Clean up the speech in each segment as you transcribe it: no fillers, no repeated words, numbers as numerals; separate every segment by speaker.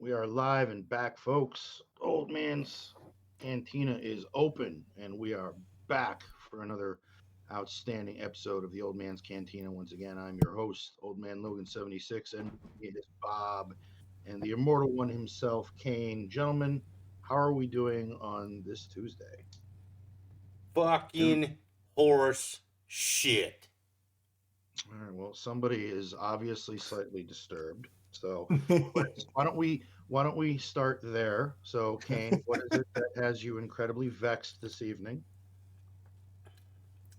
Speaker 1: We are live and back, folks. Old Man's Cantina is open, and we are back for another outstanding episode of the Old Man's Cantina. Once again, I'm your host, Old Man Logan 76, and with me is Bob and the immortal one himself, Kane. Gentlemen, how are we doing on this Tuesday?
Speaker 2: Fucking horse shit.
Speaker 1: All right, well, somebody is obviously slightly disturbed. So why don't we start there? So, Kane, what is it that has you incredibly vexed this evening?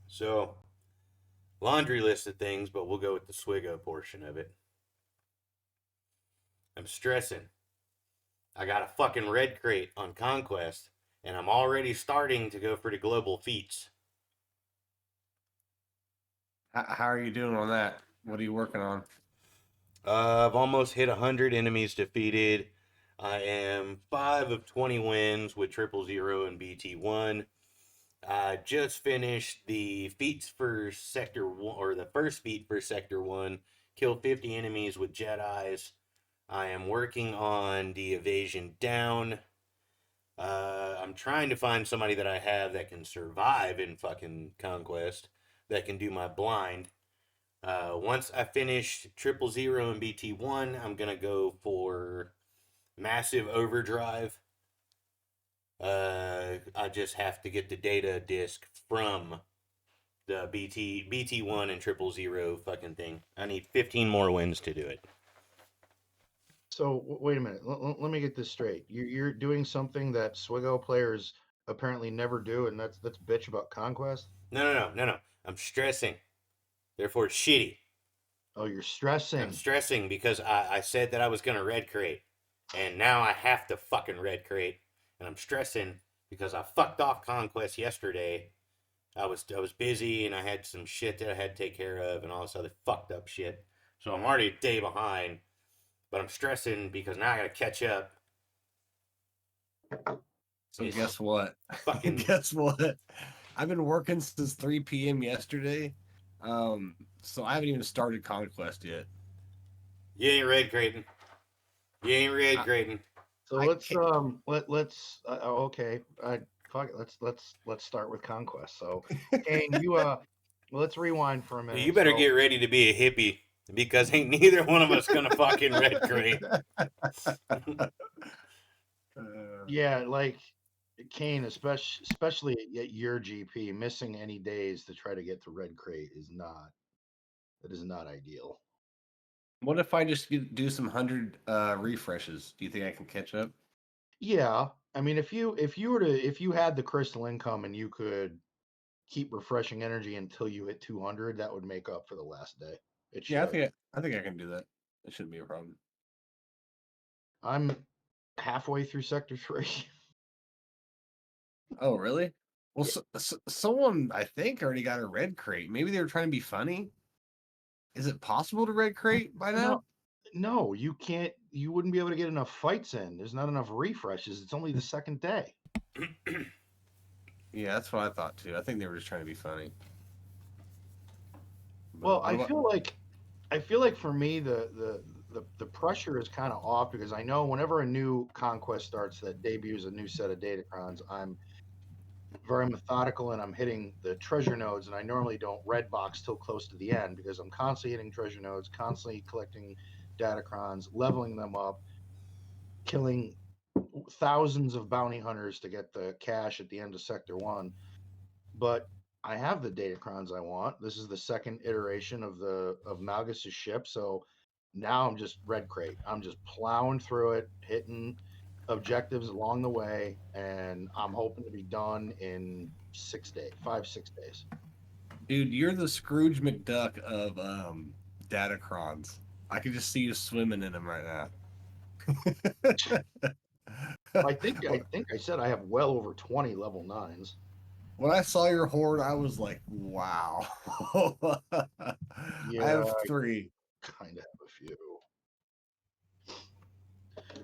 Speaker 2: So, laundry list of things, but we'll go with the Swigo portion of it. I'm stressing. I got a fucking red crate on Conquest, and I'm already starting to go for the global feats.
Speaker 3: How are you doing on that? What are you working on?
Speaker 2: I've almost hit 100 enemies defeated. I am 5 of 20 wins with 000 and BT1. I just finished the feats for Sector 1, or the first feat for Sector 1. Kill 50 enemies with Jedis. I am working on the evasion down. I'm trying to find somebody that I have that can survive in fucking Conquest, that can do my blind. Once I finish 000 and BT1, I'm going to go for massive overdrive. I just have to get the data disk from the BT1 and 000 fucking thing. I need 15 more wins to do it.
Speaker 1: So, wait a minute. Let me get this straight. You're doing something that Swigo players apparently never do, and that's bitch about conquest.
Speaker 2: No. I'm stressing. Therefore, it's shitty.
Speaker 1: Oh, you're
Speaker 2: I'm
Speaker 1: stressing.
Speaker 2: stressing because I said that I was gonna red crate, and now I have to fucking red crate, and I'm stressing because I fucked off conquest yesterday. I was busy and I had some shit that I had to take care of and all this other fucked up shit. So I'm already a day behind, but I'm stressing because now I gotta catch up.
Speaker 3: So
Speaker 2: It's
Speaker 3: guess what?
Speaker 2: fucking
Speaker 3: Guess what? I've been working since 3 p.m. yesterday. So I haven't even started Conquest yet.
Speaker 2: you ain't red crating. You ain't red
Speaker 3: I,
Speaker 2: crating.
Speaker 1: So
Speaker 3: I
Speaker 1: let's
Speaker 3: can't.
Speaker 1: let's okay. Fuck it. Let's start with conquest. So, Kane, let's rewind for a
Speaker 2: You
Speaker 1: minute.
Speaker 2: better get
Speaker 1: So,
Speaker 2: ready to be a hippie because ain't neither one of us gonna fucking red crate.
Speaker 1: yeah, like Kane, especially at your GP, missing any days to try to get to red crate is not ideal.
Speaker 3: What if I just do some 100 refreshes? Do you think I can catch up?
Speaker 1: Yeah, I mean, if you had the crystal income and you could keep refreshing energy until you hit 200, that would make up for the last day. It
Speaker 3: Yeah, I
Speaker 1: should.
Speaker 3: think I think I can do that. It shouldn't be a problem.
Speaker 1: I'm halfway through sector 3.
Speaker 3: Oh, really? Well,
Speaker 1: Yeah.
Speaker 3: someone I think already got a red crate. Maybe they were trying to be funny. Is it possible to red crate by
Speaker 1: No,
Speaker 3: now?
Speaker 1: no, you can't. You wouldn't be able to get enough fights in. There's not enough refreshes. It's only the second day.
Speaker 3: Yeah, that's what I thought too. I think they were just trying to be funny.
Speaker 1: Well,
Speaker 3: But what about?
Speaker 1: I feel like for me the pressure is kind of off because I know whenever a new conquest starts that debuts a new set of datacrons, I'm very methodical and I'm hitting the treasure nodes, and I normally don't red box till close to the end because I'm constantly hitting treasure nodes, constantly collecting datacrons, leveling them up, killing thousands of bounty hunters to get the cash at the end of sector 1. But I have the datacrons I want. This is the second iteration of Malgus's ship, so now I'm just red crate. I'm just plowing through it, hitting objectives along the way, and I'm hoping to be done in 6 days, 5 6 days.
Speaker 3: Dude, you're the Scrooge McDuck of Datacrons. I can just see you swimming in them right now.
Speaker 1: I think I said I have well over 20 level nines.
Speaker 3: When I saw your horde, I was like, "Wow!" I
Speaker 1: Yeah,
Speaker 3: have three.
Speaker 1: kind of have a few,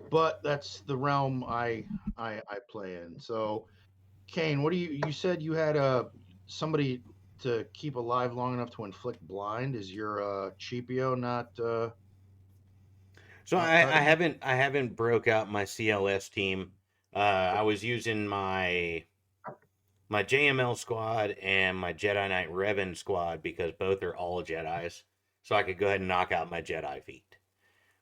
Speaker 1: but that's the realm I play in. So, Kane, what do you said you had somebody to keep alive long enough to inflict blind? Is your Cheapio not
Speaker 2: So
Speaker 1: I,
Speaker 2: I,
Speaker 1: I,
Speaker 2: I haven't broke out my CLS team. I was using my JML squad and my Jedi Knight Revan squad because both are all Jedi's, so I could go ahead and knock out my Jedi feat.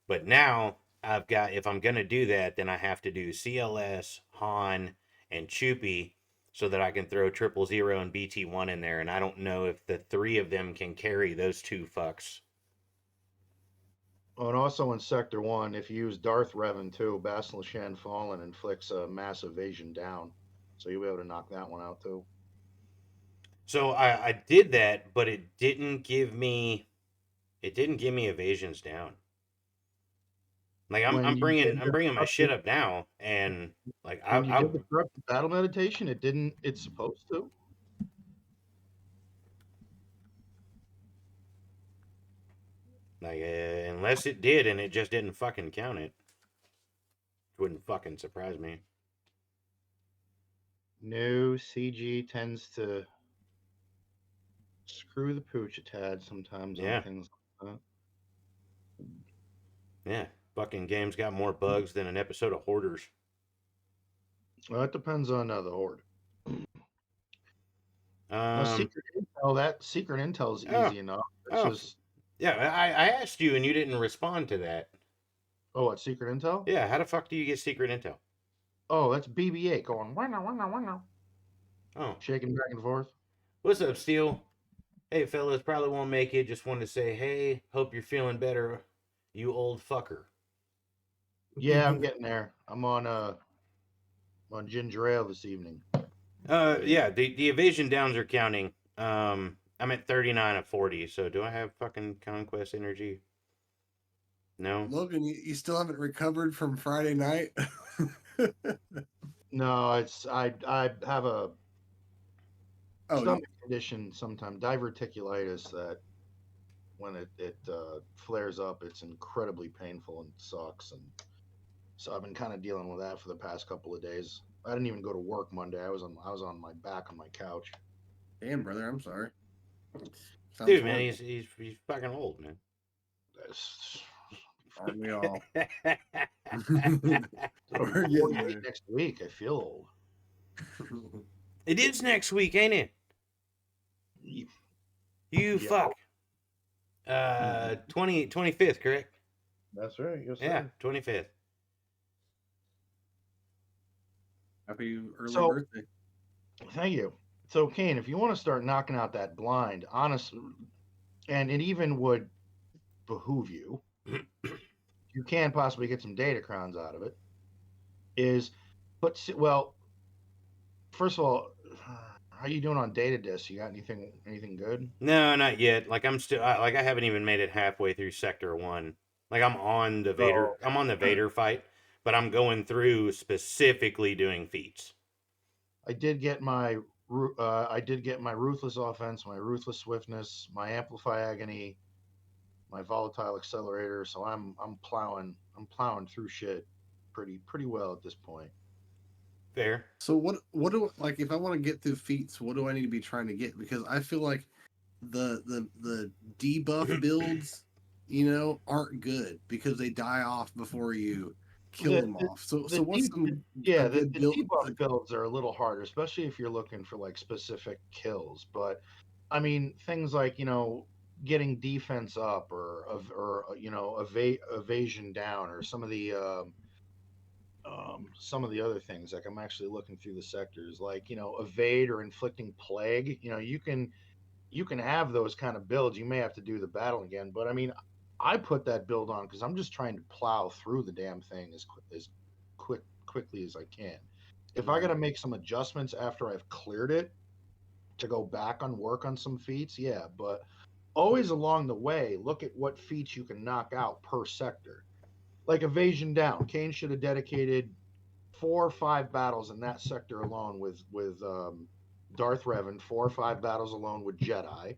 Speaker 2: But now I've got, if I'm gonna do that, then I have to do CLS, Han, and Choopy so that I can throw 000 and BT1 in there, and I don't know if the three of them can carry those two fucks.
Speaker 1: oh, and also in Sector 1, if you use Darth Revan too, Bastila Shan Fallen inflicts a mass evasion down. So you'll be able to knock that one out too.
Speaker 2: So I did that, but it didn't give me evasions down. Like
Speaker 1: When you did
Speaker 2: I'm
Speaker 1: the
Speaker 2: bringing my shit
Speaker 1: corrupted,
Speaker 2: up now, and like
Speaker 1: when you did the corrupted battle meditation, it didn't. It's supposed to.
Speaker 2: like unless it did and it just didn't fucking count it, wouldn't fucking surprise me.
Speaker 1: No, CG tends to screw the pooch a tad sometimes on
Speaker 2: Yeah,
Speaker 1: things like that.
Speaker 2: yeah. Fucking game's got more bugs than an episode of Hoarders.
Speaker 1: Well, it depends on the horde. Now,
Speaker 2: Um.
Speaker 1: secret intel is
Speaker 2: Oh.
Speaker 1: easy enough. It's
Speaker 2: Oh.
Speaker 1: just
Speaker 2: Yeah. I asked you and you didn't respond to that.
Speaker 1: what secret intel?
Speaker 2: Yeah. How the fuck do you get secret intel?
Speaker 1: Oh, that's BB-8 going wow,
Speaker 2: Oh.
Speaker 1: shaking back and forth.
Speaker 2: What's up, Steel? Hey, fellas. Probably won't make it. Just wanted to say, hey, hope you're feeling better, you old fucker.
Speaker 1: Yeah, I'm getting there. I'm on ginger ale this evening.
Speaker 2: Yeah, the evasion downs are counting. I'm at 39 of 40. So do I have fucking conquest energy? No.
Speaker 3: Logan, you still haven't recovered from Friday night?
Speaker 1: No, it's I have a
Speaker 3: Oh,
Speaker 1: stomach condition sometimes, diverticulitis, that when it flares up, it's incredibly painful and sucks. And so I've been kind of dealing with that for the past couple of days. I didn't even go to work Monday. I was on my back on my couch.
Speaker 3: damn, brother, I'm sorry. Sounds
Speaker 2: Dude, man,
Speaker 3: horrible.
Speaker 2: he's fucking old, man.
Speaker 3: Aren't we all?
Speaker 1: It'll be
Speaker 3: We're getting
Speaker 1: 48
Speaker 3: there.
Speaker 1: next week. I feel old.
Speaker 2: It is next week, ain't it?
Speaker 1: Ye-
Speaker 2: You
Speaker 1: Yeah,
Speaker 2: fuck. 25th, correct?
Speaker 1: that's right. Yes,
Speaker 2: Yeah,
Speaker 1: sir.
Speaker 2: 25th.
Speaker 3: Happy early
Speaker 1: So
Speaker 3: birthday.
Speaker 1: thank you. So Kane, if you want to start knocking out that blind, honest, and it even would behoove you, you can possibly get some data crowns out of it. Is well, first of all, how you doing on data disc? You got anything good?
Speaker 2: No, not yet. Like I'm still like I haven't even made it halfway through Sector 1. Like
Speaker 1: Oh,
Speaker 2: I'm on the Vader fight, but I'm going through specifically doing feats.
Speaker 1: I did get my ruthless offense, my ruthless swiftness, my amplify agony, my volatile accelerator. So I'm plowing through shit pretty well at this point.
Speaker 2: Fair.
Speaker 3: So what do like if I want to get through feats, what do I need to be trying to get? Because I feel like the debuff builds, aren't good because they die off before you kill
Speaker 1: The
Speaker 3: them
Speaker 1: the
Speaker 3: off. So
Speaker 1: the
Speaker 3: so what's
Speaker 1: deep
Speaker 3: a
Speaker 1: yeah,
Speaker 3: good
Speaker 1: the
Speaker 3: build?
Speaker 1: debuff builds are a little harder, especially if you're looking for like specific kills. But I mean, things like getting defense up or evasion down, or some of the other things. Like I'm actually looking through the sectors, like evade or inflicting plague. You can have those kind of builds. You may have to do the battle again, but I mean, I put that build on because I'm just trying to plow through the damn thing as quickly as I can. If I got to make some adjustments after I've cleared it to go back on work on some feats, yeah, but always along the way, look at what feats you can knock out per sector. Like evasion down, Kane should have dedicated 4 or 5 battles in that sector alone with Darth Revan, 4 or 5 battles alone with Jedi,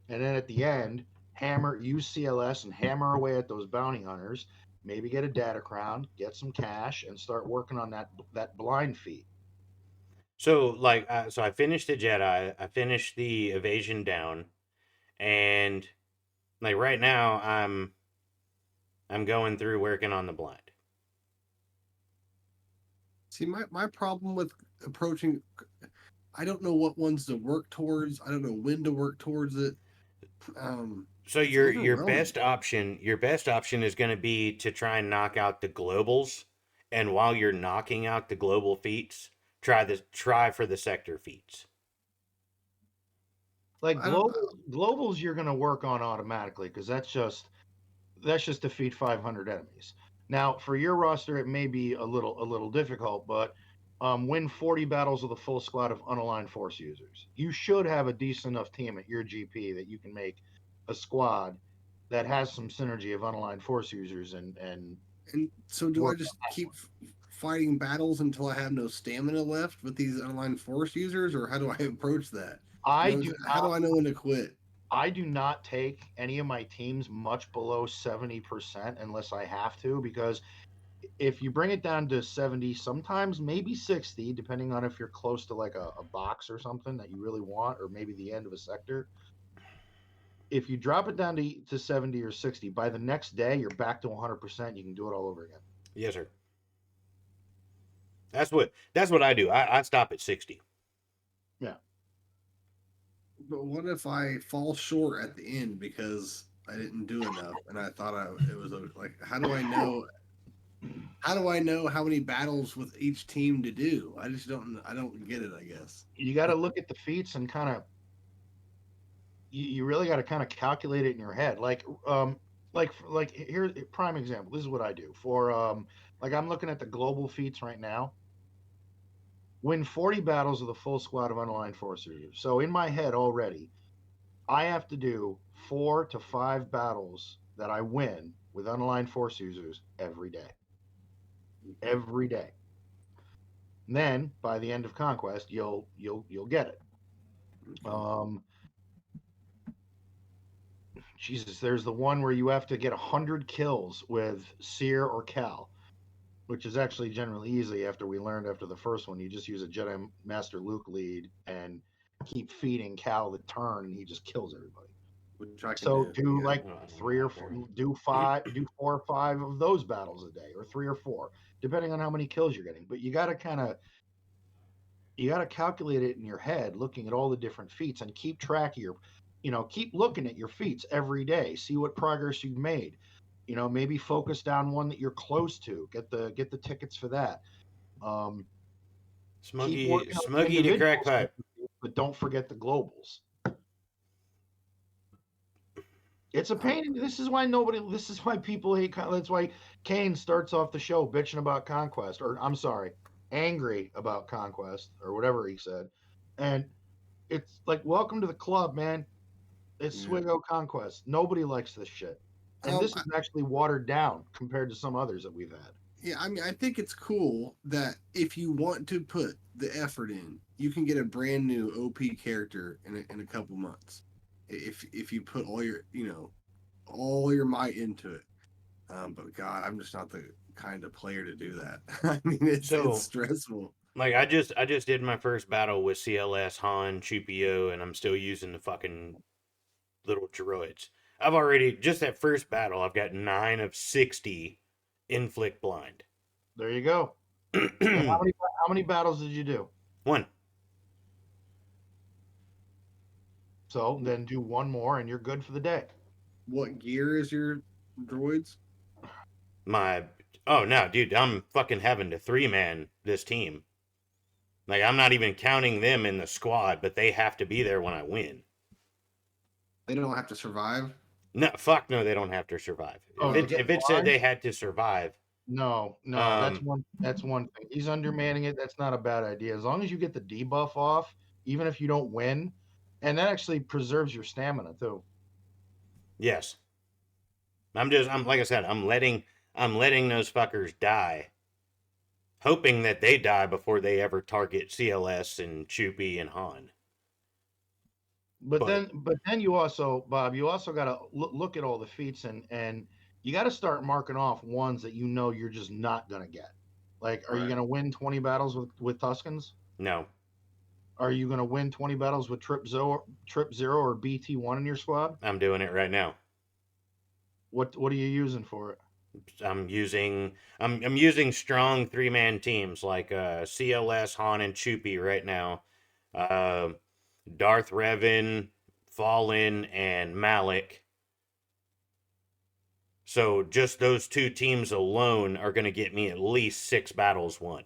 Speaker 1: and then at the end, use CLS and hammer away at those bounty hunters. Maybe get a data crown, get some cash, and start working on that blind feat.
Speaker 2: So like so I finished the Jedi, I finished the evasion down, and like right now I'm going through working on the blind.
Speaker 3: See, my problem with approaching, I don't know what ones to work towards. I don't know when to work towards it.
Speaker 2: So
Speaker 3: It's
Speaker 2: your
Speaker 3: overwhelming.
Speaker 2: best option is going to be to try and knock out the globals, and while you're knocking out the global feats, try for the sector feats.
Speaker 1: Like
Speaker 3: I don't.
Speaker 1: globals, you're going to work on automatically because that's just defeat 500 enemies. Now, for your roster, it may be a little difficult, but win 40 battles with a full squad of unaligned force users. You should have a decent enough team at your GP that you can make a squad that has some synergy of unaligned force users and
Speaker 3: And so, do I
Speaker 1: work.
Speaker 3: just keep fighting battles until I have no stamina left with these unaligned force users, or how do I approach that?
Speaker 1: I
Speaker 3: You know,
Speaker 1: do
Speaker 3: how do
Speaker 1: not
Speaker 3: I know when to quit?
Speaker 1: I do not take any of my teams much below 70% unless I have to, because if you bring it down to 70, sometimes maybe 60, depending on if you're close to like a box or something that you really want, or maybe the end of a sector. If you drop it down to 70 or 60, by the next day, you're back to 100%. You can do it all over again.
Speaker 2: Yes, sir. That's what I do. I stop at 60.
Speaker 1: Yeah.
Speaker 3: But what if I fall short at the end because I didn't do enough, and I thought it was like, how do I know? How do I know how many battles with each team to do? I just don't. I don't get it. I guess.
Speaker 1: You got to look at the feats and kind of, you really got to kind of calculate it in your head. Like here's a prime example. This is what I do for, like I'm looking at the global feats right now. Win 40 battles with a full squad of unaligned force users. So in my head already, I have to do 4 to 5 battles that I win with unaligned force users every day. Every day. And then by the end of conquest, you'll get it. Um, Jesus, there's the one where you have to get 100 kills with Seer or Cal, which is actually generally easy after we learned after the first one. You just use a Jedi Master Luke lead and keep feeding Cal the turn, and he just kills everybody.
Speaker 3: Which I can
Speaker 1: So
Speaker 3: do.
Speaker 1: do
Speaker 3: Yeah.
Speaker 1: like three or four, do 4 or 5 of those battles a day, or 3 or 4, depending on how many kills you're getting. But you got to calculate it in your head, looking at all the different feats, and keep track of keep looking at your feats every day, see what progress you've made. Maybe focus down one that you're close to, get the tickets for that. Um, Keep working on the
Speaker 2: Smuggy to crack
Speaker 1: individual
Speaker 2: pipe.
Speaker 1: but don't forget the globals. It's a pain. This is why people hate. That's why Kane starts off the show bitching about conquest, or I'm sorry, angry about conquest, or whatever he said. And it's like, welcome to the club, man. It's
Speaker 3: Yeah.
Speaker 1: Swigo conquest. Nobody likes this shit, and this
Speaker 3: I-
Speaker 1: is actually watered down compared to some others that we've had.
Speaker 3: yeah. I mean, I think it's cool that if you want to put the effort in, you can get a brand new OP character in a couple months. If you put all your might into it. But God, I'm just not the kind of player to do that. I mean, it's
Speaker 2: So
Speaker 3: stressful.
Speaker 2: like I just did my first battle with CLS Han Chupio, and I'm still using the fucking little droids. I've already just that first battle. I've got 9 of 60 inflict blind.
Speaker 1: There you go. And how many battles did you do?
Speaker 2: One.
Speaker 1: So then do one more, and you're good for the day.
Speaker 3: What gear is your droids?
Speaker 2: My oh no, dude, I'm fucking having to 3-man this team. Like I'm not even counting them in the squad, but they have to be there when I win.
Speaker 3: They don't have to survive.
Speaker 2: No, fuck no, they don't have to survive.
Speaker 1: Oh,
Speaker 2: If
Speaker 1: to
Speaker 2: it
Speaker 1: get
Speaker 2: if it said
Speaker 1: blind?
Speaker 2: they had to survive,
Speaker 1: No, that's
Speaker 2: um,
Speaker 1: one thing. He's undermanning it. That's not a bad idea. As long as you get the debuff off, even if you don't win, and that actually preserves your stamina too.
Speaker 2: yes, I'm like I said, I'm letting those fuckers die, hoping that they die before they ever target CLS and Choopy and Han.
Speaker 1: But
Speaker 2: But
Speaker 1: then you also, Bob, you also got to look at all the feats, and you got to start marking off ones that you're just not gonna get. Like, are you
Speaker 3: Right.
Speaker 1: gonna win 20 battles with Tuscans?
Speaker 2: no,
Speaker 1: Are you gonna win 20 battles with Trip Zero or BT1 in your squad?
Speaker 2: I'm doing it right now.
Speaker 1: What are you using for it?
Speaker 2: I'm using strong 3-man teams like CLS, Han, and Chupi right now. Uh, Darth Revan, Fallen, and Malik. So just those two teams alone are going to get me at least 6 battles won.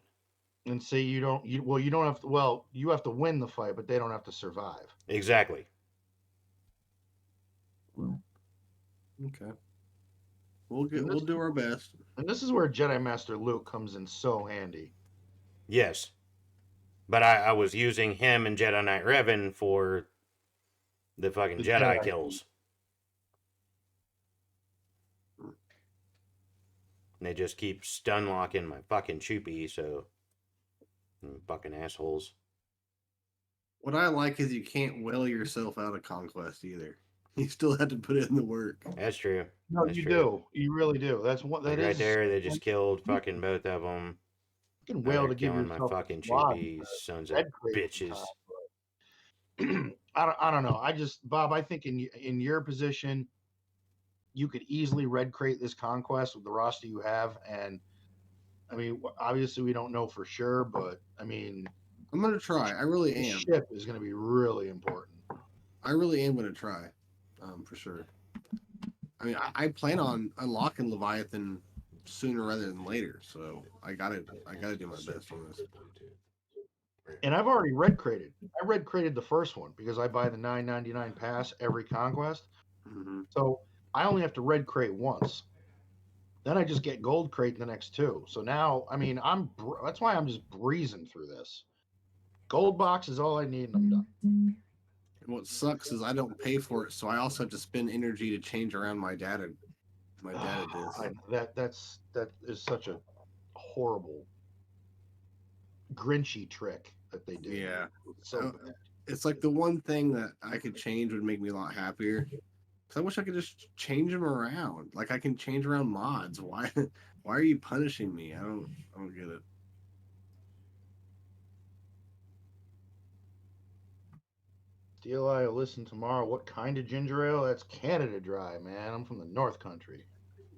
Speaker 1: And say you don't you don't have to, well, you have to win the fight, but they don't have to survive.
Speaker 2: Exactly.
Speaker 3: Okay. We'll do our best.
Speaker 1: And this is where Jedi Master Luke comes in so handy.
Speaker 2: Yes. But I was using him and Jedi Knight Revan for the fucking
Speaker 1: The
Speaker 2: Jedi
Speaker 1: Jedi.
Speaker 2: kills. And they just keep stun locking my fucking Chupi, so fucking assholes.
Speaker 3: What I like is you can't will yourself out of conquest either. You still have to put in the work.
Speaker 2: That's true.
Speaker 1: No,
Speaker 2: That's
Speaker 1: you
Speaker 2: true.
Speaker 1: do. You really do. That's what that
Speaker 2: Like
Speaker 1: is.
Speaker 2: right there, they just killed fucking both of them.
Speaker 1: You can
Speaker 2: Now
Speaker 1: wail
Speaker 2: they're
Speaker 1: to give
Speaker 2: killing my
Speaker 1: yourself
Speaker 2: fucking
Speaker 1: a
Speaker 2: Chupi, sons of
Speaker 1: red crate
Speaker 2: bitches.
Speaker 1: time, I don't know. I just, Bob, I think in your position, you could easily red crate this conquest with the roster you have. And I mean, obviously we don't know for sure, but I mean,
Speaker 3: I'm gonna try. I really
Speaker 1: the
Speaker 3: am.
Speaker 1: ship is going to be really important.
Speaker 3: I really am gonna try, for sure. I mean, I plan on unlocking Leviathan sooner rather than later, so I gotta do my best on this.
Speaker 1: And I've already red crated. I red crated the first one because I buy the $9.99 pass every conquest.
Speaker 3: Mm-hmm.
Speaker 1: So I only have to red crate once. Then I just get gold crate the next two. So now, I mean, that's why I'm just breezing through this. Gold box is all I need, and I'm done.
Speaker 3: And what sucks is I don't pay for it, so I also have to spend energy to change around my data. My data disc.
Speaker 1: That is such a horrible, grinchy trick that they do.
Speaker 3: Yeah.
Speaker 1: It's so bad.
Speaker 3: It's like the one thing that I could change would make me a lot happier. Because I wish I could just change them around. Like I can change around mods. Why? Why are you punishing me? I don't get it.
Speaker 1: Steel Eye will listen tomorrow. What kind of ginger ale? That's Canada Dry, man. I'm from the North Country.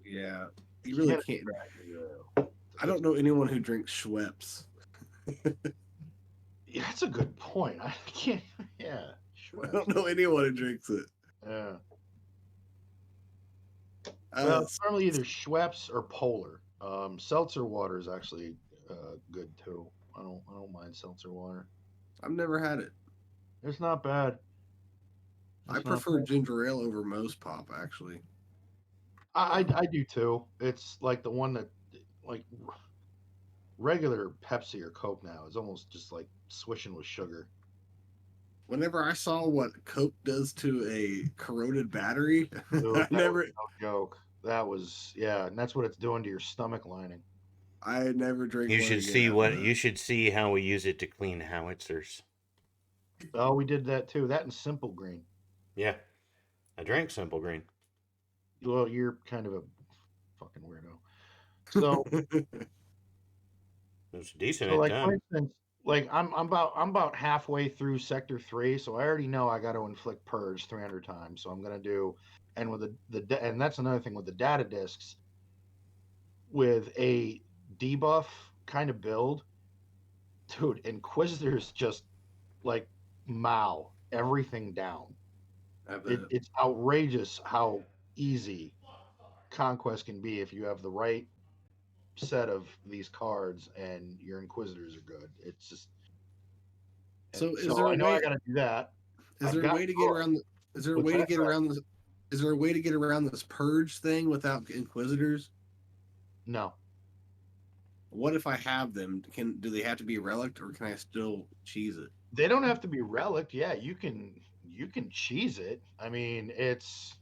Speaker 3: Yeah, you really
Speaker 1: Canada
Speaker 3: can't.
Speaker 1: Dry ginger ale.
Speaker 3: I don't know anyone who drinks Schweppes.
Speaker 1: Yeah, that's a good point. I can't. Yeah,
Speaker 3: I don't know anyone who drinks it.
Speaker 1: Yeah. Well,
Speaker 3: Uh,
Speaker 1: normally either Schweppes or Polar. Seltzer water is actually good too. I don't mind seltzer water.
Speaker 3: I've never had it.
Speaker 1: It's not bad.
Speaker 3: I
Speaker 1: It's not
Speaker 3: prefer
Speaker 1: bad.
Speaker 3: ginger ale over most pop, actually.
Speaker 1: I do too. It's like the one that like regular Pepsi or Coke now is almost just like swishing with sugar.
Speaker 3: Whenever I saw what Coke does to a corroded battery,
Speaker 1: Dude,
Speaker 3: I
Speaker 1: that
Speaker 3: never,
Speaker 1: was no joke. That was yeah, and that's what it's doing to your stomach lining.
Speaker 3: I never drink
Speaker 2: You
Speaker 3: one
Speaker 2: should
Speaker 3: again
Speaker 2: see
Speaker 3: after
Speaker 2: what
Speaker 3: that.
Speaker 2: you should see how we use it to clean howitzers.
Speaker 1: Oh, we did that too. That and Simple Green.
Speaker 2: Yeah, I drank Simple Green.
Speaker 1: Well, you're kind of a fucking weirdo. So
Speaker 2: It was decent
Speaker 1: So
Speaker 2: at the
Speaker 1: like for
Speaker 2: time.
Speaker 1: instance, like I'm about halfway through sector 3, so I already know I got to inflict purge 300 times. So I'm gonna do, and with and that's another thing with the data discs with a debuff kind of build, dude. Inquisitors just like mow everything down.
Speaker 3: I bet.
Speaker 1: It's outrageous how easy conquest can be if you have the right set of these cards and your inquisitors are good. It's just and
Speaker 3: So is there
Speaker 1: so
Speaker 3: a
Speaker 1: I know I
Speaker 3: way?
Speaker 1: got to do that.
Speaker 3: Is
Speaker 1: I've
Speaker 3: there a
Speaker 1: got
Speaker 3: way to get
Speaker 1: good.
Speaker 3: around? Is there a
Speaker 1: What's
Speaker 3: way to
Speaker 1: that?
Speaker 3: get around this? Is there a way to get around this purge thing without inquisitors?
Speaker 1: No,
Speaker 3: What if I have them? Do they have to be relic or can I still cheese it?
Speaker 1: they don't have to be relic. Yeah, you can cheese it. I mean, it's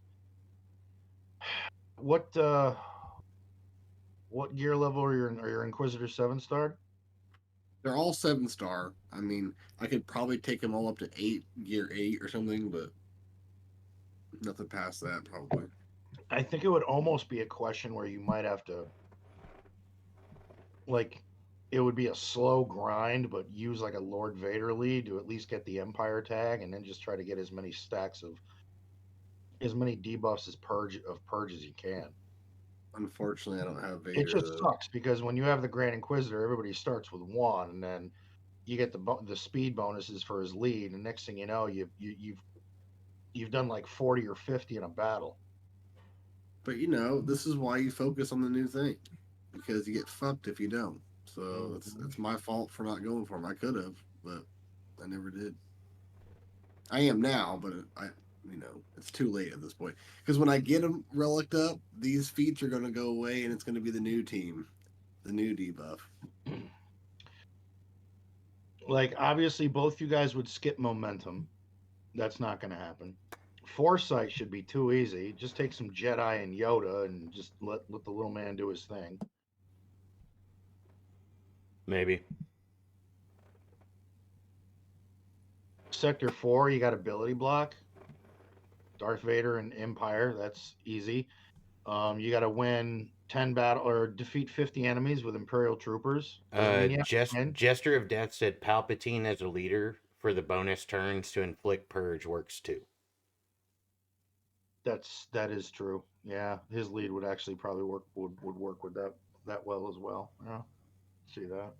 Speaker 1: what what gear level are your Inquisitor 7 starred?
Speaker 3: They're all 7 star. I mean, I could probably take them all up to gear 8 or something, but nothing past that probably.
Speaker 1: I think it would almost be a question where you might have to like it would be a slow grind, but use like a Lord Vader lead to at least get the Empire tag, and then just try to get as many stacks of as many debuffs as purge as you can.
Speaker 3: Unfortunately, I don't have
Speaker 1: It
Speaker 3: Vader
Speaker 1: just
Speaker 3: though.
Speaker 1: sucks because when you have the Grand Inquisitor, everybody starts with one, and then you get the speed bonuses for his lead, and next thing you know, you've done like 40 or 50 in a battle.
Speaker 3: But this is why you focus on the new thing, because you get fucked if you don't. So it's my fault for not going for him. I could have, but I never did. I am now, but it's too late at this point. Because when I get them relicked up, these feats are going to go away, and it's going to be the new team, the new debuff.
Speaker 1: Like obviously, both you guys would skip momentum. That's not going to happen. Foresight should be too easy. Just take some Jedi and Yoda and just let the little man do his thing.
Speaker 2: Maybe.
Speaker 1: Sector 4, you got ability block. Darth Vader and Empire, that's easy. You got to win 10 battle or defeat 50 enemies with Imperial troopers. Doesn't mean you have to win.
Speaker 2: Jester of Death said Palpatine as a leader for the bonus turns to inflict purge works too.
Speaker 1: That is true. Yeah, his lead would actually probably would work with that well as well. Yeah, see that.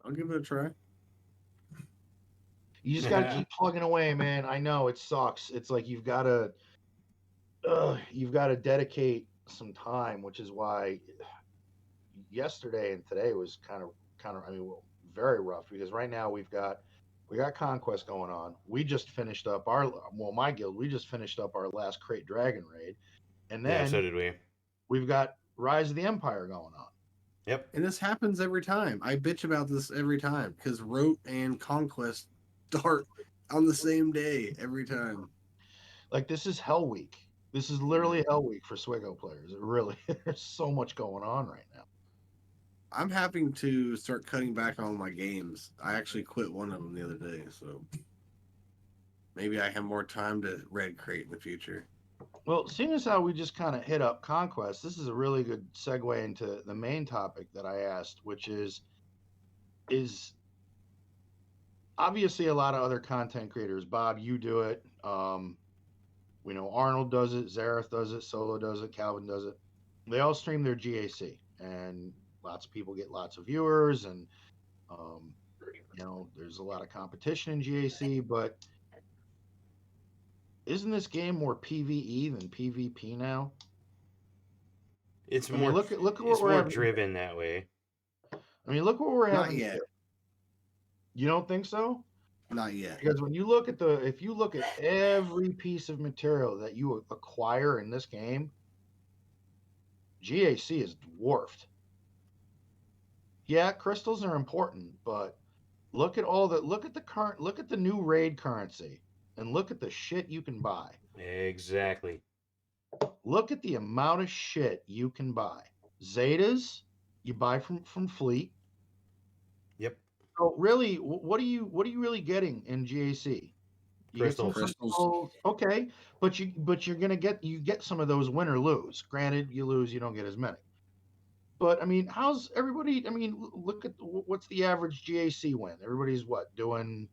Speaker 3: I'll give it a try.
Speaker 1: You just got to keep plugging away, man. I know it sucks. It's like you've got to dedicate some time, which is why yesterday and today was kind of I mean, well, very rough because right now we got conquest going on. We just finished up my guild. We just finished up our last crate dragon raid, and
Speaker 2: Yeah, so
Speaker 1: then
Speaker 2: did we.
Speaker 1: we've got Rise of the Empire going on.
Speaker 2: Yep.
Speaker 3: And this happens every time. I bitch about this every time because Rote and Conquest start on the same day every time.
Speaker 1: Like this is Hell Week. This is literally Hell Week for Swigo players. It really there's so much going on right now.
Speaker 3: I'm having to start cutting back on my games. I actually quit one of them the other day, so maybe I have more time to red crate in the future.
Speaker 1: Well, seeing as how we just kind of hit up conquest, this is a really good segue into the main topic that I asked, which is obviously a lot of other content creators. Bob, you do it. We know Arnold does it, Zareth does it, Solo does it, Calvin does it. They all stream their GAC, and lots of people get lots of viewers, and um, there's a lot of competition in GAC. But isn't this game more PVE than PvP now?
Speaker 2: It's
Speaker 1: I mean,
Speaker 2: more
Speaker 1: look at what
Speaker 2: it's
Speaker 1: we're
Speaker 2: more
Speaker 1: having.
Speaker 2: driven that way.
Speaker 1: I mean, look what we're
Speaker 3: Not
Speaker 1: having.
Speaker 3: yet.
Speaker 1: Here. You don't think so?
Speaker 3: Not yet.
Speaker 1: Because when you if you look at every piece of material that you acquire in this game, GAC is dwarfed. Yeah, crystals are important, but look at the new raid currency and look at the shit you can buy.
Speaker 2: Exactly.
Speaker 1: Look at the amount of shit you can buy. Zetas you buy from Fleet.
Speaker 2: Yep.
Speaker 1: So really, what are you really getting in GAC? You get some
Speaker 2: Crystals.
Speaker 1: crystals, okay, but you're gonna get some of those win or lose. Granted, you lose, you don't get as many. But I mean, how's everybody? I mean, look at what's the average GAC win? Everybody's what doing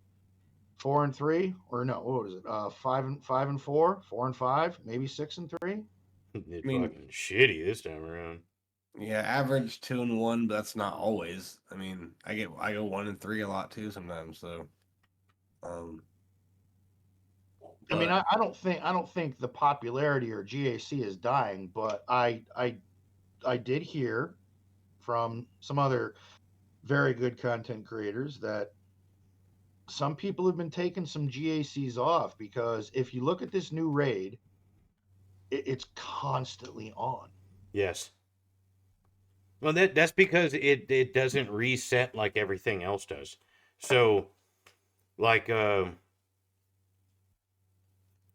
Speaker 1: 4-3 or no? What is it? 5-4, 4-5, maybe 6-3.
Speaker 2: It's
Speaker 3: I mean,
Speaker 2: fucking shitty this time around.
Speaker 3: yeah, average 2-1, but that's not always. I mean, I go 1-3 a lot too sometimes. So,
Speaker 1: I mean, I don't think the popularity or GAC is dying, but I did hear from some other very good content creators that some people have been taking some GACs off because if you look at this new raid, it's constantly on.
Speaker 2: Yes. Well, that's because it doesn't reset like everything else does. So, like,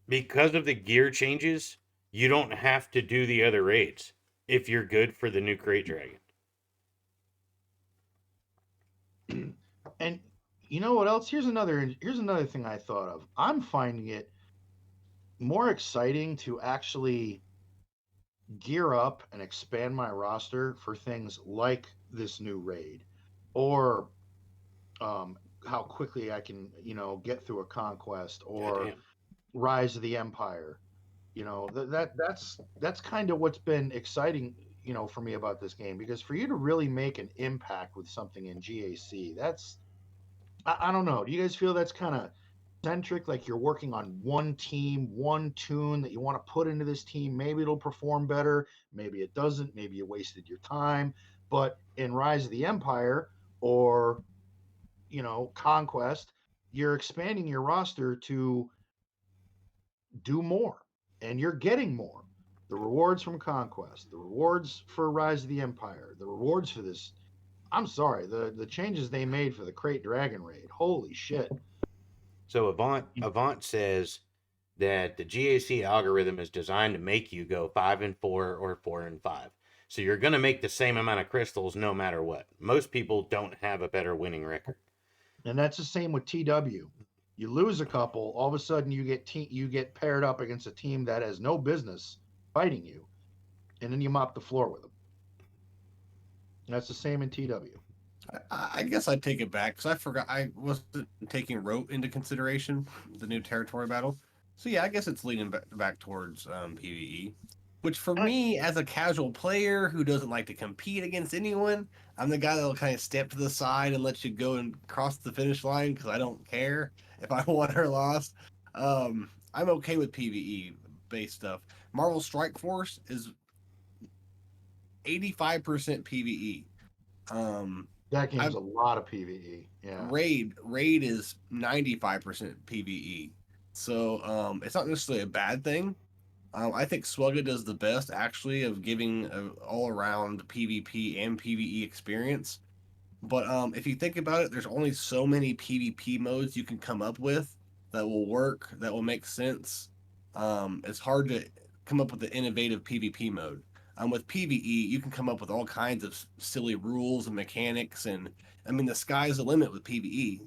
Speaker 2: because of the gear changes, you don't have to do the other raids if you're good for the new crate dragon.
Speaker 1: And you know what else? Here's another thing I thought of. I'm finding it more exciting to actually gear up and expand my roster for things like this new raid or how quickly I can, get through a conquest or
Speaker 2: Goddamn.
Speaker 1: Rise of the Empire. That's kind of what's been exciting, for me about this game, because for you to really make an impact with something in GAC, I don't know. Do you guys feel that's kind of centric? Like you're working on one team, one tune that you want to put into this team. Maybe it'll perform better. Maybe it doesn't. Maybe you wasted your time. But in Rise of the Empire or, Conquest, you're expanding your roster to do more and you're getting more. The rewards from Conquest, the rewards for Rise of the Empire, the rewards for this. I'm sorry, the changes they made for the Crate Dragon Raid. Holy shit.
Speaker 2: So Avant says that the GAC algorithm is designed to make you go 5-4 or 4-5. So you're going to make the same amount of crystals no matter what. Most people don't have a better winning record.
Speaker 1: And that's the same with TW. You lose a couple, all of a sudden you get paired up against a team that has no business fighting you, and then you mop the floor with them. And that's the same in TW.
Speaker 3: I guess I'd take it back because I forgot I wasn't taking Rote into consideration, the new territory battle. So yeah, I guess it's leaning back towards PVE, which for me as a casual player who doesn't like to compete against anyone, I'm the guy that'll kind of step to the side and let you go and cross the finish line because I don't care if I won or lost. I'm okay with PVE based stuff. Marvel Strike Force is 85% PVE.
Speaker 1: That game's a lot of PVE. Yeah.
Speaker 3: Raid is 95% PVE. So it's not necessarily a bad thing. I think Swugga does the best actually of giving an all around PvP and PvE experience. But if you think about it, there's only so many PvP modes you can come up with that will work, that will make sense. It's hard to come up with an innovative PvP mode. With PvE, you can come up with all kinds of silly rules and mechanics, and I mean the sky's the limit with PvE.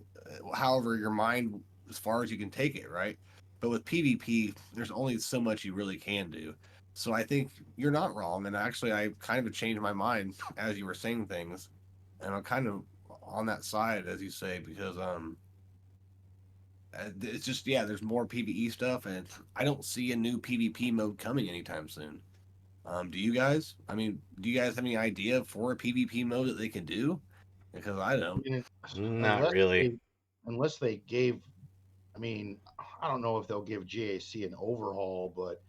Speaker 3: However, your mind, as far as you can take it, right? But with PvP, there's only so much you really can do. So I think you're not wrong, and actually, I kind of changed my mind as you were saying things, and I'm kind of on that side, as you say, because it's just there's more PvE stuff, and I don't see a new PvP mode coming anytime soon. Do you guys? I mean, do you guys have any idea for a PvP mode that they can do? Because I don't.
Speaker 2: Not
Speaker 1: Unless
Speaker 2: really.
Speaker 1: they, unless they gave, I mean, I don't know if they'll give GAC an overhaul, but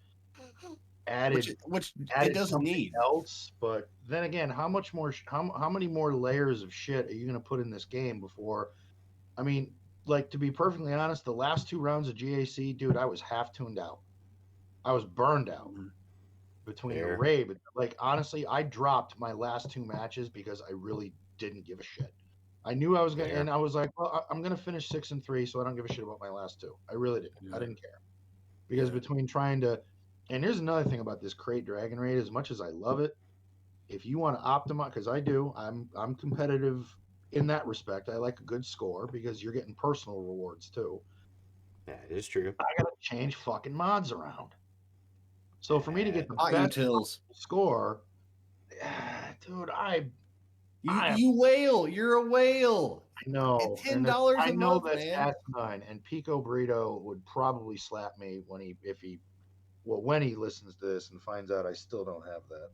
Speaker 1: added
Speaker 3: Which it
Speaker 1: added
Speaker 3: doesn't
Speaker 1: something
Speaker 3: need.
Speaker 1: else. But then again, how many more layers of shit are you going to put in this game before? I mean, like, to be perfectly honest, the last 2 rounds of GAC, dude, I was half tuned out. I was burned out between the
Speaker 2: Fair.
Speaker 1: raid. But like, honestly, I dropped my last 2 matches because I really didn't give a shit. I knew I was gonna,
Speaker 2: Fair.
Speaker 1: and I was like, well, I'm gonna finish 6-3, so I don't give a shit about my last 2. I really didn't. I
Speaker 3: Yeah.
Speaker 1: didn't care because
Speaker 3: Yeah.
Speaker 1: between trying to, and here's another thing about this Crate Dragon Raid. As much as I love it, if you want to optimize, because I do, I'm competitive in that respect. I like a good score because you're getting personal rewards too.
Speaker 2: That is true.
Speaker 1: I gotta change fucking mods around. So for me to get the
Speaker 3: Hot
Speaker 1: best
Speaker 3: utils.
Speaker 1: score, dude, I
Speaker 3: You whale. You're a whale.
Speaker 1: know,
Speaker 3: At
Speaker 1: and
Speaker 3: $10
Speaker 1: I
Speaker 3: a
Speaker 1: know
Speaker 3: month,
Speaker 1: that's
Speaker 3: man.
Speaker 1: asinine. And Pico Burrito would probably slap me when he listens to this and finds out I still don't have that.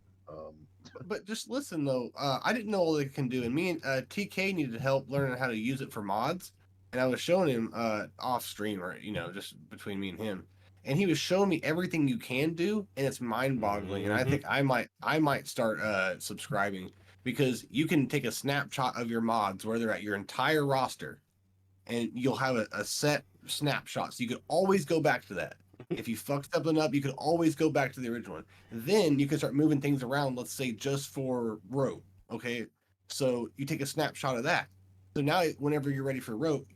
Speaker 3: But just listen though, I didn't know all they can do, and me and TK needed help learning how to use it for mods, and I was showing him off stream, or just between me and him, and he was showing me everything you can do, and it's mind boggling. And I
Speaker 2: Mm-hmm.
Speaker 3: think I might start subscribing because you can take a snapshot of your mods where they're at your entire roster, and you'll have a set snapshot, so you could always go back to that. If you fuck something up, you could always go back to the original one. Then you can start moving things around, let's say just for rote. Okay. So you take a snapshot of that. So now whenever you're ready for rote,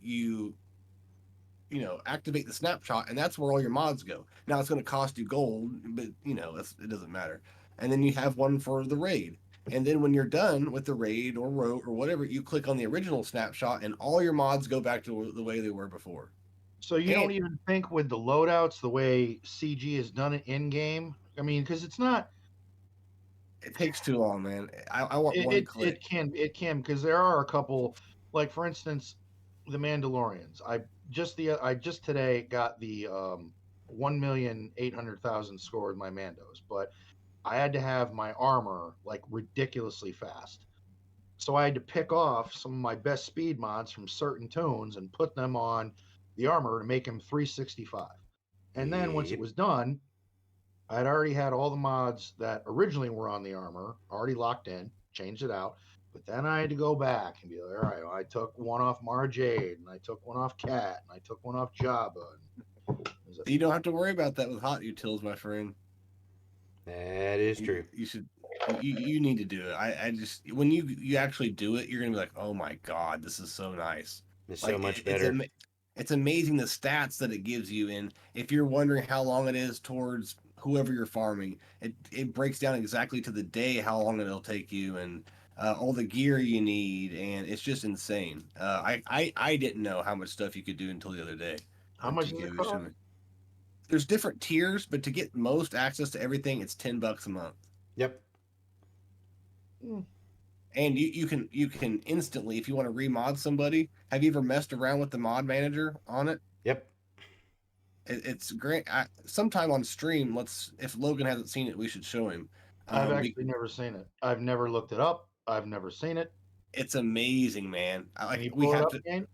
Speaker 3: activate the snapshot, and that's where all your mods go. Now it's going to cost you gold, but it doesn't matter. And then you have one for the raid. And then when you're done with the raid or rote or whatever, you click on the original snapshot, and all your mods go back to the way they were before.
Speaker 1: So you
Speaker 3: And
Speaker 1: don't even think with the loadouts the way CG has done it in game? I mean, because it's not.
Speaker 3: it takes too long, man. I want
Speaker 1: It,
Speaker 3: one
Speaker 1: it
Speaker 3: click.
Speaker 1: it can because there are a couple, like for instance, the Mandalorians. I just today got the 1,800,000 score with my Mandos, but I had to have my armor like ridiculously fast. So I had to pick off some of my best speed mods from certain tones and put them on the armor to make him 365. And then once it
Speaker 2: Yep.
Speaker 1: was done, I'd already had all the mods that originally were on the armor already locked in, changed it out. But then I had to go back and be like, all right, well, I took one off Mara Jade, and I took one off Cat, and I took one off Jabba.
Speaker 3: You don't have to worry about that with hot utils, my friend.
Speaker 2: That is true.
Speaker 3: You should. You need to do it. I just when you actually do it, you're gonna be like, oh my god, this is so nice.
Speaker 2: It's
Speaker 3: Like
Speaker 2: so much better.
Speaker 3: it's amazing the stats that it gives you. And if you're wondering how long it is towards whoever you're farming, it breaks down exactly to the day how long it'll take you and all the gear you need, and it's just insane. I didn't know how much stuff you could do until the other day.
Speaker 1: How much does it
Speaker 3: TK was
Speaker 1: cost?
Speaker 3: showing me. There's different tiers, but to get most access to everything, it's $10 a month.
Speaker 2: Yep.
Speaker 3: And you can instantly, if you want to remod somebody. Have you ever messed around with the mod manager on it?
Speaker 2: Yep.
Speaker 3: It's great. Sometime on stream, if Logan hasn't seen it, we should show him.
Speaker 1: I've actually never seen it. I've never looked it up. I've never seen it.
Speaker 3: It's amazing, man.
Speaker 1: Can you
Speaker 3: We
Speaker 1: pull it
Speaker 3: have
Speaker 1: up,
Speaker 3: to.
Speaker 1: Kane?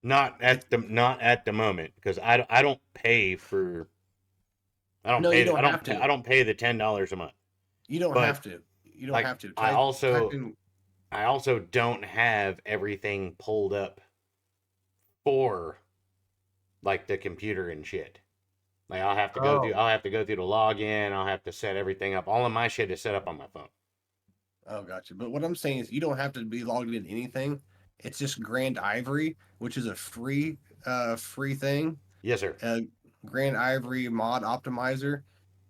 Speaker 2: Not at the moment because I don't pay for.
Speaker 3: No, you don't have to.
Speaker 2: I don't pay the $10 a month.
Speaker 3: You don't
Speaker 2: But,
Speaker 3: have to. You don't
Speaker 2: like,
Speaker 3: have to.
Speaker 2: I also
Speaker 3: type in,
Speaker 2: I also don't have everything pulled up for like the computer and shit. Like I'll have to go through
Speaker 1: Oh,
Speaker 2: I'll have to go through the login, I'll have to set everything up. All of my shit is set up on my phone.
Speaker 3: oh, gotcha. But what I'm saying is, you don't have to be logged in anything. It's just Grand Ivory, which is a free thing.
Speaker 2: Yes, sir.
Speaker 3: Grand Ivory mod optimizer,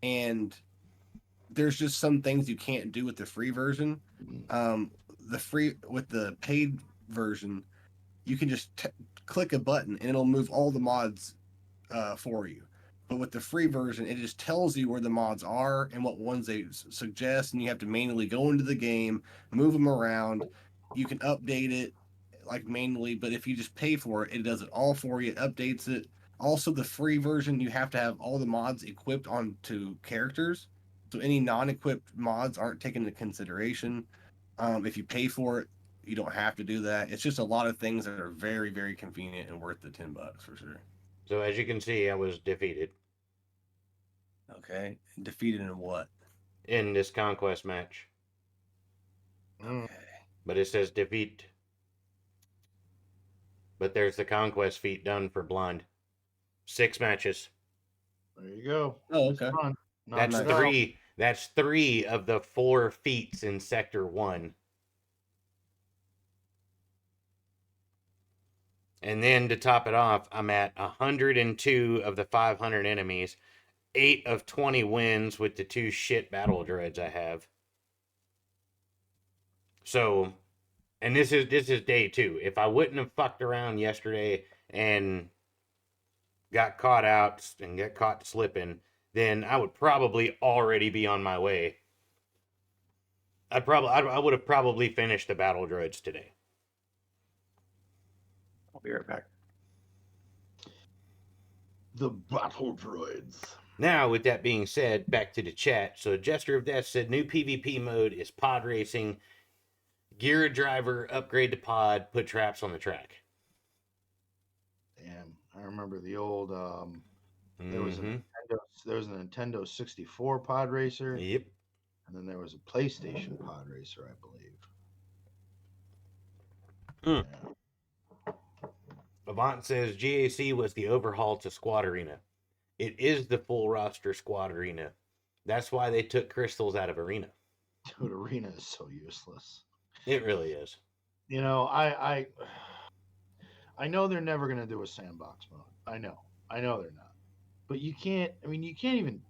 Speaker 3: and there's just some things you can't do with the free version. The free with the paid version, you can just click a button and it'll move all the mods for you. But with the free version, it just tells you where the mods are and what ones they suggest, and you have to manually go into the game, move them around. You can update it like manually, but if you just pay for it, it does it all for you. It updates it. Also, the free version, you have to have all the mods equipped onto characters, so any non-equipped mods aren't taken into consideration. If you pay for it, you don't have to do that. It's just a lot of things that are very, very convenient and worth the $10 for sure.
Speaker 2: So as you can see, I was defeated
Speaker 3: Okay, defeated in what?
Speaker 2: in this conquest match.
Speaker 3: Okay.
Speaker 2: But it says defeat. But there's the conquest feat done for blind. 6 matches.
Speaker 1: there you go.
Speaker 3: Oh,
Speaker 1: It's
Speaker 3: okay.
Speaker 1: fun.
Speaker 2: That's
Speaker 1: Knocked it out.
Speaker 2: 3. That's 3 of the 4 feats in sector 1. And then to top it off, I'm at 102 of the 500 enemies, 8 of 20 wins with the 2 shit battle droids I have. So, and this is day 2. If I wouldn't have fucked around yesterday and got caught out and get caught slipping, then I would probably already be on my way. I would have probably finished the battle droids today.
Speaker 3: I'll be right back.
Speaker 1: The battle droids.
Speaker 2: Now, with that being said, back to the chat. So, Jester of Death said new PvP mode is pod racing. Gear a driver, upgrade the pod, put traps on the track.
Speaker 1: Damn, I remember the old. There was a Nintendo 64 pod racer.
Speaker 2: Yep.
Speaker 1: And then there was a PlayStation pod racer, I believe.
Speaker 2: Yeah. Avant says GAC was the overhaul to Squad Arena. It is the full roster Squad Arena. That's why they took crystals out of Arena.
Speaker 1: Dude, Arena is so useless.
Speaker 2: It really is.
Speaker 1: You know, I know they're never gonna do a sandbox mode. I know they're not. But you can't. I mean, you can't even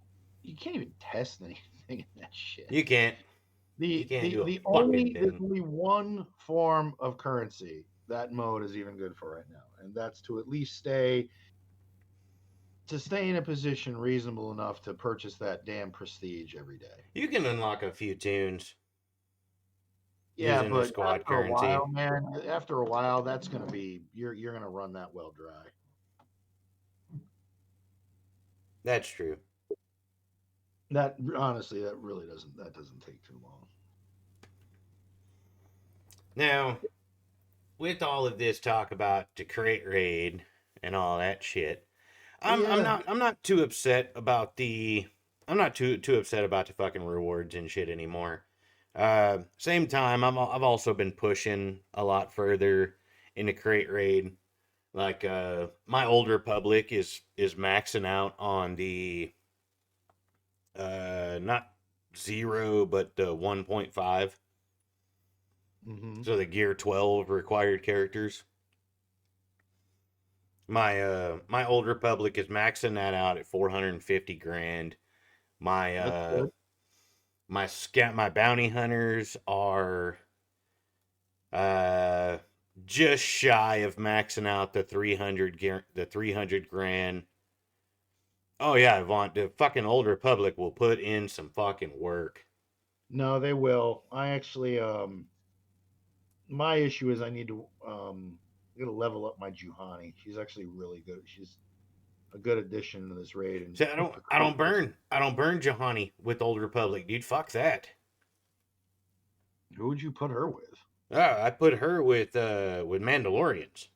Speaker 1: test anything in that shit.
Speaker 2: You can't.
Speaker 1: There's only one form of currency that mode is even good for right now, and that's to at least stay in a position reasonable enough to purchase that damn prestige every day.
Speaker 2: You can unlock a few tunes.
Speaker 1: Yeah,
Speaker 2: using the
Speaker 1: but
Speaker 2: squad
Speaker 1: after
Speaker 2: currency.
Speaker 1: a while, man, after a while, that's gonna be you're gonna run that well dry.
Speaker 2: That's true.
Speaker 1: That honestly, that doesn't take too long.
Speaker 2: Now, with all of this talk about to create raid and all that shit,
Speaker 1: Well, yeah,
Speaker 2: I'm not too upset about the I'm not too upset about the fucking rewards and shit anymore. Same time, I've also been pushing a lot further into create raid. Like my old Republic is maxing out on the not zero but the 1.5.
Speaker 1: hmm
Speaker 2: So the gear 12 required characters. My old Republic is maxing that out at 450 grand. My
Speaker 1: that's good.
Speaker 2: my bounty hunters are uh just shy of maxing out the 300 grand. Oh yeah, Vaughn, the fucking old Republic will put in some fucking work.
Speaker 1: No, they will. I actually, my issue is I need to, I gotta level up my Juhani. She's actually really good. She's a good addition to this raid, and
Speaker 2: See,
Speaker 1: with the
Speaker 2: I don't burn Johanny with old Republic, dude. Fuck that.
Speaker 1: who would you put her with?
Speaker 2: I put her with Mandalorians.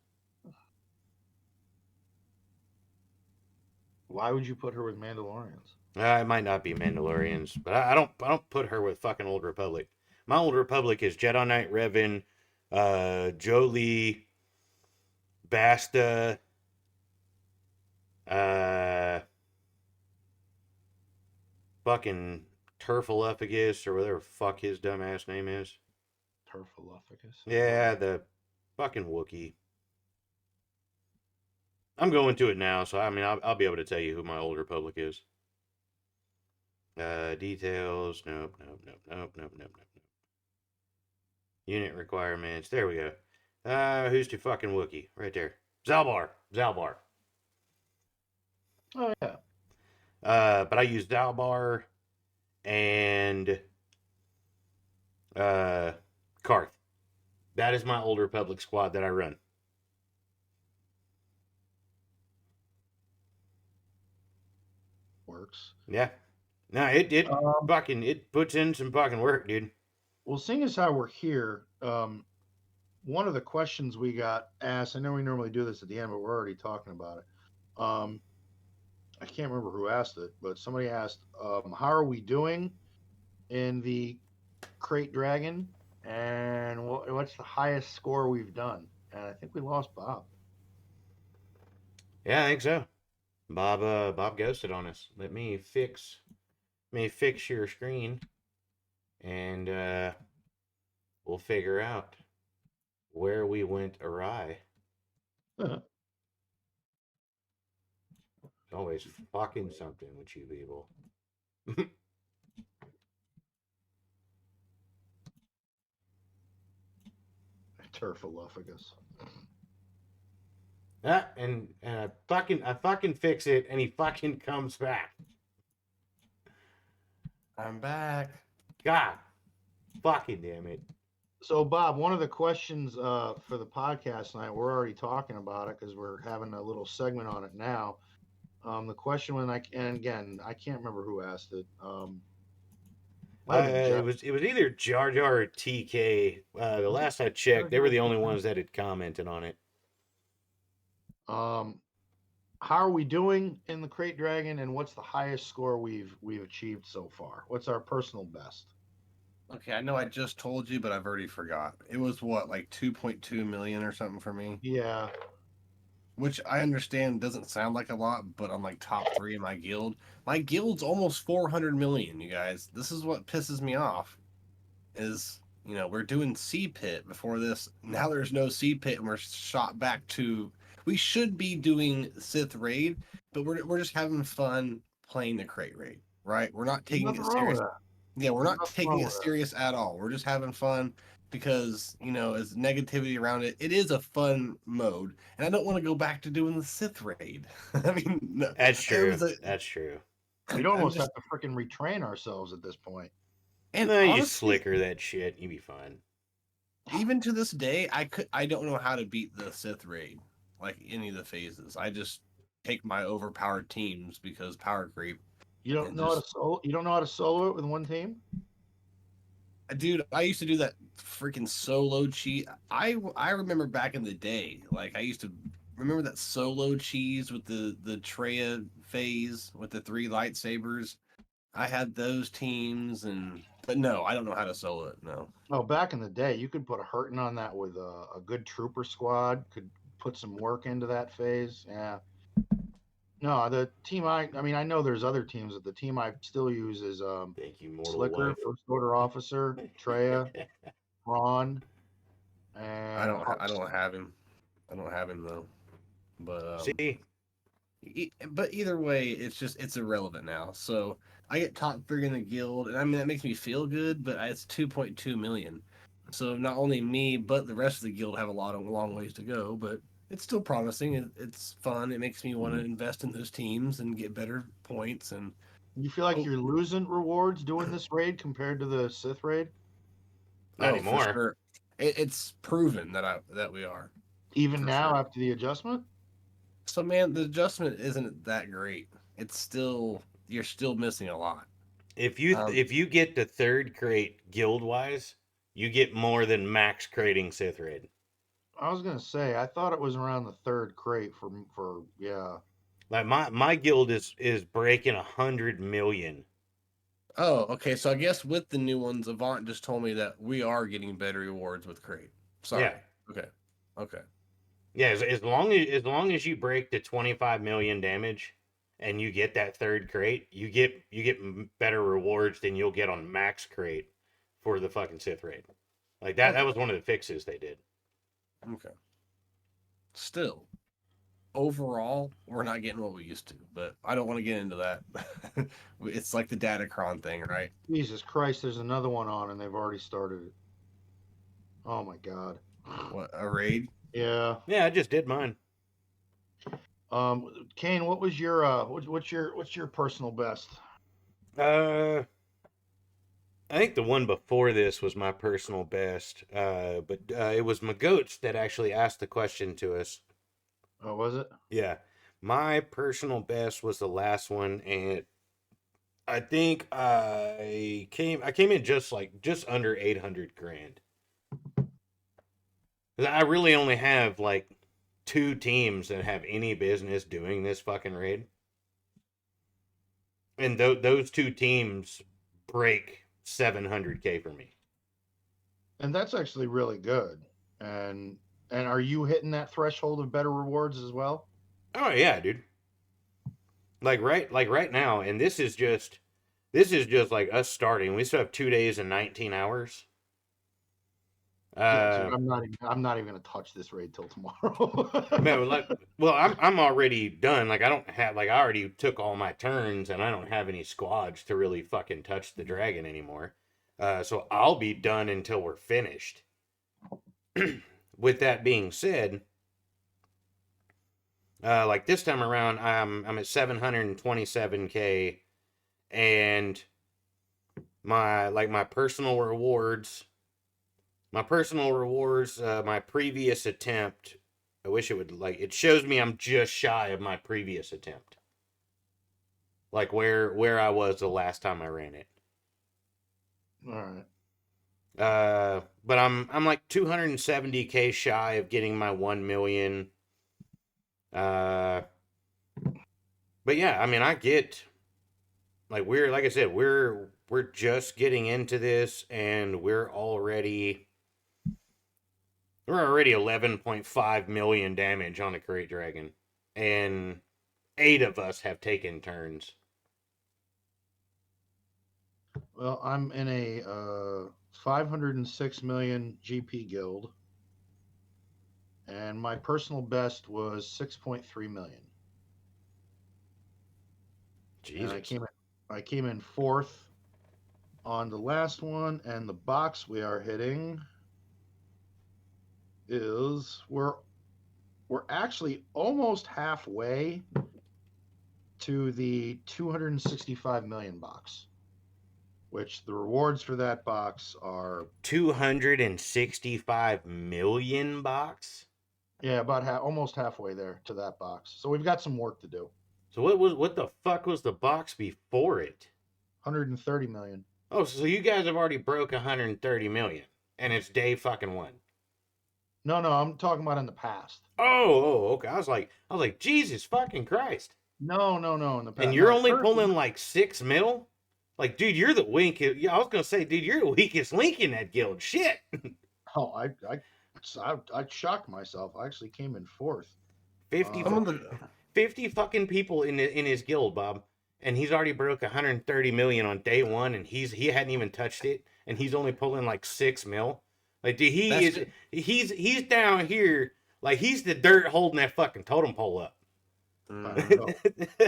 Speaker 1: Why would you put her with Mandalorians?
Speaker 2: It might not be Mandalorians, but I don't put her with fucking Old Republic. My Old Republic is Jedi Knight Revan, Jolie, Basta, uh, fucking Turfaluffagus or whatever fuck his dumbass name is.
Speaker 1: Turfaluffagus.
Speaker 2: Yeah, the fucking Wookiee. I'm going to it now, so I mean I'll be able to tell you who my Old Republic is. Details. Nope, nope, nope, nope, nope, nope, nope, nope. Unit requirements. There we go. Who's your fucking Wookiee? Right there. Zalbar. Zalbar.
Speaker 1: Oh yeah.
Speaker 2: But I use Zalbar and Karth. That is my Old Republic squad that I run.
Speaker 1: Works.
Speaker 2: Yeah. No, it
Speaker 1: Um,
Speaker 2: fucking it puts in some fucking work, dude.
Speaker 1: well, seeing as how we're here, one of the questions we got asked, I know we normally do this at the end, but we're already talking about it. Um, I can't remember who asked it, but somebody asked, how are we doing in the Crate Dragon? And what's the highest score we've done? And I think we lost Bob.
Speaker 2: Yeah, I think so. Bob ghosted on us. Let me fix your screen and we'll figure out where we went awry. Always fucking something with you people.
Speaker 1: Turfaluffagus.
Speaker 2: And I fucking fix it, and he fucking comes back.
Speaker 3: I'm back.
Speaker 2: God, fucking damn it.
Speaker 1: So, Bob, one of the questions for the podcast tonight, we're already talking about it because we're having a little segment on it now. The question and again, I can't remember who asked it. Might have been Jeff.
Speaker 2: It was either Jar Jar or TK. The
Speaker 1: Was it
Speaker 2: last I checked, they were the only ones that had commented on it.
Speaker 1: How are we doing in the Crate Dragon, and what's the highest score we've achieved so far? What's our personal best?
Speaker 3: Okay, I know I just told you, but I've already forgot. It was what, like 2.2 million or something for me?
Speaker 1: Yeah,
Speaker 3: Which I understand doesn't sound like a lot, but I'm like top 3 in my guild. My guild's almost 400 million, you guys. This is what pisses me off. Is, we're doing Sea Pit before this. Now there's no Sea Pit, and we're shot back to. We should be doing Sith Raid, but we're just having fun playing the Crate Raid, right? We're not
Speaker 1: there's
Speaker 3: taking
Speaker 1: nothing
Speaker 3: it
Speaker 1: wrong with
Speaker 3: serious.
Speaker 1: that.
Speaker 3: Yeah, we're
Speaker 1: There's
Speaker 3: not
Speaker 1: nothing
Speaker 3: taking
Speaker 1: wrong
Speaker 3: it
Speaker 1: with that.
Speaker 3: serious at all. We're just having fun because, as negativity around it, it is a fun mode. And I don't want to go back to doing the Sith raid. I mean, no,
Speaker 2: That's
Speaker 3: there
Speaker 2: true.
Speaker 3: was a,
Speaker 2: That's true.
Speaker 1: We'd
Speaker 3: I'm
Speaker 1: almost
Speaker 3: just,
Speaker 1: have to freaking retrain ourselves at this point.
Speaker 3: and
Speaker 2: No, you
Speaker 3: honestly,
Speaker 2: slicker that shit. You be fine.
Speaker 3: even to this day, I don't know how to beat the Sith raid, like any of the phases. I just take my overpowered teams because power creep.
Speaker 1: You don't
Speaker 3: and
Speaker 1: know how to
Speaker 3: just
Speaker 1: solo. You don't know how to solo it with one team.
Speaker 3: dude, I used to do that freaking solo cheat. I remember back in the day, like I used to remember that solo cheese with the Treya phase with the 3 lightsabers. I had those teams, but no, I don't know how to solo it. No.
Speaker 1: Oh, back in the day, you could put a hurting on that with a good trooper squad. Could put some work into that phase. Yeah. No, the team I mean, I know there's other teams, but the team I still use is
Speaker 2: Thank you, mortal
Speaker 1: Slicker,
Speaker 2: wife.
Speaker 1: First Order Officer, Treya, Ron, and
Speaker 3: I
Speaker 1: Hux.
Speaker 3: don't have him. I don't have him though. But
Speaker 2: See,
Speaker 3: but either way, it's irrelevant now. So I get top 3 in the guild, and I mean that makes me feel good. But it's 2.2 million. So not only me, but the rest of the guild have a long ways to go. But it's still promising. It's fun. It makes me want to invest in those teams and get better points. And
Speaker 1: You feel like
Speaker 3: oh,
Speaker 1: you're losing rewards doing this raid compared to the Sith raid?
Speaker 2: not
Speaker 3: oh, for
Speaker 2: anymore.
Speaker 3: sure, it's proven that we are
Speaker 1: Even
Speaker 3: for
Speaker 1: now
Speaker 3: sure.
Speaker 1: after the adjustment?
Speaker 3: So man, the adjustment isn't that great. You're still missing a lot. Um,
Speaker 2: If you get to third crate guild wise, you get more than max crating Sith raid.
Speaker 1: I was gonna say I thought it was around the third crate for yeah.
Speaker 2: Like my guild is breaking 100 million.
Speaker 3: oh, okay. So I guess with the new ones, Avant just told me that we are getting better rewards with crate.
Speaker 2: Yeah,
Speaker 3: Sorry. Okay. Okay.
Speaker 2: yeah. As long as you break the 25 million damage, and you get that third crate, you get better rewards than you'll get on max crate for the fucking Sith raid. Like that
Speaker 3: Okay.
Speaker 2: was one of the fixes they did.
Speaker 3: Okay. Still, overall, we're not getting what we used to, but I don't want to get into that. It's like the Datacron thing, right?
Speaker 1: Jesus Christ, there's another one on and they've already started it. Oh my god.
Speaker 3: What, a raid?
Speaker 1: Yeah.
Speaker 2: Yeah, I just did mine.
Speaker 1: Kane, what was your what's your personal best?
Speaker 2: Uh, I think the one before this was my personal best. But it was my goats that actually asked the question to us.
Speaker 1: Oh, was it?
Speaker 2: Yeah, my personal best was the last one, and I think I came in just under 800 grand. 'Cause I really only have like two teams that have any business doing this fucking raid, and those two teams break 700K for me.
Speaker 1: And that's actually really good. And are you hitting that threshold of better rewards as well?
Speaker 2: Oh yeah, dude. Like right now, and this is just like us starting. We still have 2 days and 19 hours.
Speaker 1: Yeah, dude,
Speaker 2: Uh,
Speaker 1: I'm not even gonna touch this raid till tomorrow.
Speaker 2: man, like, well, I'm already done. Like I don't have like I already took all my turns, and I don't have any squads to really fucking touch the dragon anymore. So I'll be done until we're finished. With that being said, like this time around, I'm at 727K, and my personal rewards, my previous attempt. I wish it would like it shows me I'm just shy of my previous attempt, like where I was the last time I ran it.
Speaker 1: All right.
Speaker 2: But I'm like 270K shy of getting my 1 million. Uh, but yeah, I mean I get like we're like I said we're just getting into this, and we're already 11.5 million damage on a Great Dragon, and 8 of us have taken turns.
Speaker 1: Well, I'm in a 506 million GP guild, and my personal best was 6.3 million. And
Speaker 2: Jesus.
Speaker 1: I came in fourth on the last one, and the box we are hitting is we're actually almost halfway to the 265 million box, which the rewards for that box are
Speaker 2: 265 million box?
Speaker 1: yeah about almost halfway there to that box. So we've got some work to do.
Speaker 2: So what the fuck was the box before it?
Speaker 1: 130 million.
Speaker 2: Oh, so you guys have already broke 130 million, and it's day fucking one.
Speaker 1: No, I'm talking about in the past.
Speaker 2: Okay. I was like, Jesus fucking Christ.
Speaker 1: No, in the past.
Speaker 2: And you're
Speaker 1: No,
Speaker 2: only
Speaker 1: currently,
Speaker 2: pulling like 6 mil? Like, dude, you're the weak. Yeah, I was gonna say, dude, you're the weakest link in that guild. Shit.
Speaker 1: oh, I shocked myself. I actually came in fourth.
Speaker 2: 50,
Speaker 3: Some
Speaker 1: Uh,
Speaker 3: of the
Speaker 2: 50 fucking people in his guild, Bob, and he's already broke 130 million on day one, and he hadn't even touched it, and he's only pulling like 6 mil. Like, dude,
Speaker 3: that's just,
Speaker 2: he's down here like he's the dirt holding that fucking totem pole up.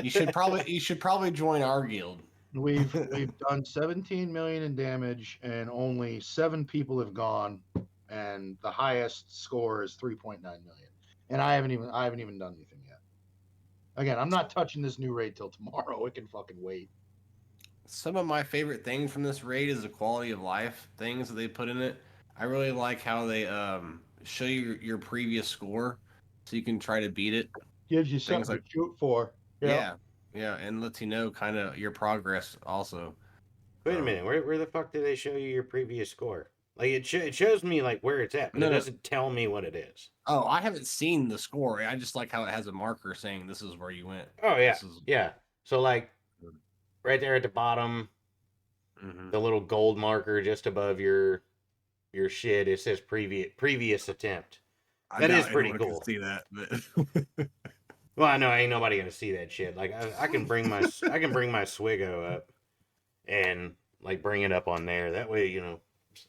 Speaker 3: you should probably join our guild.
Speaker 1: we've done 17 million in damage, and only 7 people have gone, and the highest score is 3.9 million. And I haven't even done anything yet. Again, I'm not touching this new raid till tomorrow. It can fucking wait.
Speaker 3: Some of my favorite things from this raid is the quality of life things that they put in it. I really like how they show you your previous score, so you can try to beat it.
Speaker 1: Gives you
Speaker 3: Things
Speaker 1: something
Speaker 3: like
Speaker 1: to shoot for.
Speaker 3: yeah, and lets you know kind of your progress also.
Speaker 2: Wait a minute, where the fuck do they show you your previous score? Like it shows me like where it's at, but
Speaker 3: No,
Speaker 2: it
Speaker 3: no.
Speaker 2: doesn't tell me what it is.
Speaker 3: Oh, I haven't seen the score. I just like how it has a marker saying this is where you went.
Speaker 2: Oh yeah,
Speaker 3: This is...
Speaker 2: yeah. So like right there at the bottom, the little gold marker just above your shit, it says previous attempt. That is pretty cool.
Speaker 3: See that, but
Speaker 2: Well, I know ain't nobody gonna see that shit. Like I can bring my Swigo up and like bring it up on there. That way,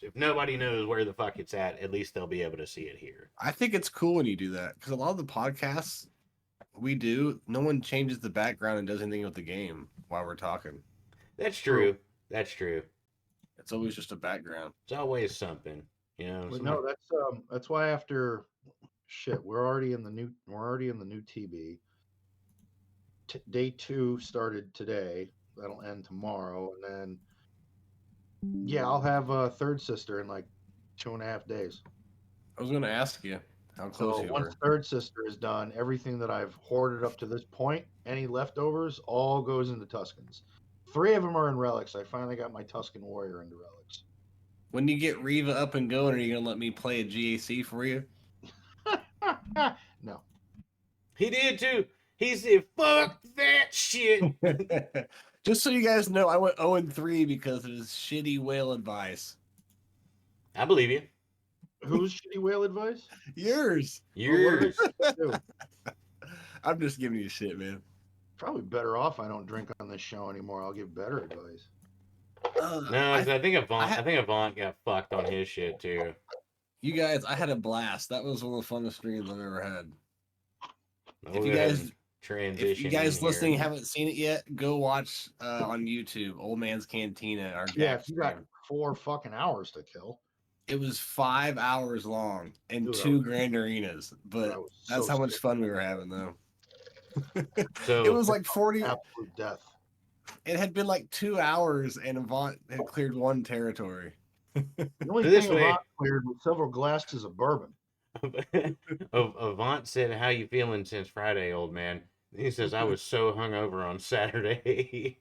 Speaker 2: if nobody knows where the fuck it's at least they'll be able to see it here.
Speaker 3: I think it's cool when you do that because a lot of the podcasts we do, no one changes the background and does anything with the game while we're talking.
Speaker 2: That's true. That's true.
Speaker 3: It's always just a background.
Speaker 2: It's always something,
Speaker 1: But no, that's why after shit, we're already in the new TB. Day 2 started today. That'll end tomorrow, and then yeah, I'll have a third sister in like 2.5 days.
Speaker 3: I was going to ask you how close
Speaker 1: So
Speaker 3: you
Speaker 1: once
Speaker 3: were.
Speaker 1: third sister is done, everything that I've hoarded up to this point, any leftovers, all goes into Tuscans. 3 of them are in relics. I finally got my Tuscan warrior into relics.
Speaker 3: When you get Riva up and going, are you going to let me play a GAC for you?
Speaker 1: No.
Speaker 2: He did too. He said, "Fuck that shit."
Speaker 3: Just so you guys know, I went 0-3 because of his shitty whale advice.
Speaker 2: I believe you.
Speaker 1: Whose shitty whale advice?
Speaker 3: Yours.
Speaker 2: Yours.
Speaker 3: I'm just giving you shit, man.
Speaker 1: Probably better off I don't drink on this show anymore. I'll give better advice.
Speaker 2: No, I think Avant got fucked on his shit too.
Speaker 3: You guys, I had a blast. That was one of the funnest streams I've ever had.
Speaker 2: If
Speaker 3: you guys listening haven't seen it yet, go watch on YouTube Old Man's Cantina. Our
Speaker 1: if you got 4 fucking hours to kill.
Speaker 3: It was 5 hours long and 2 grand arenas, but that's how much fun we were having though. So it was like 40
Speaker 1: absolute death.
Speaker 3: It had been like 2 hours and Avant had cleared 1 territory.
Speaker 1: The only thing Avant cleared was several glasses of bourbon.
Speaker 2: Avant said, "How you feeling since Friday, old man?" He says, "I was so hungover on Saturday."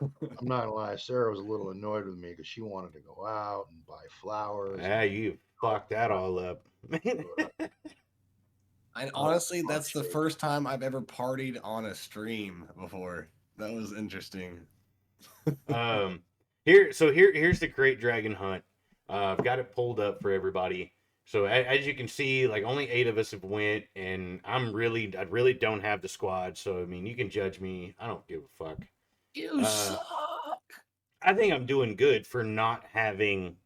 Speaker 1: I'm not gonna lie, Sarah was a little annoyed with me because she wanted to go out and buy flowers.
Speaker 2: Yeah, you fucked that all up.
Speaker 3: And honestly, that's the first time I've ever partied on a stream before. That was interesting.
Speaker 2: Here's the Great Dragon Hunt. I've got it pulled up for everybody. So as you can see, like only 8 of us have went, and I really don't have the squad. So I mean, you can judge me. I don't give a fuck.
Speaker 3: You suck.
Speaker 2: I think I'm doing good for not having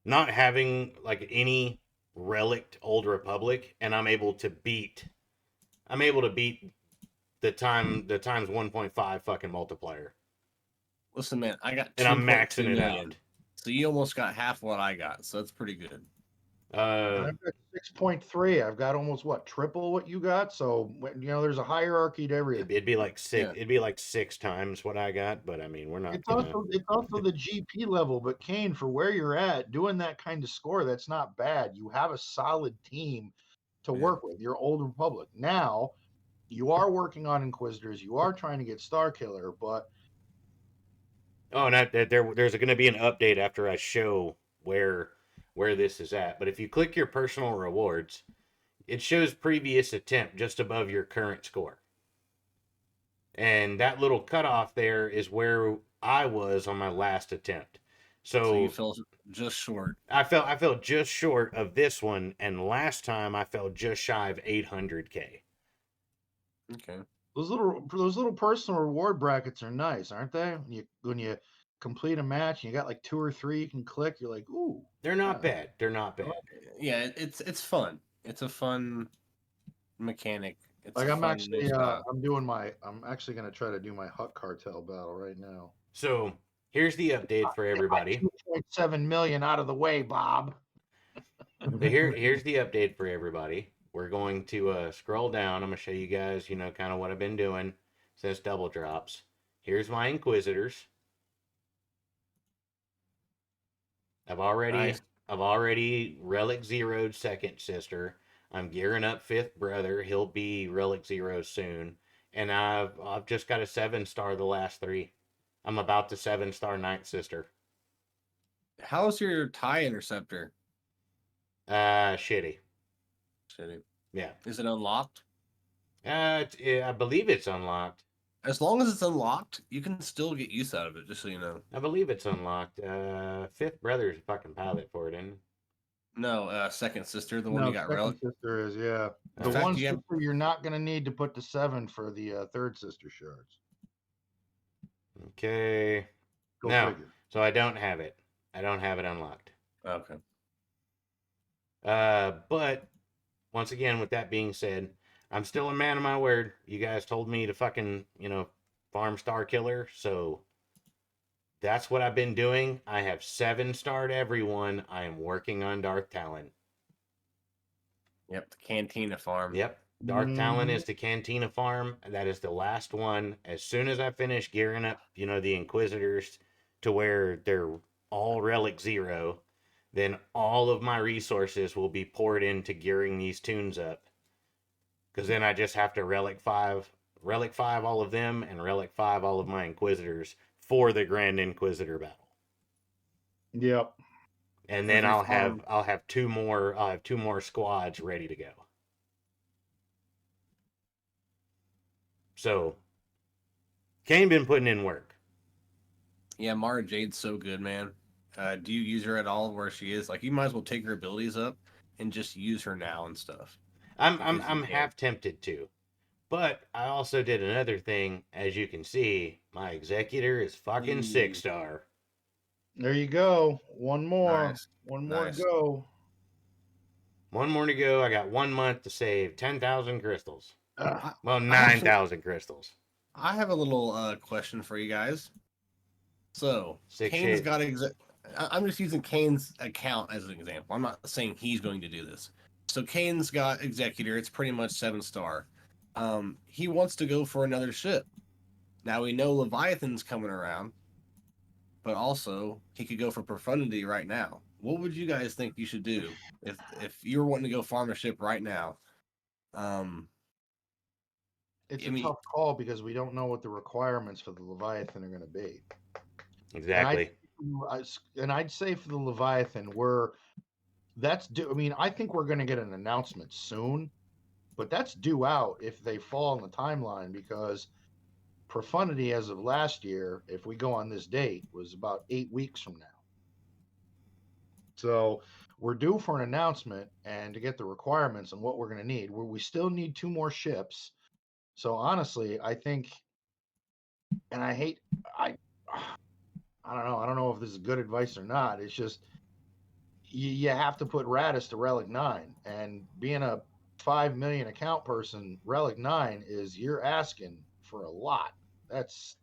Speaker 2: like any relic Old Republic, and I'm able to beat the times 1.5 fucking multiplier.
Speaker 3: Listen, man, I got
Speaker 2: and I'm maxing it out.
Speaker 3: So you almost got half what I got, so that's pretty good.
Speaker 1: I've got 6.3. I've got almost triple what you got. So there's a hierarchy to everything.
Speaker 2: It'd be like 6. Yeah. It'd be like 6 times what I got, but I mean, we're not.
Speaker 1: It's also the GP level. But Kane, for where you're at, doing that kind of score, that's not bad. You have a solid team to work with. You're Old Republic now. you are working on Inquisitors, you are trying to get Star Killer, but
Speaker 2: Oh, and there's going to be an update after I show where this is at. But if you click your personal rewards, it shows previous attempt just above your current score. And that little cutoff there is where I was on my last attempt.
Speaker 3: So you
Speaker 2: So
Speaker 3: fell just short.
Speaker 2: I felt just short of this one, and last time I fell just shy of 800K.
Speaker 3: Okay.
Speaker 1: those little personal reward brackets are nice, aren't they? When you complete a match and you got like 2 or 3 you can click, you're like, ooh,
Speaker 2: They're
Speaker 1: yeah.
Speaker 2: not bad. They're not bad.
Speaker 3: Yeah, it's fun. It's a fun mechanic. It's
Speaker 1: Like
Speaker 3: a fun new style.
Speaker 1: I'm actually gonna try to do my Hutt Cartel battle right now.
Speaker 2: So here's the update for
Speaker 1: Get my
Speaker 2: everybody.
Speaker 1: 2.7 million out of the way, Bob.
Speaker 2: So here's the update for everybody. We're going to scroll down. I'm gonna show you guys, kind of what I've been doing since double drops. Here's my Inquisitors. I've already
Speaker 3: Nice.
Speaker 2: I've already Relic Zeroed second sister. I'm gearing up fifth brother. He'll be Relic Zero soon. And I've just got a 7-star the last 3. I'm about to 7-star ninth sister.
Speaker 3: How's your tie interceptor?
Speaker 2: Shitty.
Speaker 3: Shitty.
Speaker 2: Yeah.
Speaker 3: Is it unlocked?
Speaker 2: I believe it's unlocked.
Speaker 3: As long as it's unlocked, you can still get use out of it, just so you know.
Speaker 2: I believe it's unlocked. Fifth brother's a fucking pilot for it, isn't it?
Speaker 3: No, second sister, the one
Speaker 1: No,
Speaker 3: you got
Speaker 1: second
Speaker 3: relic.
Speaker 1: sister is, yeah. The
Speaker 3: In fact,
Speaker 1: one
Speaker 3: you have
Speaker 1: sister you're not gonna need to put the 7 for the third sister shards.
Speaker 2: Okay.
Speaker 1: Go
Speaker 2: No.
Speaker 1: figure.
Speaker 2: So I don't have it. I don't have it unlocked.
Speaker 3: okay.
Speaker 2: But once again, with that being said, I'm still a man of my word. You guys told me to fucking, farm Star Killer, so that's what I've been doing. I have 7-starred everyone. I am working on Dark Talon.
Speaker 3: Yep, the Cantina farm.
Speaker 2: Yep. Dark Talon
Speaker 1: Mhm.
Speaker 2: is the Cantina farm. That is the last one. As soon as I finish gearing up, the Inquisitors to where they're all Relic Zero, then all of my resources will be poured into gearing these tunes up. Because then I just have to Relic 5 all of them, and Relic 5 all of my Inquisitors for the Grand Inquisitor battle.
Speaker 1: Yep.
Speaker 2: And then
Speaker 3: Every
Speaker 2: I'll
Speaker 3: farm.
Speaker 2: have two more squads ready to go. So Kane been putting in work.
Speaker 3: Yeah, Mara Jade's so good, man. Do you use her at all where she is? Like, you might as well take her abilities up and just use her now and stuff. Because you
Speaker 2: I'm
Speaker 3: can.
Speaker 2: half tempted to. But I also did another thing. As you can see, my executor is fucking 6-star.
Speaker 1: There you go. One more.
Speaker 3: Nice.
Speaker 1: One more to
Speaker 3: Nice.
Speaker 1: go.
Speaker 2: One more to go. I got 1 month to save 10,000 crystals.
Speaker 1: Ugh.
Speaker 2: Well,
Speaker 3: I have
Speaker 2: 9,000 crystals.
Speaker 3: I have a little question for you guys. So
Speaker 2: Sick
Speaker 3: Kane's
Speaker 2: shit.
Speaker 3: got I'm just using Kane's account as an example. I'm not saying he's going to do this. So Kane's got executor. It's pretty much 7-star. He wants to go for another ship. Now we know Leviathan's coming around, but also he could go for Profundity right now. What would you guys think you should do if you were wanting to go farm a ship right now?
Speaker 1: It's
Speaker 3: I
Speaker 1: a
Speaker 3: mean,
Speaker 1: tough call because we don't know what the requirements for the Leviathan are going to be. And
Speaker 2: Exactly.
Speaker 1: I'd say for the Leviathan, I mean, I think we're going to get an announcement soon, but that's due out if they fall in the timeline because Profundity, as of last year, if we go on this date, was about 8 weeks from now. So we're due for an announcement and to get the requirements and what we're going to need. We still need 2 more ships. So honestly, I think, and I, I don't know. I don't know if this is good advice or not. It's just you have to put Radis to Relic 9, and being a 5 million account person, Relic 9 is you're asking for a lot. That's,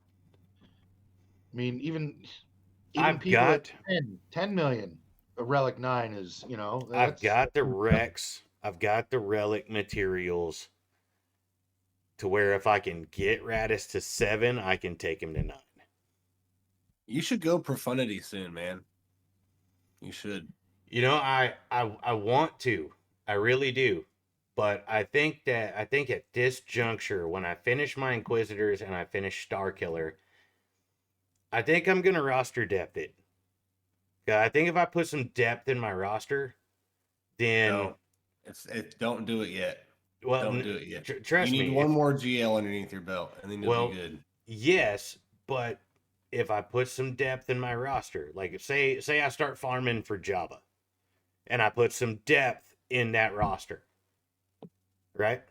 Speaker 1: I mean, even
Speaker 2: I've
Speaker 1: people at
Speaker 2: got
Speaker 1: 10 million, a Relic 9 is,
Speaker 2: I've got the
Speaker 1: that's
Speaker 2: Rex. I've got the relic materials to where if I can get Radis to 7, I can take him to 9.
Speaker 3: you should go Profundity soon, man. You should.
Speaker 2: I want to. I really do. But I think at this juncture, when I finish my Inquisitors and I finish Star Killer, I think I'm gonna roster depth it. I think if I put some depth in my roster, then
Speaker 3: No, don't do it yet.
Speaker 2: well,
Speaker 3: Don't do it yet. You
Speaker 2: trust
Speaker 3: need
Speaker 2: me,
Speaker 3: one
Speaker 2: if
Speaker 3: more GL underneath your belt, and then you'll be
Speaker 2: well,
Speaker 3: good.
Speaker 2: yes, but if I put some depth in my roster, like say I start farming for Java, and I put some depth in that roster, right?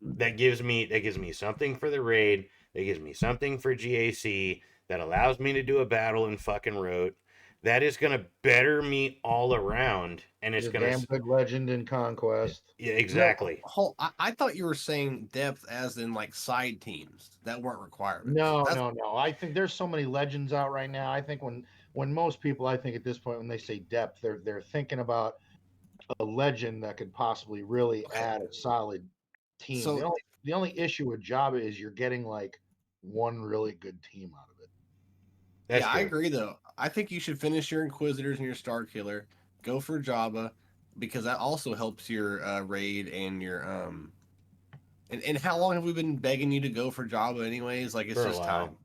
Speaker 2: That gives me something for the raid. That gives me something for GAC. That allows me to do a battle in fucking road. That is gonna better me all around, and it's
Speaker 1: You're a
Speaker 2: gonna
Speaker 1: damn good legend in Conquest.
Speaker 2: yeah,
Speaker 3: No,
Speaker 2: exactly.
Speaker 3: I thought you were saying depth as in like side teams that weren't requirements.
Speaker 1: No,
Speaker 3: That's
Speaker 1: no, no. I think there's so many legends out right now. I think when most people, I think at this point, when they say depth, they're thinking about a legend that could possibly really
Speaker 3: okay.
Speaker 1: add a solid team. The
Speaker 3: So
Speaker 1: only the only issue with Java is you're getting like one really good team out of it.
Speaker 2: That's
Speaker 3: yeah, I
Speaker 2: true.
Speaker 3: agree though. I think you should finish your Inquisitors and your Star Killer. Go for Jabba because that also helps your raid and your and how long have we been begging you to go for Jabba anyways? Like it's
Speaker 2: For a
Speaker 3: just
Speaker 2: while.
Speaker 3: time.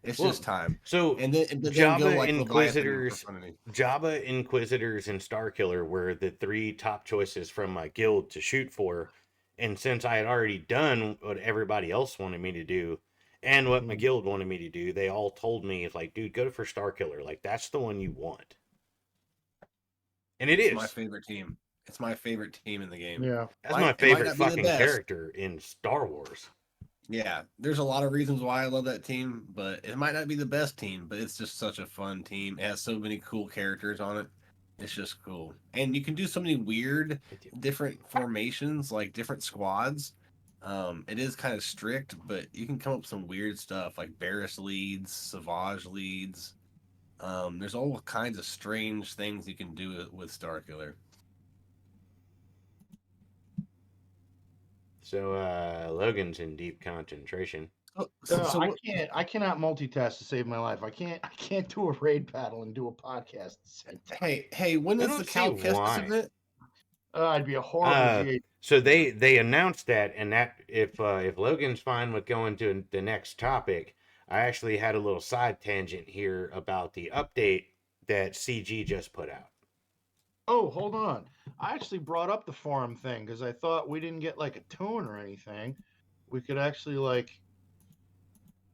Speaker 3: It's
Speaker 2: Well,
Speaker 3: just time.
Speaker 2: so
Speaker 3: And then go
Speaker 2: Java
Speaker 3: like Leviathan and
Speaker 2: Inquisitors,
Speaker 3: Profundity.
Speaker 2: Java Inquisitors, and Starkiller were the three top choices from my guild to shoot for. And since I had already done what everybody else wanted me to do, and what my
Speaker 1: Mhm.
Speaker 2: guild wanted me to do, they all told me, like, dude, go for Starkiller. Like, that's the one you want. And it
Speaker 3: It's my
Speaker 2: is.
Speaker 3: favorite team. It's my favorite team in the game.
Speaker 1: Yeah.
Speaker 2: That's my
Speaker 3: It might
Speaker 2: favorite
Speaker 3: not be the
Speaker 2: fucking
Speaker 3: best.
Speaker 2: character in Star Wars.
Speaker 3: Yeah, there's a lot of reasons why I love that team, but it might not be the best team, but it's just such a fun team. It has so many cool characters on it. It's just cool. And you can do so many weird different formations, like different squads. It is kind of strict, but you can come up with some weird stuff like Barris leads, Savage leads. There's all kinds of strange things you can do with Starkiller.
Speaker 2: So, Logan's in deep concentration.
Speaker 3: Oh, so
Speaker 1: I
Speaker 3: what?
Speaker 1: can't. I cannot multitask to save my life. I can't. I can't do a raid battle and do a podcast at the same time.
Speaker 3: Hey, when
Speaker 2: I
Speaker 3: is the
Speaker 2: don't see
Speaker 3: Cal Kestis
Speaker 2: why.
Speaker 3: event?
Speaker 1: I'd be a horrible
Speaker 2: Uh,
Speaker 1: GA.
Speaker 2: so they announced that, and that if Logan's fine with going to the next topic, I actually had a little side tangent here about the update that CG just put out.
Speaker 1: Oh, hold on. I actually brought up the forum thing because I thought we didn't get like a tune or anything. We could actually like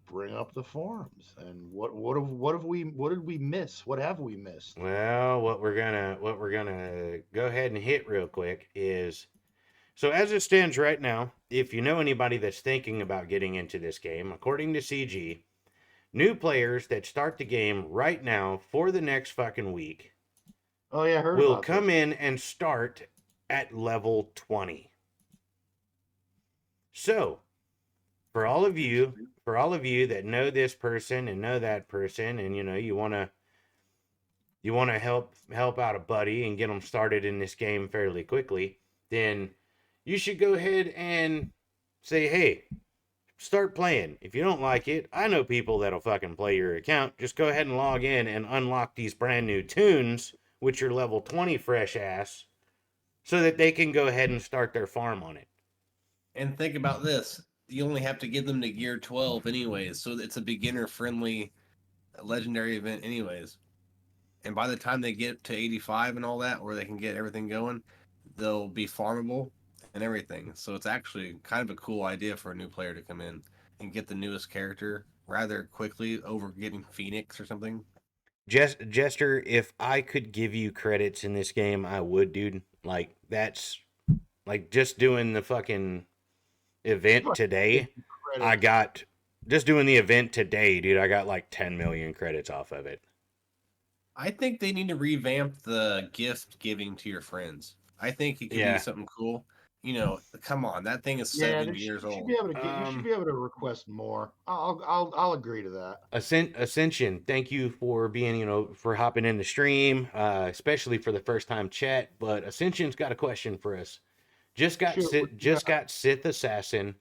Speaker 1: bring up the forums and what did we miss? What have we missed?
Speaker 2: Well, what we're gonna go ahead and hit real quick is so as it stands right now, if you know anybody that's thinking about getting into this game, according to CG, new players that start the game right now for the next fucking week
Speaker 1: Oh yeah, I heard
Speaker 2: will
Speaker 1: about
Speaker 2: come
Speaker 1: this.
Speaker 2: in and start at level 20. So, for all of you, for all of you that know this person and know that person and you want to help out a buddy and get them started in this game fairly quickly, then you should go ahead and say, "Hey, start playing. If you don't like it, I know people that'll fucking play your account. Just go ahead and log in and unlock these brand new tunes with your level 20 fresh ass so that they can go ahead and start their farm on it."
Speaker 3: And think about this. You only have to get them to gear 12 anyways, so it's a beginner friendly legendary event anyways. And by the time they get to 85 and all that, where they can get everything going, they'll be farmable and everything. So it's actually kind of a cool idea for a new player to come in and get the newest character rather quickly over getting Phoenix or something.
Speaker 2: Jester, if I could give you credits in this game, I would, dude. Like that's like just doing the fucking event
Speaker 1: Give
Speaker 2: today.
Speaker 1: you
Speaker 2: I
Speaker 1: credits.
Speaker 2: got just doing the event today, dude. I got like 10 million credits off of it.
Speaker 3: I think they need to revamp the gift giving to your friends. I think it could be
Speaker 2: Yeah.
Speaker 3: something cool. You know, come on, that thing is
Speaker 1: Yeah,
Speaker 3: 7 years
Speaker 1: you should
Speaker 3: old.
Speaker 1: be able to get. You should be able to request more. I'll agree to that.
Speaker 2: Ascension, thank you for being, for hopping in the stream, especially for the first time chat. But Ascension's got a question for us.
Speaker 1: Shoot, what you
Speaker 2: Just
Speaker 1: got?
Speaker 2: got Sith Assassin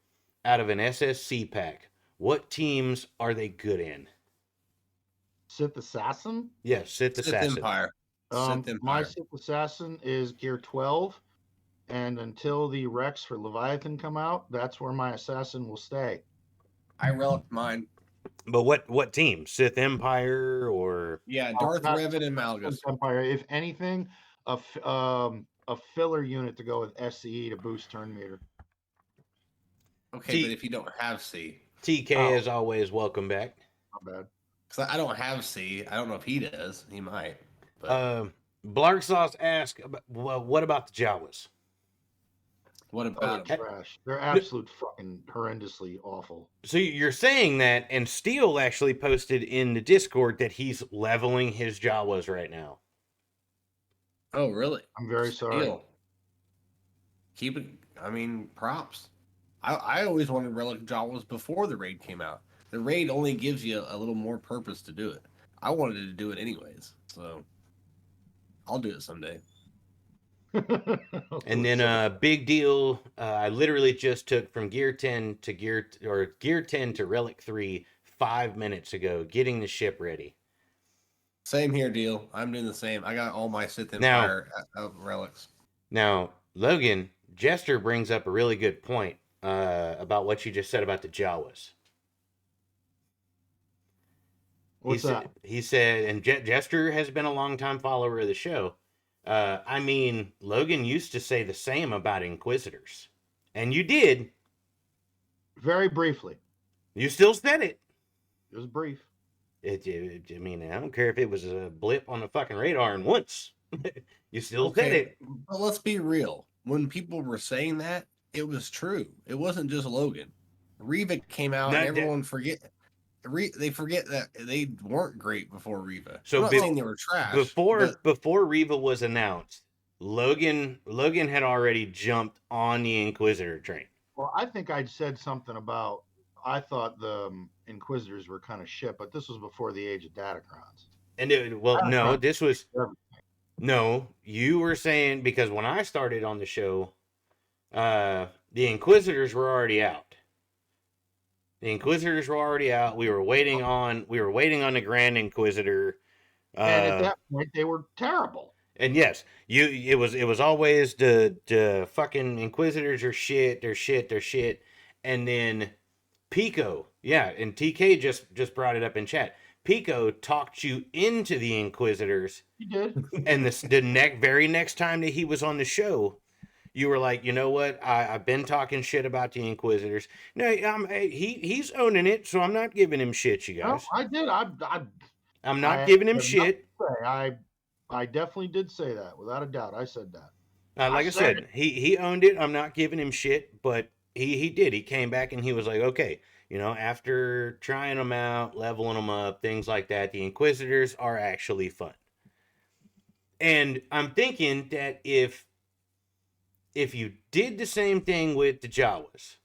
Speaker 2: out of an SSC pack. What teams are they good in?
Speaker 1: Sith Assassin.
Speaker 2: Yes, Sith
Speaker 3: Sith
Speaker 2: Assassin.
Speaker 3: Empire. Sith
Speaker 1: My
Speaker 3: Empire.
Speaker 1: Sith Assassin is gear 12, and until the Rex for Leviathan come out, that's where my assassin will stay.
Speaker 3: I relic mine.
Speaker 2: But what team? Sith Empire or
Speaker 3: Yeah, Darth
Speaker 1: Not
Speaker 3: Revan and Malgus.
Speaker 1: Empire. If anything, a filler unit to go with SCE to boost turn meter.
Speaker 3: Okay, but if you don't have C,
Speaker 2: TK as always, welcome back.
Speaker 1: Not bad.
Speaker 3: because I don't have C. I don't know if he does. He might. But
Speaker 2: Blark Sauce asks, well, what about the Jawas?
Speaker 3: what
Speaker 1: Oh,
Speaker 3: about
Speaker 1: they're
Speaker 3: him?
Speaker 1: trash. They're absolute fucking horrendously awful.
Speaker 2: So you're saying that, and Steele actually posted in the Discord that he's leveling his Jawas right now.
Speaker 3: Oh, really?
Speaker 1: I'm very sorry.
Speaker 3: Steal. Keep it. I mean, props. I always wanted relic Jawas before the raid came out. The raid only gives you a little more purpose to do it. I wanted to do it anyways, so I'll do it someday.
Speaker 2: And then big deal. I literally just took from gear 10 to gear 10 to relic 3 5 minutes ago, getting the ship ready.
Speaker 3: Same here, deal. I'm doing the same. I got all my Sith Empire relics.
Speaker 2: Now, Logan, Jester brings up a really good point about what you just said about the Jawas.
Speaker 1: What's that?
Speaker 2: He said, and Jester has been a longtime follower of the show. I mean, Logan used to say the same about Inquisitors. And you did.
Speaker 1: Very briefly.
Speaker 2: You still said it.
Speaker 1: It was brief.
Speaker 2: I mean, I don't care if it was a blip on the fucking radar and once. You still said it.
Speaker 3: But let's be real. When people were saying that, it was true. It wasn't just Logan. Reva came out and everyone they forget that they weren't great before Reva.
Speaker 2: So
Speaker 3: I'm not saying they were trash.
Speaker 2: Before Reva was announced, Logan had already jumped on the Inquisitor train.
Speaker 1: Well, I think I'd said something about I thought the Inquisitors were kind of shit, but this was before the age of Datacrons.
Speaker 2: And no, you were saying, because when I started on the show, the Inquisitors were already out. The Inquisitors were already out. We were waiting on the Grand Inquisitor.
Speaker 1: And at that point, they were terrible.
Speaker 2: And yes, it was always the fucking Inquisitors are shit. They're shit. And then Pico, yeah, and TK just brought it up in chat. Pico talked you into the Inquisitors.
Speaker 1: He did.
Speaker 2: And the very next time that he was on the show, you were like, you know what? I've been talking shit about the Inquisitors. No, he's owning it, so I'm not giving him shit, you guys.
Speaker 1: No, I did.
Speaker 2: I'm not giving him shit.
Speaker 1: I definitely did say that, without a doubt. I said that.
Speaker 2: Like I said, he owned it. I'm not giving him shit, but he did. He came back and he was like, okay, after trying them out, leveling them up, things like that, the Inquisitors are actually fun. And I'm thinking that if you did the same thing with the Jawas,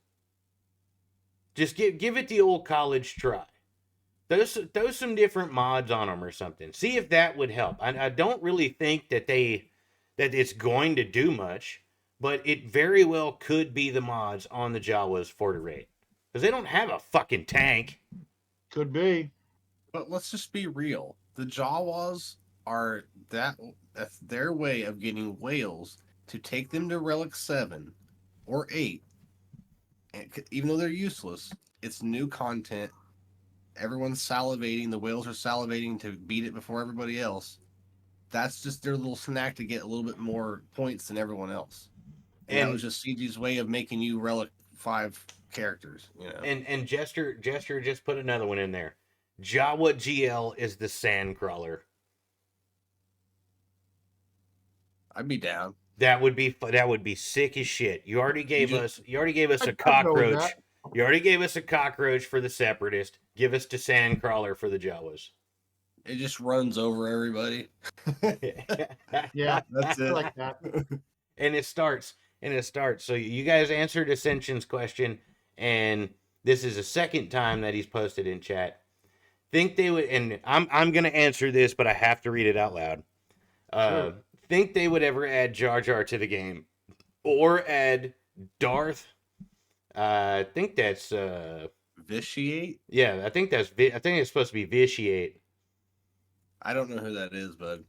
Speaker 2: just give it the old college try. Throw some different mods on them or something. See if that would help. I don't really think that it's going to do much, but it very well could be the mods on the Jawas for the raid. Because they don't have a fucking tank.
Speaker 1: Could be.
Speaker 3: But let's just be real. The Jawas are that's their way of getting whales to take them to Relic 7 or 8. And even though they're useless, it's new content. Everyone's salivating. The whales are salivating to beat it before everybody else. That's just their little snack to get a little bit more points than everyone else. And that was just CG's way of making you Relic 5 characters.
Speaker 2: And Jester just put another one in there. Jawa GL is the Sandcrawler.
Speaker 3: I'd be down.
Speaker 2: That would be sick as shit. You already gave us a cockroach. You already gave us a cockroach for the Separatist. Give us the Sandcrawler for the Jawas.
Speaker 3: It just runs over everybody.
Speaker 1: Yeah,
Speaker 3: that's it.
Speaker 1: Like that.
Speaker 2: And it starts. So you guys answered Ascension's question, and this is the second time that he's posted in chat. Think they would, and I'm gonna answer this, but I have to read it out loud.
Speaker 1: Sure.
Speaker 2: Think they would ever add Jar Jar to the game, or add Darth? I think that's
Speaker 3: Vitiate.
Speaker 2: Yeah, I think it's supposed to be Vitiate.
Speaker 3: I don't know who that is, bud.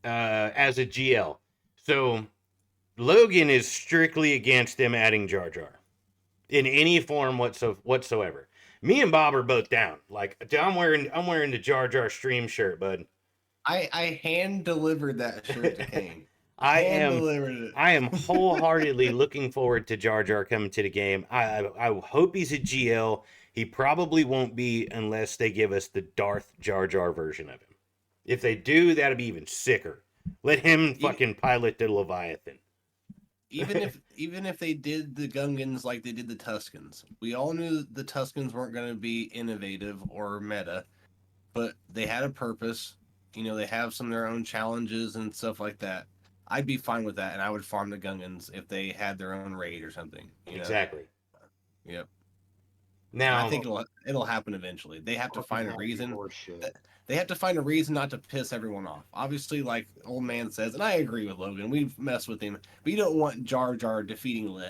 Speaker 2: As a GL. So Logan is strictly against them adding Jar Jar in any form whatsoever. Me and Bob are both down. Like I'm wearing the Jar Jar stream shirt, bud.
Speaker 3: I hand delivered that shirt to Kane.
Speaker 2: I
Speaker 3: Hand
Speaker 2: am
Speaker 3: delivered it.
Speaker 2: I am wholeheartedly looking forward to Jar Jar coming to the game. I hope he's a GL. He probably won't be unless they give us the Darth Jar Jar version of him. If they do, that'll be even sicker. Let him fucking pilot the Leviathan.
Speaker 3: Even if they did the Gungans like they did the Tuskens, we all knew the Tuskens weren't going to be innovative or meta, but they had a purpose. You know, they have some of their own challenges and stuff like that. I'd be fine with that, and I would farm the Gungans if they had their own raid or something. You know?
Speaker 2: Exactly.
Speaker 3: Yep.
Speaker 2: Now
Speaker 3: I think it'll happen eventually. They have to find a reason.
Speaker 1: Horseshit.
Speaker 3: They have to find a reason not to piss everyone off. Obviously, like old man says, and I agree with Logan. We've messed with him, but you don't want Jar Jar defeating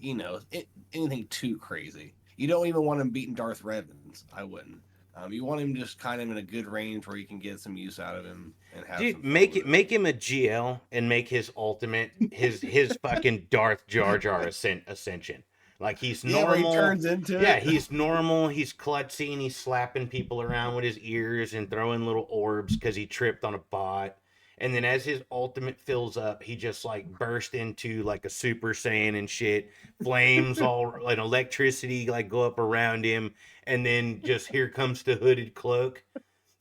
Speaker 3: anything too crazy. You don't even want him beating Darth Revan's. I wouldn't. You want him just kind of in a good range where you can get some use out of him and have.
Speaker 2: dude, make him a GL and make his ultimate his fucking Darth Jar Jar ascension. Like he's normal.
Speaker 3: Where he turns into
Speaker 2: yeah,
Speaker 3: it.
Speaker 2: he's normal. He's klutzy and he's slapping people around with his ears and throwing little orbs because he tripped on a bot. And then as his ultimate fills up, he just like burst into like a Super Saiyan and shit. Flames all like electricity like go up around him, and then just here comes the hooded cloak,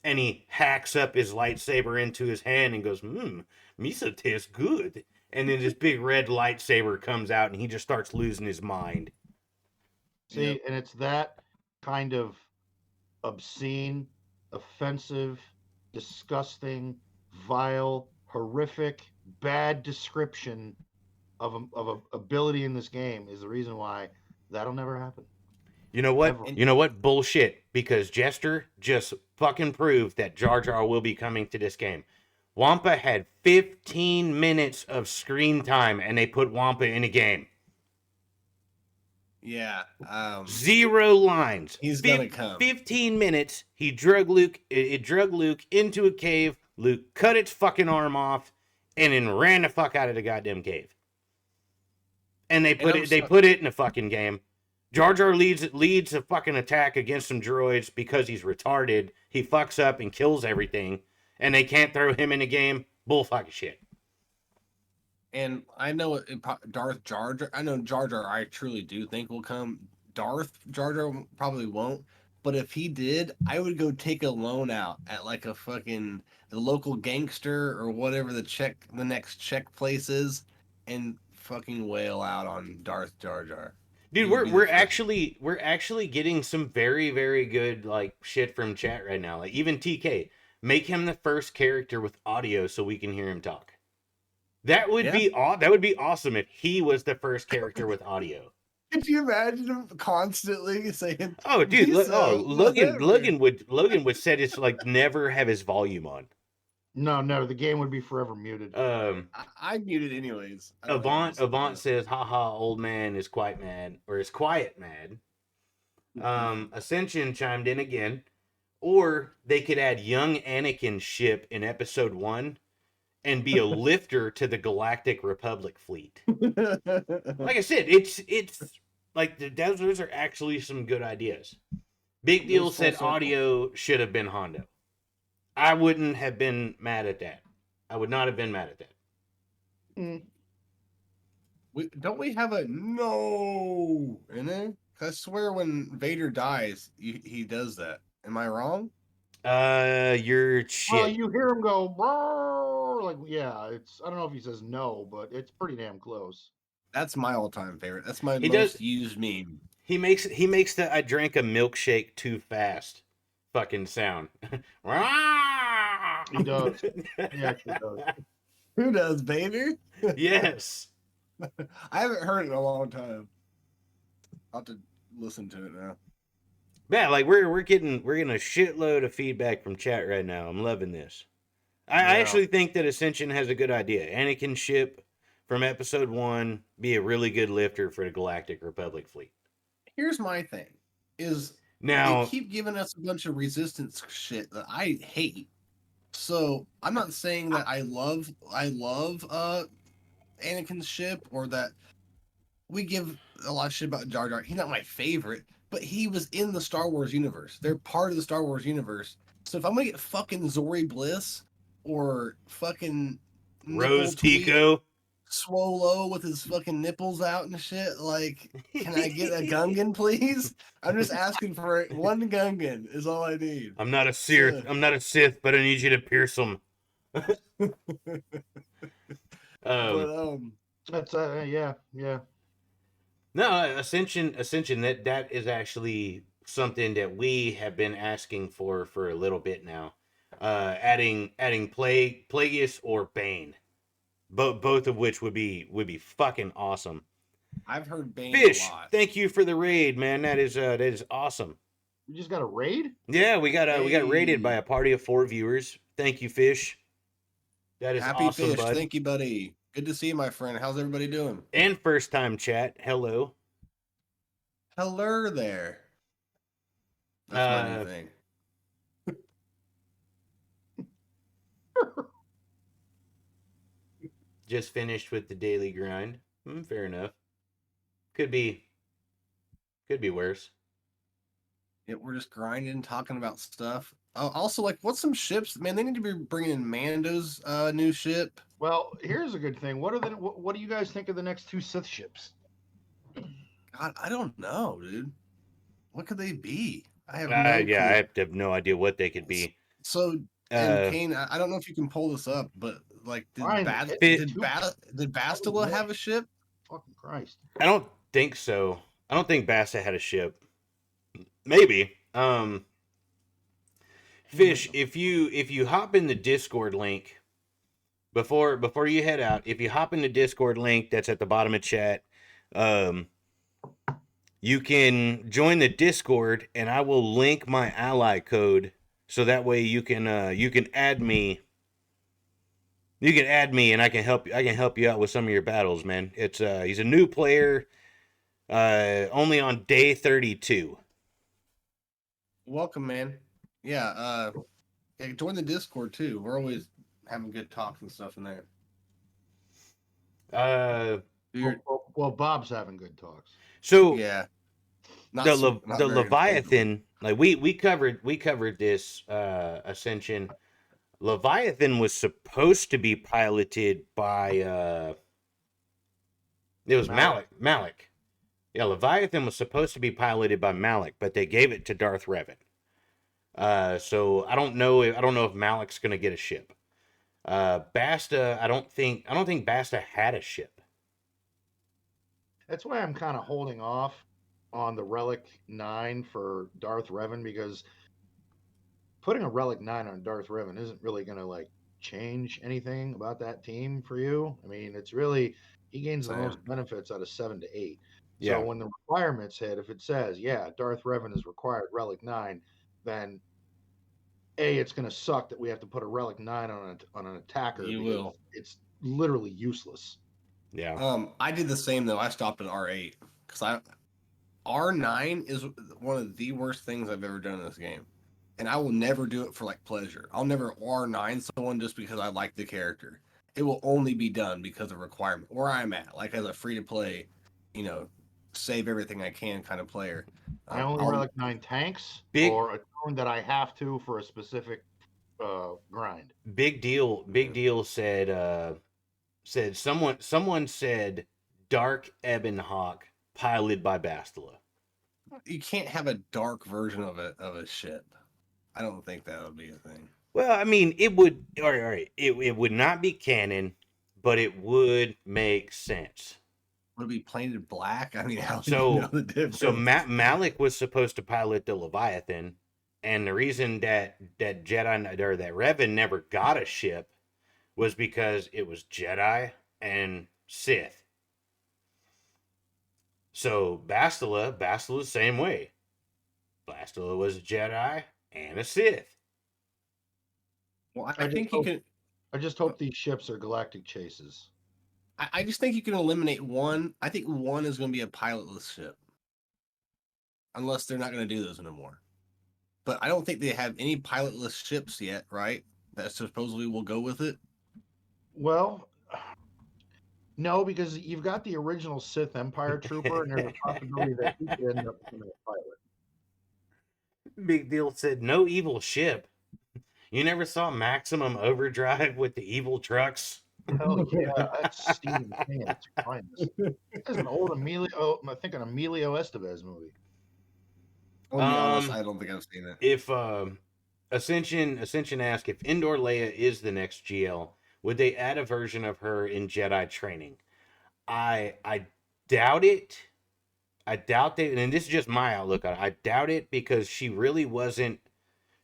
Speaker 2: and he hacks up his lightsaber into his hand and goes, Misa tastes good. And then this big red lightsaber comes out and he just starts losing his mind.
Speaker 1: See, and it's that kind of obscene, offensive, disgusting, vile, horrific, bad description of a ability in this game is the reason why that'll never happen.
Speaker 2: You know what?
Speaker 1: Ever.
Speaker 2: You know what? Bullshit. Because Jester just fucking proved that Jar Jar will be coming to this game. Wampa had 15 minutes of screen time and they put Wampa in a game.
Speaker 3: Yeah.
Speaker 2: 0 lines.
Speaker 3: He's gonna come.
Speaker 2: 15 minutes. He drug Luke. It drug Luke into a cave. Luke cut its fucking arm off, and then ran the fuck out of the goddamn cave. And they put it in a fucking game. Jar Jar leads a fucking attack against some droids because he's retarded. He fucks up and kills everything, and they can't throw him in a game. Bull fucking shit.
Speaker 3: And I know Darth Jar Jar. I know Jar Jar. I truly do think will come. Darth Jar Jar probably won't. But if he did, I would go take a loan out at like a fucking the local gangster or whatever the next check place is, and fucking wail out on Darth Jar Jar.
Speaker 2: Dude, we're actually getting some very, very good like shit from chat right now. Like even TK, make him the first character with audio so we can hear him talk. That would be awesome if he was the first character with audio.
Speaker 3: Could you imagine him constantly saying,
Speaker 2: "Oh, dude, Logan would set his like never have his volume on."
Speaker 1: No, the game would be forever muted.
Speaker 3: I muted anyways.
Speaker 2: Avant says, "Haha, old man is quite mad, or is quiet mad." Ascension chimed in again, or they could add young Anakin's ship in episode 1 and be a lifter to the Galactic Republic fleet. Like I said, it's like those are actually some good ideas. Big Deal said audio should have been Hondo. I wouldn't have been mad at that. I would not have been mad at that.
Speaker 3: Don't we have a no in it? I swear when Vader dies, he does that. Am I wrong?
Speaker 2: You're shit.
Speaker 1: Well, you hear him go, like, yeah, it's, I don't know if he says no, but it's pretty damn close.
Speaker 3: That's my all-time favorite. That's my used meme.
Speaker 2: He makes the I drank a milkshake too fast fucking sound.
Speaker 1: He does. He actually does.
Speaker 3: Who does, Vader?
Speaker 2: Yes.
Speaker 3: I haven't heard it in a long time. I'll have to listen to it now.
Speaker 2: Yeah, like we're getting a shitload of feedback from chat right now. I'm loving this. I actually think that Ascension has a good idea. Anakin ship from episode 1 be a really good lifter for the Galactic Republic fleet.
Speaker 3: Here's my thing: is
Speaker 2: now
Speaker 3: they keep giving us a bunch of resistance shit that I hate. So I'm not saying that I love Anakin's ship, or that we give a lot of shit about Jar Jar. He's not my favorite, but he was in the Star Wars universe. They're part of the Star Wars universe. So if I'm gonna get fucking Zori Bliss or fucking nipple
Speaker 2: Rose
Speaker 3: tweet
Speaker 2: Tico.
Speaker 3: Swolo with his fucking nipples out and shit, like, can I get a Gungan, please? I'm just asking for one Gungan is all I need.
Speaker 2: I'm not a Sith. I'm not a Sith, but I need you to pierce them.
Speaker 3: But
Speaker 1: That's yeah.
Speaker 2: No, Ascension. That is actually something that we have been asking for a little bit now. Adding Plagueis or Bane, both of which would be fucking awesome.
Speaker 3: I've heard Bane
Speaker 2: Fish,
Speaker 3: a lot.
Speaker 2: thank you for the raid, man. That is awesome.
Speaker 1: You just got a raid?
Speaker 2: Yeah, we got raided
Speaker 3: Hey.
Speaker 2: by a party of 4 viewers. Thank you, Fish. That is
Speaker 3: Happy
Speaker 2: awesome,
Speaker 3: Fish.
Speaker 2: bud.
Speaker 3: Thank you, buddy. Good to see you, my friend. How's everybody doing?
Speaker 2: And first time chat. Hello.
Speaker 3: Hello there. That's my new thing.
Speaker 2: Just finished with the daily grind. Fair enough. Could be worse.
Speaker 3: Yeah, we're just grinding, talking about stuff. Also, like, what's some ships? Man, they need to be bringing in Mando's new ship.
Speaker 1: Well, here's a good thing. What do you guys think of the next 2 Sith ships?
Speaker 3: God, I don't know, dude. What could they be? I have
Speaker 2: I
Speaker 3: clue.
Speaker 2: have no idea what they could be.
Speaker 3: So, and Kane, I don't know if you can pull this up, but like, did Bastila have a ship?
Speaker 1: Fucking Christ!
Speaker 2: I don't think so. I don't think Basta had a ship. Maybe. Fish, if you hop in the Discord link before you head out, if you hop in the Discord link that's at the bottom of chat, you can join the Discord, and I will link my ally code so that way you can add me. You can add me, and I can help you out with some of your battles, man. It's he's a new player, only on day 32.
Speaker 3: Welcome, man. Yeah, join the Discord too. We're always having good talks and stuff in there.
Speaker 1: Well, Bob's having good talks.
Speaker 2: So
Speaker 3: yeah,
Speaker 2: the Leviathan, like we covered this Ascension. Leviathan was supposed to be piloted by it was Malik. Yeah, Leviathan was supposed to be piloted by Malik, but they gave it to Darth Revan. So I don't know if Malik's gonna get a ship. Basta, I don't think Basta had a ship.
Speaker 1: That's why I'm kind of holding off on the Relic 9 for Darth Revan, because putting a Relic 9 on Darth Revan isn't really going to like change anything about that team for you. I mean, it's really, he gains the most benefits out of 7 to 8.
Speaker 2: Yeah.
Speaker 1: So when the requirements hit, if it says, yeah, Darth Revan is required Relic 9, then it's going to suck that we have to put a Relic 9 on an attacker.
Speaker 3: You will.
Speaker 1: It's literally useless.
Speaker 2: Yeah.
Speaker 3: I did the same though. I stopped at R8 because R9 is one of the worst things I've ever done in this game, and I will never do it for like pleasure. I'll never R9 someone just because I like the character. It will only be done because of requirement. Where I'm at, like as a free to play, save everything I can kind of player.
Speaker 1: I only Relic 9 tanks or a turn that I have to for a specific grind.
Speaker 2: Big deal said someone said Dark Ebon Hawk piloted by Bastila.
Speaker 3: You can't have a dark version of a ship. I don't think that would be a thing.
Speaker 2: Well, I mean, it would. All right. It would not be canon, but it would make sense.
Speaker 3: Would it be painted black? I mean, how do
Speaker 2: so
Speaker 3: you know the difference?
Speaker 2: So Malik was supposed to pilot the Leviathan, and the reason that Jedi or that Revan never got a ship was because it was Jedi and Sith. So Bastila the same way. Bastila was a Jedi and a Sith.
Speaker 3: Well, I think you can.
Speaker 1: I just hope these ships are galactic chases.
Speaker 3: I just think you can eliminate one. I think one is going to be a pilotless ship, unless they're not going to do those anymore. But I don't think they have any pilotless ships yet, right? That supposedly will go with it.
Speaker 1: Well, No, because you've got the original Sith Empire trooper, and there's a possibility that he could end up becoming a pilot.
Speaker 2: Big Deal said, "No evil ship. You never saw Maximum Overdrive with the evil trucks?"
Speaker 1: Hell yeah, that's Stephen King at its finest. That's an old Emilio, I think an Emilio Estevez movie.
Speaker 3: I'll be honest, I don't think I've seen it.
Speaker 2: If Ascension asked if Indoor Leia is the next GL, would they add a version of her in Jedi training? I doubt it. I doubt that, and this is just my outlook on it. I doubt it because she really wasn't.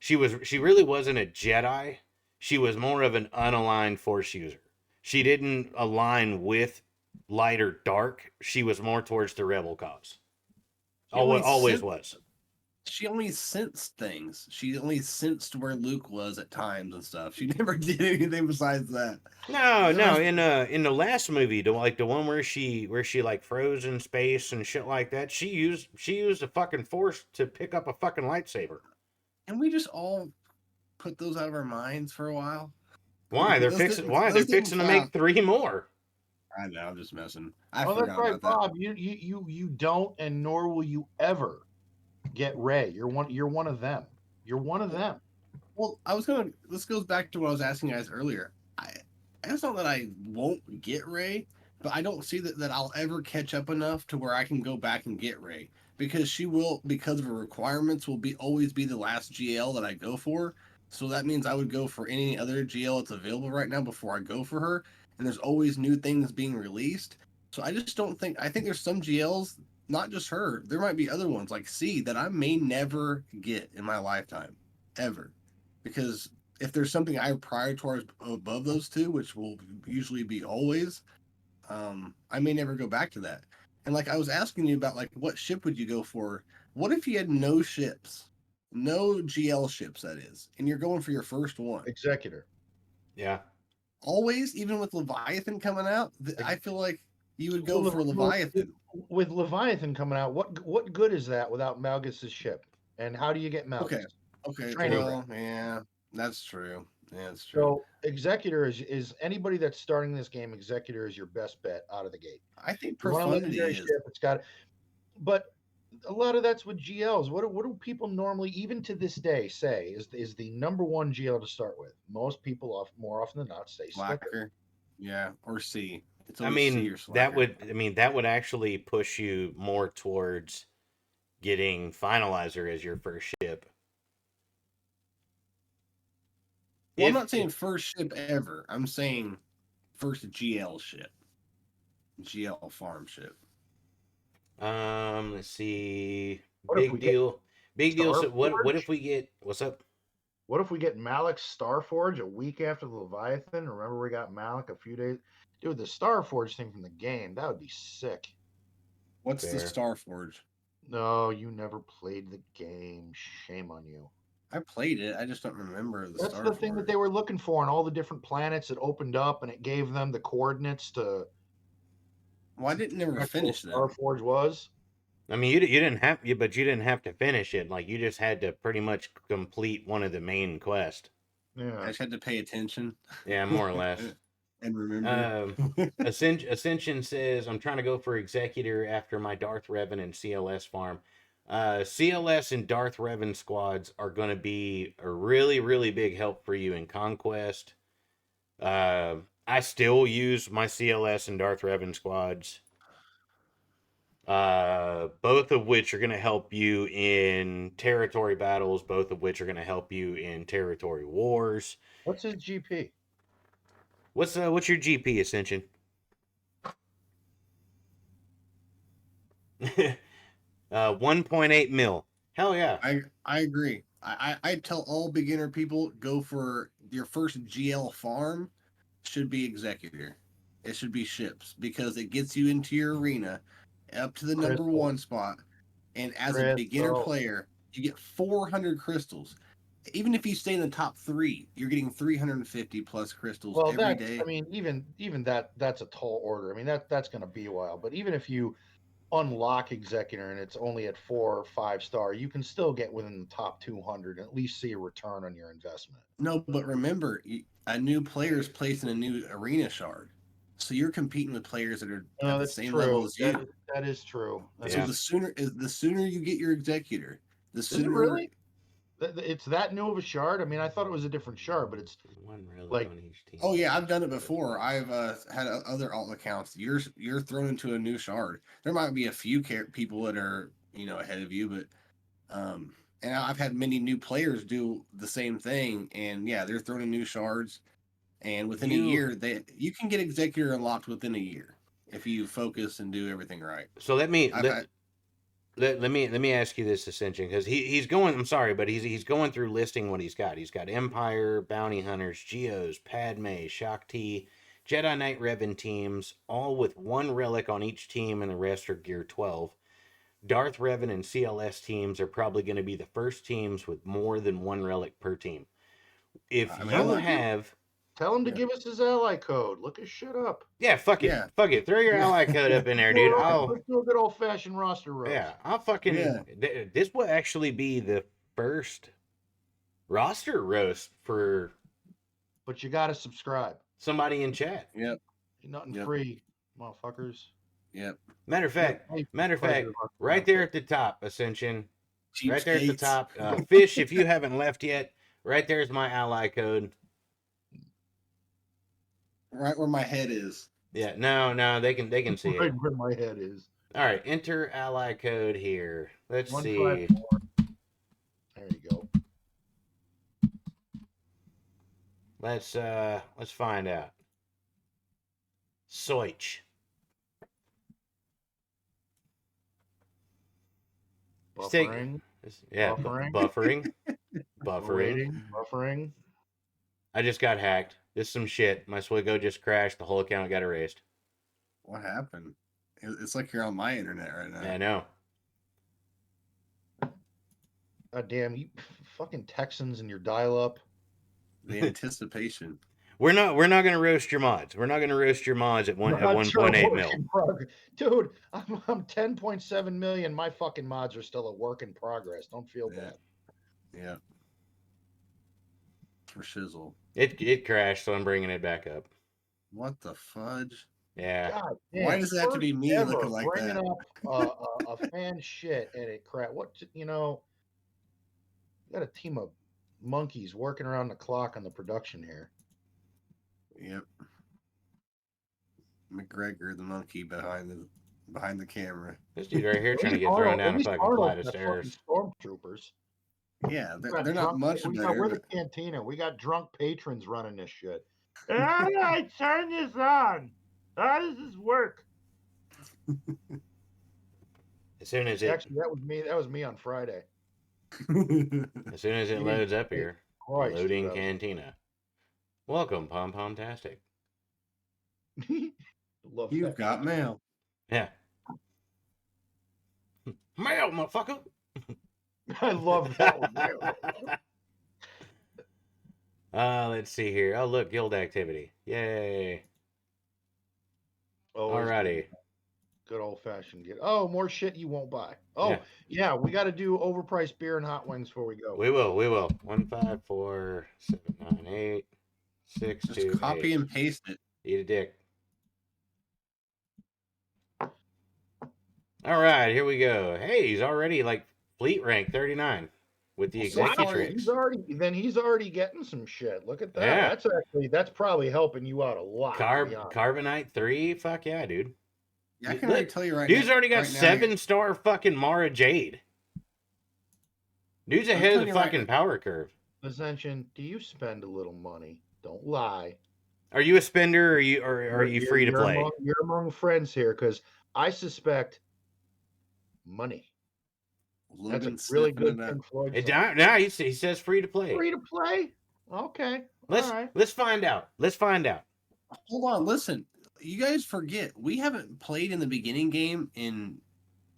Speaker 2: She really wasn't a Jedi. She was more of an unaligned Force user. She didn't align with light or dark. She was more towards the rebel cause. Always was.
Speaker 3: She only sensed things. She only sensed where Luke was at times and stuff. She never did anything besides that.
Speaker 2: No. In the last movie, the one where she like froze in space and shit like that, she used a fucking force to pick up a fucking lightsaber.
Speaker 3: And we just all put those out of our minds for a while.
Speaker 2: Why? They're fixing to make 3 more.
Speaker 3: I know, I'm just messing.
Speaker 1: That's right, Bob. You don't, and nor will you ever get Rey. You're one of them. You're one of them.
Speaker 3: Well, this goes back to what I was asking you guys earlier. It's not that I won't get Rey, but I don't see that I'll ever catch up enough to where I can go back and get Rey, because she will, because of her requirements, will always be the last GL that I go for. So that means I would go for any other GL that's available right now before I go for her. And there's always new things being released. So I just don't think, I think there's some GLs, not just her, there might be other ones like C that I may never get in my lifetime, ever. Because if there's something I prioritize above those two, which will usually be always, I may never go back to that. And like I was asking you about, like, what ship would you go for? What if you had no ships? No GL ships, that is, and you're going for your first one.
Speaker 1: Executor.
Speaker 2: Yeah.
Speaker 3: Always, even with Leviathan coming out, I feel like you would go for Leviathan.
Speaker 1: With Leviathan coming out, what good is that without Malgus's ship? And how do you get Malgus?
Speaker 3: Okay.
Speaker 1: Well,
Speaker 3: yeah, that's true. Yeah, that's true.
Speaker 1: So Executor is anybody that's starting this game. Executor is your best bet out of the gate.
Speaker 3: I think Profundity is.
Speaker 1: Ship, it's got, but a lot of that's with GLs. What do people normally, even to this day, say is the number one GL to start with? Most people, more often than not, say
Speaker 3: Slacker. Yeah, or C.
Speaker 2: I mean, that would actually push you more towards getting Finalizer as your first ship.
Speaker 3: Well, I'm not saying first ship ever. I'm saying first GL ship. GL farm ship.
Speaker 2: Let's see. Big deal. So what if we get, what's up?
Speaker 1: What if we get Malak Starforge a week after the Leviathan? Remember, we got Malak a few days. Dude, the Starforge thing from the game, that would be sick.
Speaker 3: What's the Starforge?
Speaker 1: No, you never played the game. Shame on you.
Speaker 3: I played it. I just don't remember the
Speaker 1: That's the thing that they were looking for on all the different planets. It opened up and it gave them the coordinates to.
Speaker 3: Well, I didn't never finish that.
Speaker 1: Starforge was.
Speaker 2: I mean, you didn't have, but you didn't have to finish it. Like, you just had to pretty much complete one of the main quests.
Speaker 1: Yeah,
Speaker 3: I just had to pay attention.
Speaker 2: Yeah, more or less.
Speaker 3: And remember.
Speaker 2: Ascension says, I'm trying to go for Executor after my Darth Revan and CLS farm. CLS and Darth Revan squads are going to be a really, really big help for you in Conquest. I still use my CLS and Darth Revan squads. Both of which are going to help you in territory battles, both of which are going to help you in territory wars.
Speaker 1: What's his GP?
Speaker 2: What's your GP, Ascension? 1.8 mil. Hell yeah.
Speaker 3: I agree. I tell all beginner people, go for your first GL farm should be Executor. It should be ships, because it gets you into your arena up to the number one spot. And as a beginner player, you get 400 crystals. Even if you stay in the top 3, you're getting 350 plus crystals every day.
Speaker 1: I mean, even that's a tall order. I mean, that's going to be a while. But even if you unlock Executor and it's only at 4 or 5 star, you can still get within the top 200 and at least see a return on your investment.
Speaker 3: No, but remember, a new player is placed in a new arena shard. So you're competing with players that are
Speaker 1: No,
Speaker 3: at the
Speaker 1: that's
Speaker 3: same
Speaker 1: true.
Speaker 3: level as you.
Speaker 1: That is true. That
Speaker 3: So
Speaker 2: Yeah.
Speaker 3: the sooner you get your executor, the
Speaker 1: Is it
Speaker 3: sooner
Speaker 1: really? It's that new of a shard? I mean, I thought it was a different shard, but it's
Speaker 2: One relic
Speaker 1: like,
Speaker 2: on each team.
Speaker 3: Oh yeah, I've done it before. I've had other alt accounts. You're thrown into a new shard. There might be a few people that are ahead of you, but and I've had many new players do the same thing, and yeah, they're thrown in new shards, and within a year you can get executor unlocked within a year if you focus and do everything right.
Speaker 2: So let me
Speaker 3: I've had,
Speaker 2: let me ask you this, Ascension, because he's going. I'm sorry, but he's going through listing what he's got. He's got Empire, Bounty Hunters, Geos, Padme, Shakti, Jedi Knight Revan teams, all with one relic on each team, and the rest are Gear 12. Darth Revan and CLS teams are probably going to be the first teams with more than one relic per team. If
Speaker 3: I mean,
Speaker 2: you have,
Speaker 1: tell him to
Speaker 3: Yeah.
Speaker 1: give us his ally code. Look his shit up.
Speaker 2: yeah, fuck it,
Speaker 3: Yeah.
Speaker 2: fuck it, throw your
Speaker 3: Yeah.
Speaker 2: ally code up in there, dude.
Speaker 1: Let's do a good old fashioned roster roast.
Speaker 2: Yeah, I'll fucking.
Speaker 3: Yeah.
Speaker 2: This will actually be the first roster roast for
Speaker 1: But you got to subscribe.
Speaker 2: somebody in chat.
Speaker 3: Yep.
Speaker 1: Nothing
Speaker 3: Yep.
Speaker 1: free, motherfuckers.
Speaker 3: Yep.
Speaker 2: Matter of fact, right there at the top, Ascension. Right there at the
Speaker 3: Cheapskates.
Speaker 2: top. Fish, if you haven't left yet, right there's my ally code.
Speaker 3: Right where my head is.
Speaker 2: Yeah, no, they can see
Speaker 1: Right
Speaker 2: it.
Speaker 1: where my head is.
Speaker 2: All right, enter ally code here. Let's see.
Speaker 1: 154. There you go.
Speaker 2: Let's find out. Soich.
Speaker 1: Buffering.
Speaker 2: Yeah,
Speaker 1: Buffering.
Speaker 2: buffering.
Speaker 1: Rating, buffering.
Speaker 2: I just got hacked. This is some shit. My Swigo just crashed. The whole account got erased.
Speaker 3: What happened? It's like you're on my internet right now.
Speaker 2: I know.
Speaker 1: God damn, you fucking Texans and your dial-up.
Speaker 3: The anticipation.
Speaker 2: We're not gonna roast your mods. We're not gonna roast your mods at 1.8 mil.
Speaker 1: Dude, I'm 10.7 million. My fucking mods are still a work in progress. Don't feel
Speaker 3: Yeah.
Speaker 1: bad.
Speaker 3: Yeah. For shizzle.
Speaker 2: It crashed, so I'm bringing it back up.
Speaker 3: What the fudge?
Speaker 2: Yeah.
Speaker 1: God damn,
Speaker 3: Why does it have to be me
Speaker 1: ever
Speaker 3: looking like
Speaker 1: bringing
Speaker 3: that?
Speaker 1: up a fan shit and it crap? What you got a team of monkeys working around the clock on the production here.
Speaker 3: Yep. McGregor, the monkey behind the camera.
Speaker 2: This dude right here trying to get thrown down a fucking flight of
Speaker 1: got
Speaker 2: stairs.
Speaker 1: fucking stormtroopers.
Speaker 3: Yeah,
Speaker 1: We got
Speaker 3: they're not
Speaker 1: drunk-
Speaker 3: much better.
Speaker 1: We're the cantina. We got drunk patrons running this shit. How do I turn this on? How does this work?
Speaker 2: As soon as it
Speaker 1: Actually, that was me. That was me on Friday.
Speaker 2: as soon as it loads up here.
Speaker 1: Christ,
Speaker 2: Loading
Speaker 1: dude,
Speaker 2: cantina. Welcome, Pom Pom Tastic.
Speaker 1: Love
Speaker 3: You've
Speaker 1: that.
Speaker 3: got mail.
Speaker 2: Yeah. Mail, motherfucker.
Speaker 1: I love that one.
Speaker 2: Let's see here. Oh, look, guild activity. Yay. Alrighty.
Speaker 1: Good old fashioned get. Oh, more shit you won't buy. Oh, yeah, we got to do overpriced beer and hot wings before we go.
Speaker 2: We will. 1, 5, 4, 7, 9, 8, 6,
Speaker 3: Just
Speaker 2: 2,
Speaker 3: copy
Speaker 2: 8.
Speaker 3: and paste it.
Speaker 2: Eat a dick. All right, here we go. Hey, he's already like fleet rank 39 with the
Speaker 3: Well, so far,
Speaker 2: executrix.
Speaker 1: He's already getting some shit. Look at that.
Speaker 2: Yeah.
Speaker 1: That's probably helping you out a lot.
Speaker 2: Carbonite 3. Fuck yeah, dude.
Speaker 3: Yeah, I can already tell you right now.
Speaker 2: Dude's already got 7-star fucking Mara Jade. Dude's ahead of the fucking power curve.
Speaker 1: Ascension, do you spend a little money? Don't lie.
Speaker 2: Are you a spender or are you free to play?
Speaker 1: You're among friends here because I suspect money. That's a really good Pink Floyd song.
Speaker 2: No, he says free to play.
Speaker 1: Free to play? Okay.
Speaker 2: Let's find out.
Speaker 3: Hold on, listen. You guys forget we haven't played in the beginning game in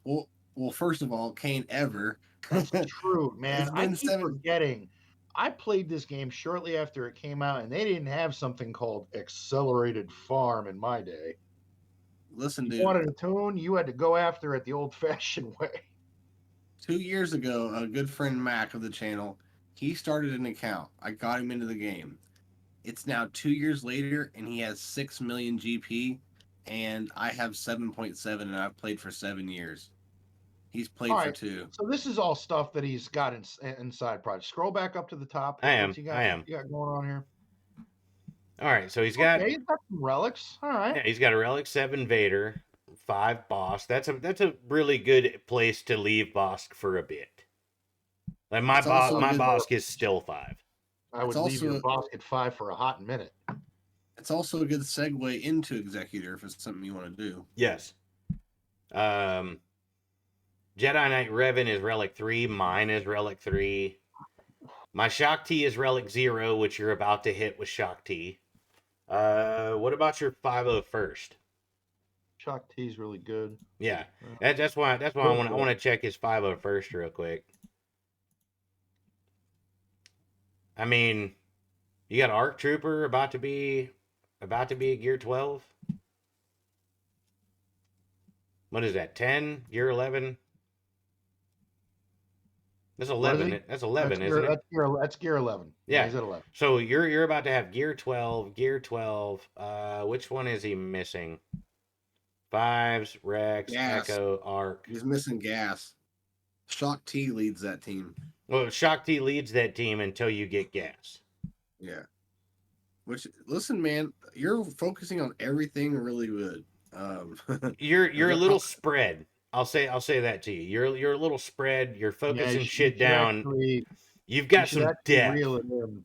Speaker 3: well first of all, Kane ever.
Speaker 1: That's true, man.
Speaker 3: It's been
Speaker 1: I keep forgetting. I played this game shortly after it came out, and they didn't have something called Accelerated Farm in my day.
Speaker 3: Listen, dude.
Speaker 1: You wanted a tune, you had to go after it the old-fashioned way.
Speaker 3: 2 years ago, a good friend Mac of the channel, he started an account. I got him into the game. It's now 2 years later, and he has 6 million GP, and I have 7.7, and I've played for 7 years. He's
Speaker 1: All
Speaker 3: played for
Speaker 1: right.
Speaker 3: 2.
Speaker 1: So this is all stuff that he's got inside project. Scroll back up to the top.
Speaker 2: I
Speaker 1: What's
Speaker 2: am.
Speaker 1: he
Speaker 2: I
Speaker 1: got? What's
Speaker 2: am.
Speaker 1: he got going on here?
Speaker 2: All right. So he's got,
Speaker 1: Okay, he's got some relics. All right.
Speaker 2: yeah, he's got a Relic 7 Vader, 5 Bosk. That's a really good place to leave Bosk for a bit. Like
Speaker 3: It's also a
Speaker 2: my
Speaker 3: good.
Speaker 2: Bosk is still 5.
Speaker 1: I
Speaker 3: It's
Speaker 1: would leave your
Speaker 3: also
Speaker 1: boss at 5 for a hot minute.
Speaker 3: it's also a good segue into Executor if it's something you want to do.
Speaker 2: Yes. Um, Jedi Knight Revan is Relic 3. Mine is Relic 3. My Shock T is Relic 0, which you're about to hit with Shock T. What about your 501st?
Speaker 1: Shock T is really good.
Speaker 2: Yeah, that's why I want to check his 501st real quick. I mean, you got Arc Trooper about to be a gear 12. What is that? 10? Gear 11? That's
Speaker 1: What is
Speaker 2: 11.
Speaker 1: he?
Speaker 2: That's 11, isn't it?
Speaker 1: That's gear 11. Yeah,
Speaker 2: Yeah.
Speaker 1: he's at 11.
Speaker 2: So you're about to have gear 12, gear 12. Which one is he missing? Fives, Rex,
Speaker 3: Gas.
Speaker 2: Echo, Arc.
Speaker 3: He's missing gas. Shock T leads that team.
Speaker 2: Well, Shock T leads that team until you get gas.
Speaker 3: Yeah. Which, listen, man, you're focusing on everything really good.
Speaker 2: You're a little spread. I'll say that to you. You're a little spread. You're focusing shit down. You've got some depth.
Speaker 1: Reel it in.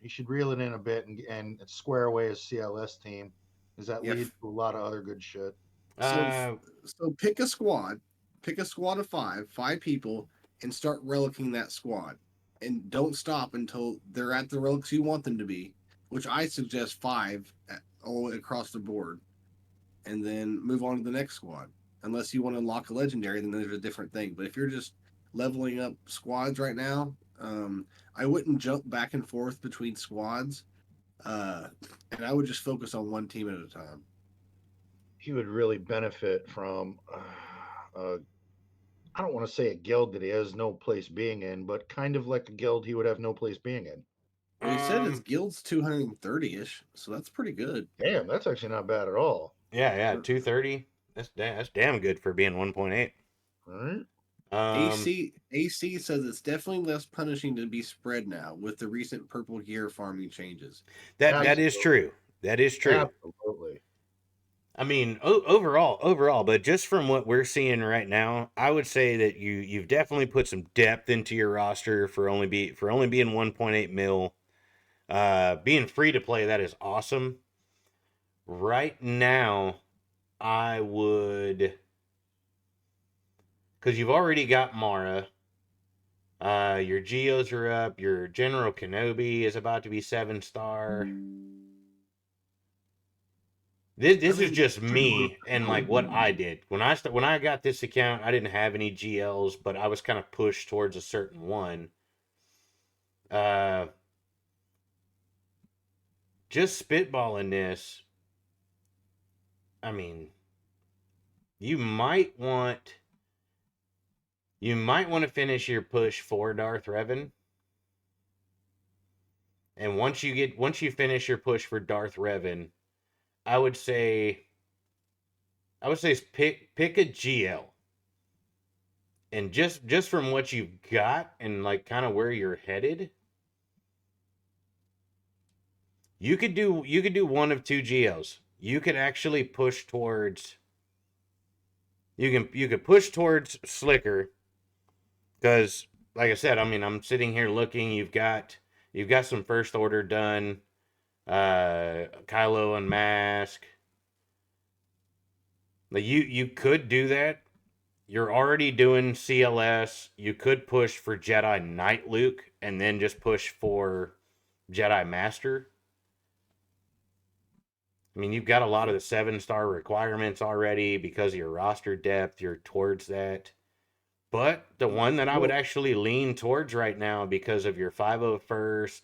Speaker 1: You should reel it in a bit and square away his CLS team, because that leads to a lot of other good shit.
Speaker 3: So pick a squad. Pick a squad of 5 people, and start relicking that squad. And don't stop until they're at the relics you want them to be, which I suggest 5 all the way across the board. And then move on to the next squad. Unless you want to unlock a legendary, then there's a different thing. But if you're just leveling up squads right now, I wouldn't jump back and forth between squads. And I would just focus on one team at a time.
Speaker 1: He would really benefit from, I don't want to say a guild that he has no place being in, but kind of like a guild he would have no place being in.
Speaker 3: Well, he said his guild's 230-ish, so that's pretty good.
Speaker 1: Damn, that's actually not bad at all.
Speaker 2: Yeah, 230. That's damn good for being 1.8.
Speaker 1: All right.
Speaker 3: AC says it's definitely less punishing to be spread now with the recent purple gear farming changes.
Speaker 2: That is true. That is true.
Speaker 1: Absolutely.
Speaker 2: I mean, overall, but just from what we're seeing right now, I would say that you've definitely put some depth into your roster for only being 1.8 mil. Being free to play, that is awesome. Right now, I would, because you've already got Mara. Your Geos are up. Your General Kenobi is about to be 7-star. This is just me and like what I did when I got this account. I didn't have any GLs, but I was kind of pushed towards a certain one. Just spitballing this. I mean, you might want to finish your push for Darth Revan. And once you finish your push for Darth Revan, I would say pick a GL. And just from what you've got and like kind of where you're headed, you could do one of 2 GLs. You could actually push towards you could push towards Slicker, because like I said, I mean, I'm sitting here looking, you've got some first order done, Kylo Unmask. Like you could do that. You're already doing CLS. You could push for Jedi Knight Luke and then just push for Jedi Master. I mean, you've got a lot of the 7-star requirements already because of your roster depth. You're towards that. But the one that I would actually lean towards right now, because of your 501st,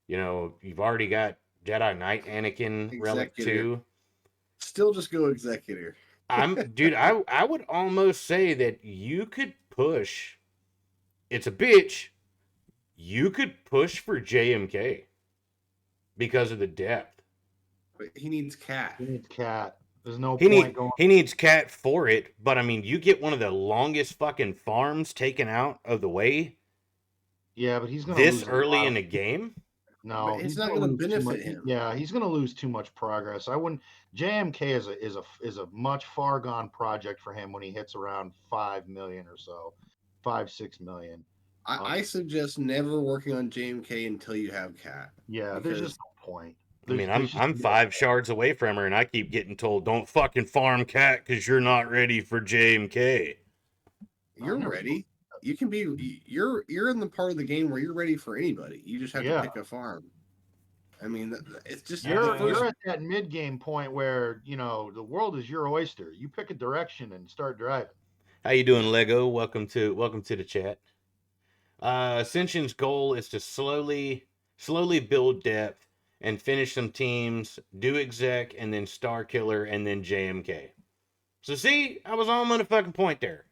Speaker 2: you've already got Jedi Knight Anakin Relic 2.
Speaker 3: Still just go Executor.
Speaker 2: I would almost say that you could push. It's a bitch. You could push for JMK. because of the depth.
Speaker 3: But he needs cat.
Speaker 1: He needs cat. There's no
Speaker 2: He
Speaker 1: point
Speaker 2: need
Speaker 1: going.
Speaker 2: he needs cat for it, but I mean, you get one of the longest fucking farms taken out of the way
Speaker 1: Yeah, but he's gonna
Speaker 2: this
Speaker 1: lose a
Speaker 2: early
Speaker 1: lot.
Speaker 2: in the game.
Speaker 3: But
Speaker 1: No,
Speaker 3: it's
Speaker 1: he's
Speaker 3: not
Speaker 1: gonna
Speaker 3: going to
Speaker 1: lose too much.
Speaker 3: benefit him.
Speaker 1: Yeah, he's gonna lose too much progress. I wouldn't. JMK is a much far gone project for him when he hits around 5 million or so, 5-6 million.
Speaker 3: I suggest never working on JMK until you have cat.
Speaker 1: Yeah, there's just
Speaker 3: Because
Speaker 1: no point.
Speaker 2: I mean,
Speaker 1: There's just
Speaker 2: I'm
Speaker 1: no
Speaker 2: 5 shards away from her, and I keep getting told, "Don't fucking farm cat because you're not ready for JMK."
Speaker 3: you're
Speaker 1: never.
Speaker 3: ready. You can be you're in the part of the game where you're ready for anybody. You just have to
Speaker 1: Yeah,
Speaker 3: pick a farm. I mean, it's just the
Speaker 1: you're
Speaker 3: first.
Speaker 1: you're at that mid game point where the world is your oyster. You pick a direction and start driving.
Speaker 2: How you doing, Lego? Welcome to the chat. Ascension's goal is to slowly build depth and finish some teams, do exec, and then star killer, and then JMK. So see, I was on motherfucking point there.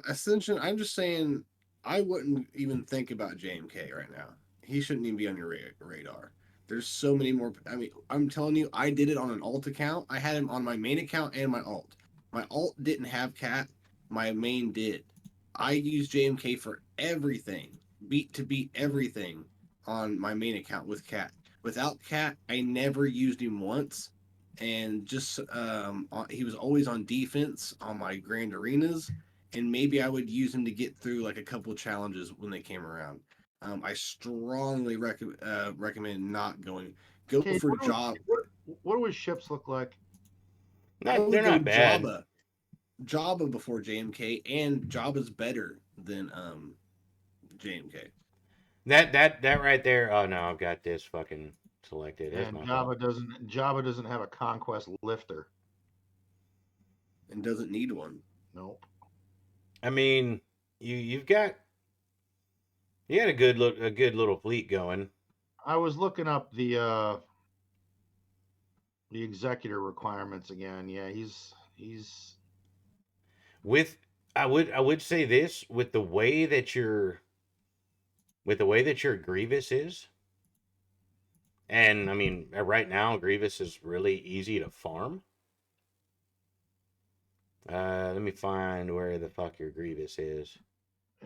Speaker 3: Ascension, I'm just saying, I wouldn't even think about JMK right now. He shouldn't even be on your radar. There's so many more. I mean, I'm telling you, I did it on an alt account. I had him on my main account and my alt. My alt didn't have cat. My main did. I used JMK for everything, beat to beat everything on my main account with cat. Without cat, I never used him once, and just he was always on defense on my grand arenas, and maybe I would use him to get through like a couple challenges when they came around. I strongly recommend not going. Go
Speaker 1: Okay,
Speaker 3: for job.
Speaker 1: what do his ships look like?
Speaker 3: I
Speaker 2: They're
Speaker 3: would go
Speaker 2: not bad.
Speaker 3: Jabba before JMK, and Jabba's better than JMK.
Speaker 2: That right there. Oh no, I've got this fucking selected. That's
Speaker 1: And
Speaker 2: my fault.
Speaker 1: Java doesn't have a conquest lifter.
Speaker 3: And doesn't need one.
Speaker 1: Nope.
Speaker 2: I mean, you've got a good little fleet going.
Speaker 1: I was looking up the executor requirements again. Yeah, he's
Speaker 2: With I would say this with the way that your Grievous is, and I mean right now Grievous is really easy to farm. Let me find where the fuck your Grievous is.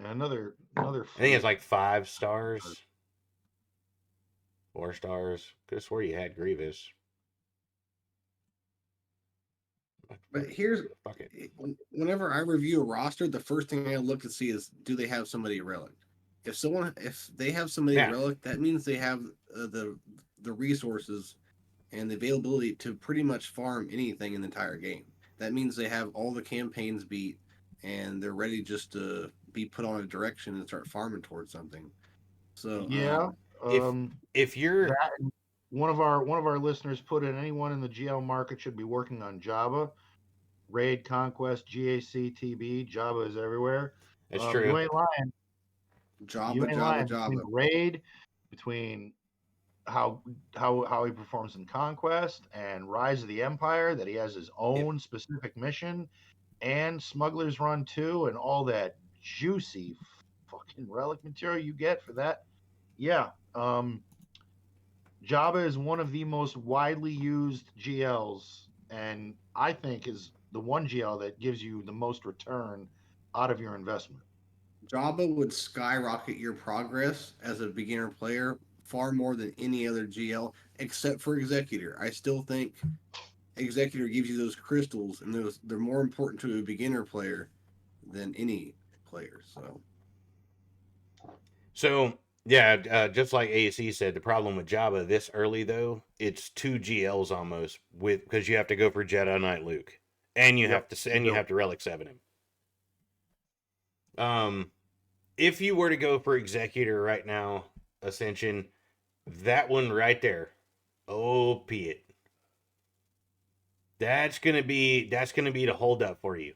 Speaker 1: another
Speaker 2: I think it's
Speaker 1: fleet.
Speaker 2: like 5 stars, 4 stars. Could have swore you had Grievous.
Speaker 3: But here's
Speaker 2: Fuck it.
Speaker 3: whenever I review a roster, the first thing I look to see is, do they have somebody relic? If they have somebody
Speaker 2: Yeah.
Speaker 3: relic, that means they have the resources and the availability to pretty much farm anything in the entire game. That means they have all the campaigns beat and they're ready just to be put on a direction and start farming towards something. So
Speaker 1: Yeah.
Speaker 2: If if you're
Speaker 1: That one of our listeners put in, anyone in the GL market should be working on Java, Raid, Conquest, GAC, TB. Java is everywhere.
Speaker 2: That's
Speaker 1: You
Speaker 2: true.
Speaker 1: ain't lying. You ain't lying. Between Raid, between how he performs in Conquest and Rise of the Empire, that he has his own specific mission, and Smuggler's Run 2, and all that juicy fucking relic material you get for that. Yeah. Java is one of the most widely used GLs, and I think is the one GL that gives you the most return out of your investment.
Speaker 3: Java would skyrocket your progress as a beginner player far more than any other GL, except for Executor. I still think Executor gives you those crystals, and they're more important to a beginner player than any player.
Speaker 2: So yeah, just like AC said, the problem with Java this early though, it's 2 GLs almost with because you have to go for Jedi Knight Luke, and you
Speaker 1: Yep.
Speaker 2: have to Relic 7 him. If you were to go for Executor right now, Ascension, that one right there, it. That's gonna be the holdup for you.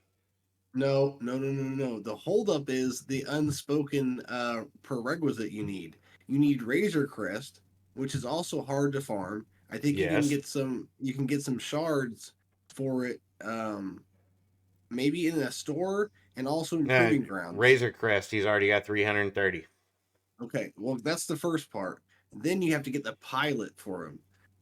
Speaker 3: No. The holdup is the unspoken prerequisite you need. You need Razor Crest, which is also hard to farm. I think you can
Speaker 2: Yes.
Speaker 3: get some. You can get some shards for it. Maybe in a store and also in proving grounds.
Speaker 2: Razor Crest, he's already got 330.
Speaker 3: Okay, well that's the first part. Then you have to get the pilot for him.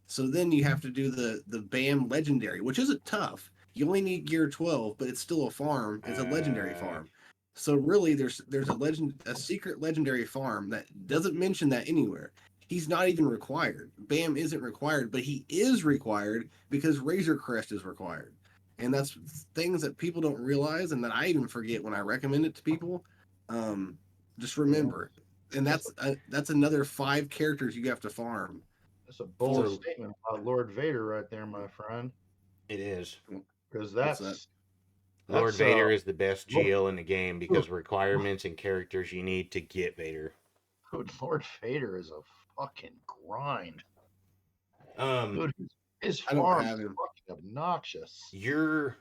Speaker 3: So then you have to do the BAM legendary, which isn't tough. You only need gear 12, but it's still a farm. It's a legendary farm. So really, there's a secret legendary farm that doesn't mention that anywhere. He's not even required. BAM isn't required, but he is required because Razor Crest is required. And that's things that people don't realize, and that I even forget when I recommend it to people. Just remember, and that's another 5 characters you have to farm.
Speaker 1: That's a bold
Speaker 3: So-
Speaker 1: statement about Lord Vader right there, my friend.
Speaker 2: It is.
Speaker 1: Because
Speaker 3: What's
Speaker 1: that's
Speaker 2: Lord Vader is the best
Speaker 1: Lord-
Speaker 2: GL in the game because requirements and characters you need to get Vader.
Speaker 1: dude, Lord Vader is a fucking grind.
Speaker 2: Um,
Speaker 1: Dude, his
Speaker 3: I don't
Speaker 1: farm
Speaker 3: have
Speaker 1: is
Speaker 3: him.
Speaker 1: fucking obnoxious.
Speaker 2: you're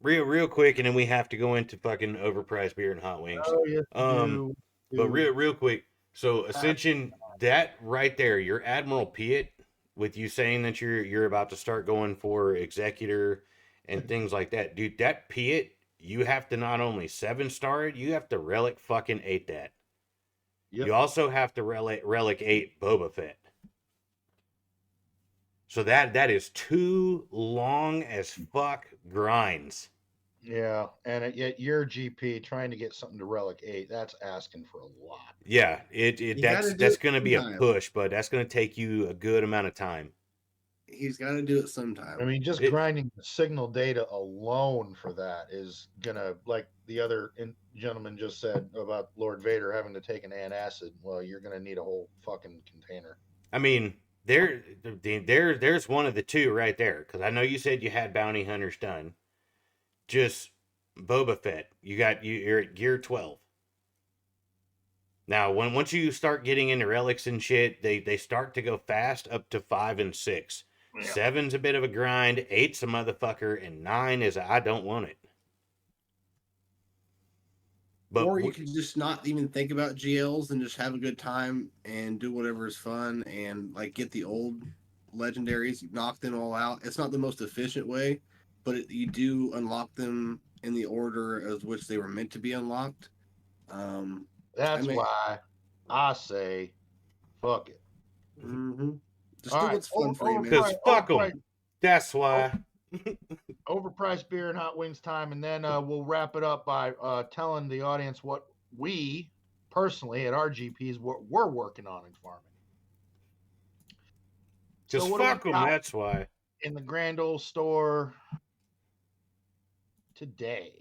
Speaker 2: real quick, and then we have to go into fucking overpriced beer and hot wings.
Speaker 1: Oh yes,
Speaker 2: Um, But real quick, so Ascension, that right there, your Admiral Piet, with you saying that you're about to start going for Executor and things like that, dude, that Piet, you have to not only 7-star it, you have to Relic fucking 8 that.
Speaker 1: Yep.
Speaker 2: You also have to Relic 8 Boba Fett. So that is 2 long as fuck grinds.
Speaker 1: Yeah, and at your GP trying to get something to Relic 8, that's asking for a lot.
Speaker 2: Yeah, that's going to be a
Speaker 3: sometime.
Speaker 2: push, but that's going to take you a good amount of time.
Speaker 3: He's got to do it sometime.
Speaker 1: I mean, just grinding the signal data alone for that is gonna, like the other gentleman just said about Lord Vader having to take an antacid. Well, you're gonna need a whole fucking container.
Speaker 2: I mean, there's one of the two right there. Because I know you said you had bounty hunters done. Just Boba Fett, you're at gear 12. Now, once you start getting into relics and shit, they start to go fast up to 5 and 6.
Speaker 1: Yeah.
Speaker 2: 7's a bit of a grind. 8's a motherfucker, and 9 is I don't want it. But
Speaker 3: or you could just not even think about GLs and just have a good time and do whatever is fun and like get the old legendaries, knock them all out. It's not the most efficient way, but you do unlock them in the order as which they were meant to be unlocked.
Speaker 1: That's why I say, fuck it.
Speaker 3: Just
Speaker 1: All
Speaker 3: do
Speaker 1: right,
Speaker 3: what's fun for you, man.
Speaker 2: because fuck them. That's why.
Speaker 1: Overpriced beer and hot wings time, and then we'll wrap it up by telling the audience what we personally at our GPs we're working on in farming.
Speaker 2: Just
Speaker 1: what do we
Speaker 2: fuck them.
Speaker 1: got
Speaker 2: That's why.
Speaker 1: in the Grand Ole store today?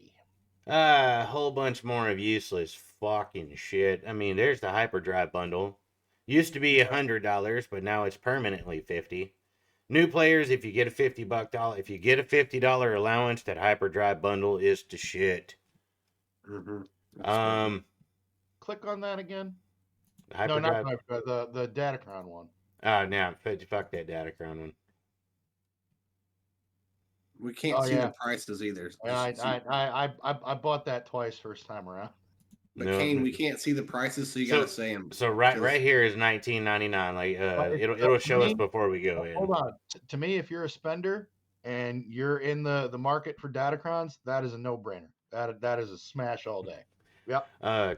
Speaker 2: A whole bunch more of useless fucking shit. I mean, there's the hyperdrive bundle. Used to be $100, but now it's permanently $50. New players, if you get a $50 allowance, that hyperdrive bundle is the shit.
Speaker 1: Click on that again.
Speaker 2: Hyperdrive.
Speaker 1: No, not the Datacron one.
Speaker 2: Oh, now fuck that Datacron one.
Speaker 3: We can't see the prices either.
Speaker 1: I bought that twice first time around.
Speaker 3: But Kane, we can't see the prices, so you gotta say them.
Speaker 2: So right here is $19.99. Like it'll show us before we go in.
Speaker 1: Hold on. To me, if you're a spender and you're in the market for Datacrons, that is a no-brainer. That is a smash all day. Yep.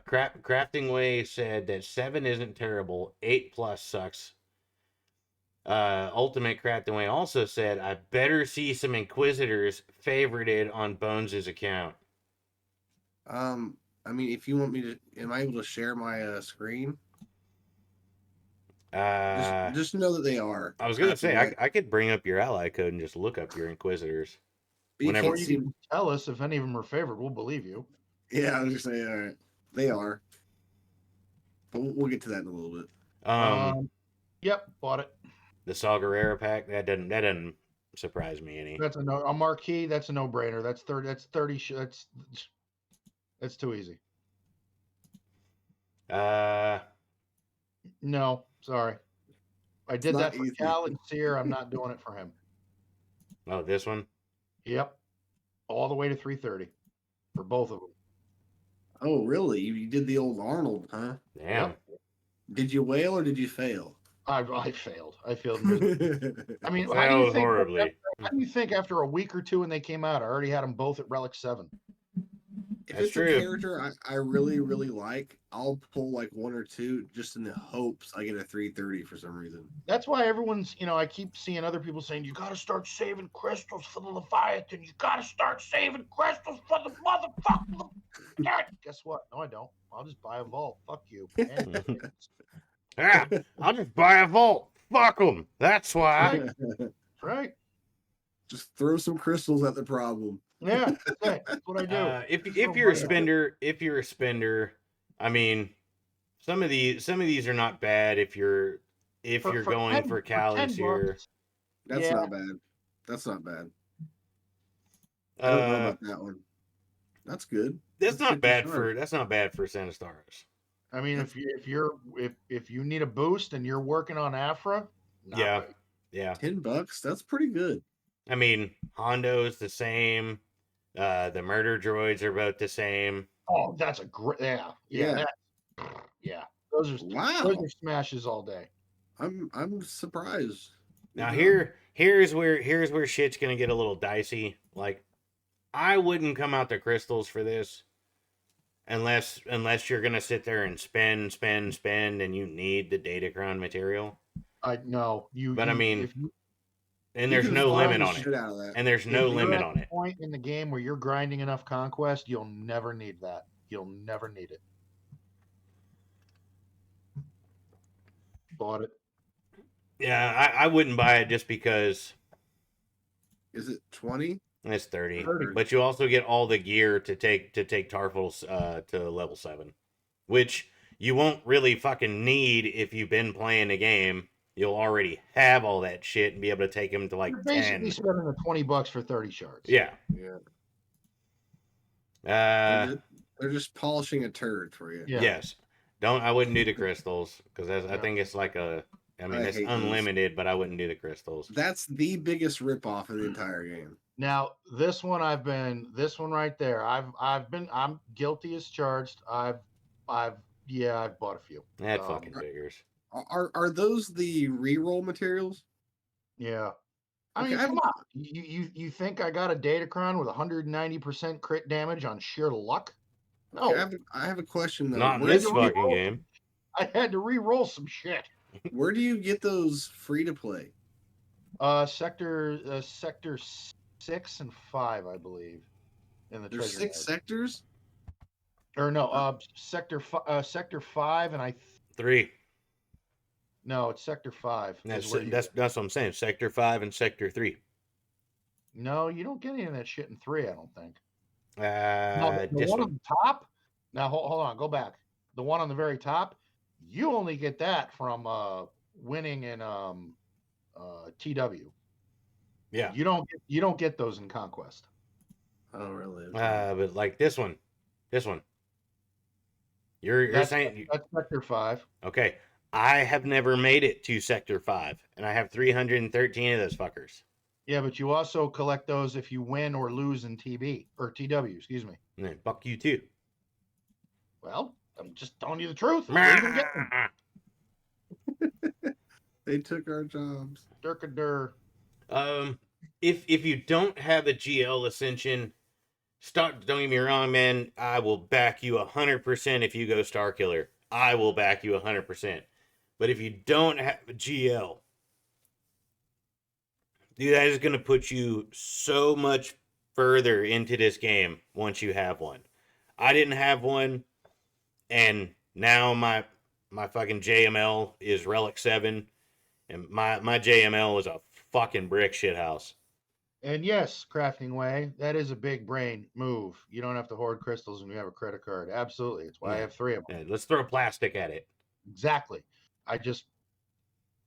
Speaker 2: Crafting Way said that 7 isn't terrible. 8+ sucks. Ultimate Crafting Way also said, I better see some Inquisitors favorited on Bones' account.
Speaker 3: I mean, if you want me to, am I able to share my screen? Just know that they are.
Speaker 2: I was gonna say I could bring up your ally code and just look up your Inquisitors.
Speaker 1: Whenever you can tell us if any of them are favored, we'll believe you.
Speaker 3: Yeah, I was just saying, all right, they are. But we'll get to that in a little bit.
Speaker 1: Yep, bought it.
Speaker 2: The Saw Gerrera pack that doesn't surprise me any.
Speaker 1: That's a marquee. That's a no-brainer. That's 30. That's 30. That's too easy. No, sorry. I did that for Cal and Sear. I'm not doing it for him.
Speaker 2: Oh, this one?
Speaker 1: Yep. All the way to 330 for both of them.
Speaker 3: Oh, really? You did the old Arnold, huh?
Speaker 2: Damn.
Speaker 1: Yep.
Speaker 3: Did you whale or did you fail?
Speaker 1: I failed. I failed. I mean,
Speaker 2: failed horribly.
Speaker 1: How do you think after a week or two when they came out, I already had them both at Relic 7?
Speaker 3: If
Speaker 2: That's
Speaker 3: it's
Speaker 2: true.
Speaker 3: a character I really, really like, I'll pull like one or two just in the hopes I get a 330 for some reason.
Speaker 1: That's why everyone's, I keep seeing other people saying, you got to start saving crystals for the Leviathan. You got to start saving crystals for the motherfucker. Guess what? No, I don't. I'll just buy a vault. Fuck you. And
Speaker 2: Yeah, I'll just buy a vault. Fuck them. That's why.
Speaker 1: right.
Speaker 3: Just throw some crystals at the problem.
Speaker 1: Yeah, that's what I do.
Speaker 2: If you're a spender, I mean, some of these are not bad if you're going for Calyxir.
Speaker 3: That's
Speaker 1: Yeah.
Speaker 3: not bad. That's not bad. I don't know about that one. That's good.
Speaker 2: That's not
Speaker 3: 50
Speaker 2: bad
Speaker 3: stars.
Speaker 2: that's not bad for Sanistaros.
Speaker 1: I mean, if you need a boost and you're working on Afra,
Speaker 2: Yeah.
Speaker 1: bad.
Speaker 2: Yeah.
Speaker 3: $10. That's pretty good.
Speaker 2: I mean, Hondo's the same. The murder droids are about the same.
Speaker 1: Oh, that's a great yeah. Those are smashes all day.
Speaker 3: I'm surprised.
Speaker 2: Now here's where shit's gonna get a little dicey. Like, I wouldn't come out the crystals for this unless you're gonna sit there and spend and you need the Datacron material.
Speaker 1: I know you.
Speaker 2: But I mean, and
Speaker 3: You
Speaker 2: there's
Speaker 3: can
Speaker 2: no
Speaker 3: farm
Speaker 2: limit
Speaker 3: the
Speaker 2: on
Speaker 3: shit
Speaker 2: it.
Speaker 3: out of that.
Speaker 2: And there's no
Speaker 1: if you're
Speaker 2: limit
Speaker 1: at
Speaker 2: on
Speaker 1: the
Speaker 2: it.
Speaker 1: point in the game where you're grinding enough conquest, you'll never need that. You'll never need it. Bought it.
Speaker 2: Yeah, I wouldn't buy it just because
Speaker 3: Is it 20?
Speaker 2: it's 30.
Speaker 1: 30.
Speaker 2: But you also get all the gear to take Tarfels to level 7, which you won't really fucking need if you've been playing the game. You'll already have all that shit and be able to take them to like
Speaker 1: You're basically
Speaker 2: 10.
Speaker 1: spending the $20 for 30 shards.
Speaker 2: Yeah.
Speaker 3: They're just polishing a turd for you.
Speaker 1: Yeah.
Speaker 2: Yes. I wouldn't do the crystals because I think it's like it's
Speaker 3: hate
Speaker 2: unlimited, but I wouldn't do the crystals.
Speaker 3: That's the biggest ripoff of the entire game.
Speaker 1: Now this one right there. I'm guilty as charged. I've bought a few.
Speaker 2: That fucking figures.
Speaker 3: Are those the reroll materials?
Speaker 1: Yeah. I mean, come on. You think I got a Datacron with 190% crit damage on sheer luck? No.
Speaker 3: Okay, I have a question though.
Speaker 2: Not in this fucking game.
Speaker 1: I had to re-roll some shit.
Speaker 3: Where do you get those free to play?
Speaker 1: Sector 6 and 5, I believe. In the
Speaker 3: There's 6 sectors?
Speaker 1: Or no, sector 5 and
Speaker 2: 3.
Speaker 1: No, it's sector 5.
Speaker 2: That's what I'm saying. Sector 5 and Sector 3.
Speaker 1: No, you don't get any of that shit in 3, I don't think.
Speaker 2: The
Speaker 1: one on the top. Now hold on, go back. The one on the very top, you only get that from winning in TW.
Speaker 2: Yeah.
Speaker 1: You don't get those in Conquest.
Speaker 3: Oh really?
Speaker 2: But like this one. You're saying
Speaker 1: that's Sector 5.
Speaker 2: Okay. I have never made it to Sector 5, and I have 313 of those fuckers.
Speaker 1: Yeah, but you also collect those if you win or lose in TB or TW, excuse me.
Speaker 2: And then fuck you too.
Speaker 1: Well, I'm just telling you the truth.
Speaker 3: They took our jobs.
Speaker 1: Durkadur.
Speaker 2: If you don't have a GL Ascension, don't get me wrong, man. I will back you 100% if you go Star Killer. I will back you 100%. But if you don't have a GL, dude, that is going to put you so much further into this game once you have one. I didn't have one, and now my fucking JML is Relic 7, and my JML is a fucking brick shithouse.
Speaker 1: And yes, Crafting Way, that is a big brain move. You don't have to hoard crystals when you have a credit card. Absolutely. It's why I have 3 of them.
Speaker 2: Yeah, let's throw plastic at it.
Speaker 1: Exactly. I just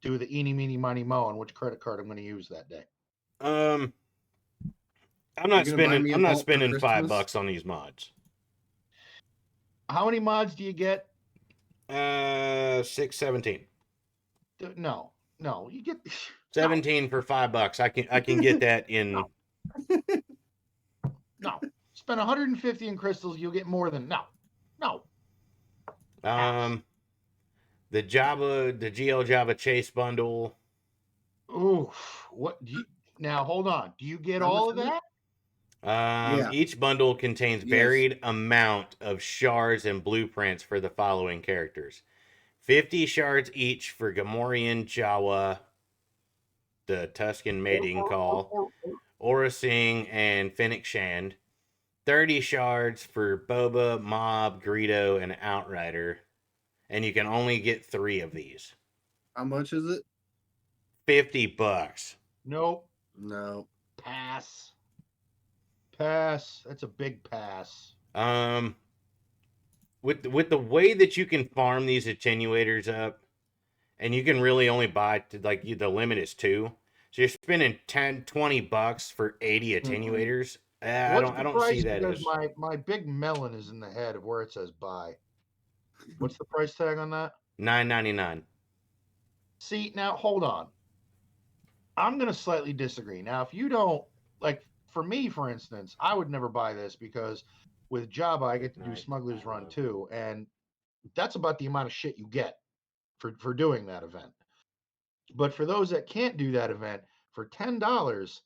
Speaker 1: do the eeny, meeny, miny, mo on which credit card I'm going to use that day.
Speaker 2: I'm not spending $5 on these mods.
Speaker 1: How many mods do you get?
Speaker 2: 617.
Speaker 1: No, you get
Speaker 2: 17 for $5. I can get that in.
Speaker 1: No. Spend 150 in crystals, you'll get more than no.
Speaker 2: The GL Java Chase bundle.
Speaker 1: Ooh, what do you now? Hold on. Do you get all of that?
Speaker 3: Yeah.
Speaker 2: Each bundle contains
Speaker 3: Yes.
Speaker 2: varied amount of shards and blueprints for the following characters: 50 shards each for Gamorrean Jawa, the Tuscan mating call, Orasing, and Fennec Shand. 30 shards for Boba, Mob, Greedo, and Outrider. And you can only get 3 of these.
Speaker 3: How much is it?
Speaker 2: $50.
Speaker 1: Nope.
Speaker 3: No.
Speaker 1: Pass. Pass. That's a big pass.
Speaker 2: With the way that you can farm these attenuators up, and you can really only buy to, like, the limit is 2. So you're spending 10, $20 for 80 attenuators. I
Speaker 1: What's
Speaker 2: don't
Speaker 1: the
Speaker 2: see
Speaker 1: price?
Speaker 2: that
Speaker 1: Because
Speaker 2: as
Speaker 1: my big melon is in the head of where it says buy. What's the price tag on that?
Speaker 2: $9.99.
Speaker 1: See, now hold on. I'm going to slightly disagree. Now, if you don't like, for me, for instance, I would never buy this because with Java, I get to do
Speaker 2: Right.
Speaker 1: Smuggler's Run too, and that's about the amount of shit you get for doing that event. But for those that can't do that event, for $10,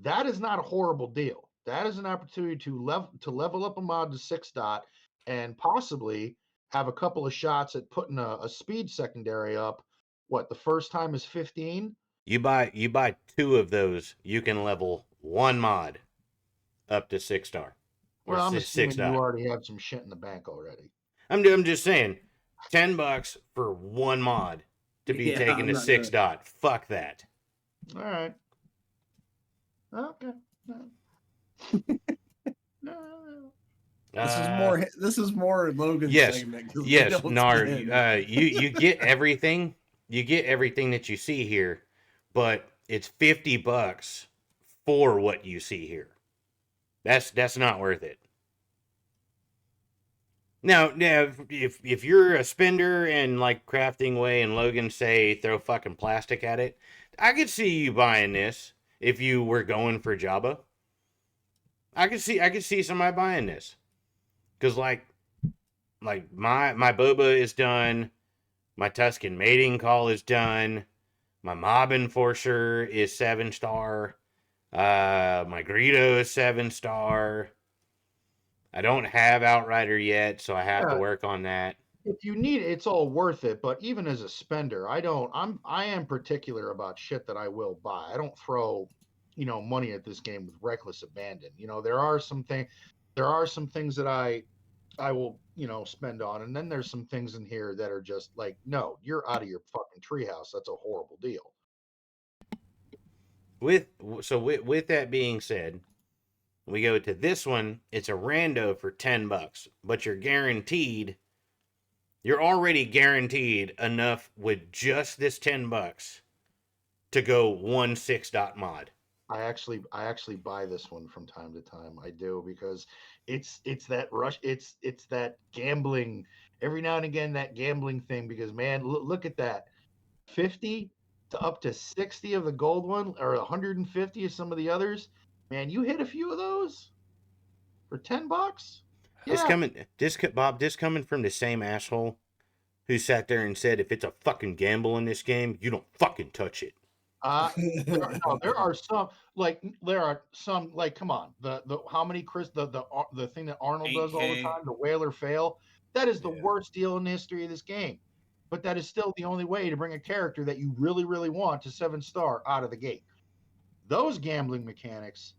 Speaker 1: that is not a horrible deal. That is an opportunity to level up a mod to 6 dot and possibly have a couple of shots at putting a speed secondary up. What, the first time is 15?
Speaker 2: You buy 2 of those, you can level 1 mod up to 6-star or
Speaker 1: Well, I'm
Speaker 2: 6
Speaker 1: assuming you
Speaker 2: dot.
Speaker 1: already have some shit in the bank already.
Speaker 2: I'm just saying, $10 for 1 mod to be
Speaker 3: Yeah,
Speaker 2: taken
Speaker 3: I'm
Speaker 2: to
Speaker 3: not
Speaker 2: 6
Speaker 3: gonna.
Speaker 2: dot. Fuck that.
Speaker 1: All right. Okay.
Speaker 3: This is
Speaker 2: Uh,
Speaker 3: more. This is more Logan's
Speaker 2: yes,
Speaker 3: segment because we
Speaker 2: yes,
Speaker 3: don't
Speaker 2: Nar.
Speaker 3: spend.
Speaker 2: You get everything. You get everything that you see here, but it's $50 for what you see here. That's not worth it. Now, if you're a spender and like Crafting Way and Logan say throw fucking plastic at it, I could see you buying this if you were going for Jabba. I could see somebody buying this because like my boba is done, my Tuscan mating call is done, my mob enforcer is 7-star, my Greedo is 7-star. I don't have Outrider yet, so I have to
Speaker 1: Yeah,
Speaker 2: work on that.
Speaker 1: if you need it, it's all worth it. But even as a spender, I am particular about shit that I will buy. I don't throw, money at this game with reckless abandon. There are some things that I will, spend on, and then there's some things in here that are just like, no, you're out of your fucking treehouse. That's a horrible deal.
Speaker 2: With that being said, we go to this one. It's a rando for $10, but you're already guaranteed enough with just this $10 to go 1 6 dot mod.
Speaker 1: I actually buy this one from time to time. I do because it's that rush. It's that gambling every now and again, that gambling thing. Because man, look at that, 50 to up to 60 of the gold one, or 150 of some of the others. Man, you hit a few of those for $10.
Speaker 2: This
Speaker 1: Yeah.
Speaker 2: coming, this Bob, this coming from the same asshole who sat there and said, if it's a fucking gamble in this game, you don't fucking touch it.
Speaker 1: Uh, there are some like come on, the how many Chris the thing that Arnold does all the
Speaker 3: 8K.
Speaker 1: time, the whaler fail, that is the
Speaker 3: Yeah.
Speaker 1: worst deal in the history of this game. But that is still the only way to bring a character that you really really want to 7-star out of the gate. Those gambling mechanics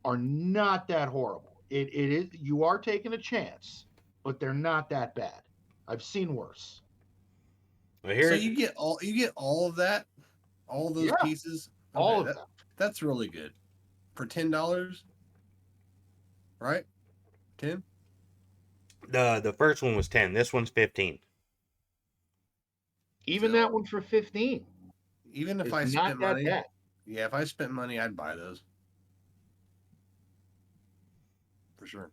Speaker 1: are not that horrible. It is, you are taking a chance, but they're not that bad. I've seen worse.
Speaker 2: Well,
Speaker 3: So
Speaker 2: here,
Speaker 3: you get all of that, all those
Speaker 1: Yeah,
Speaker 3: pieces.
Speaker 1: all
Speaker 3: Okay,
Speaker 1: of them.
Speaker 3: that's really good for $10, right? 10.
Speaker 2: the first one was 10. This one's 15.
Speaker 1: Even that
Speaker 3: So
Speaker 1: one for 15
Speaker 3: even if
Speaker 1: is
Speaker 3: I
Speaker 1: not
Speaker 3: spent
Speaker 1: that
Speaker 3: money,
Speaker 1: bad.
Speaker 3: yeah, if I spent money, I'd buy those for sure.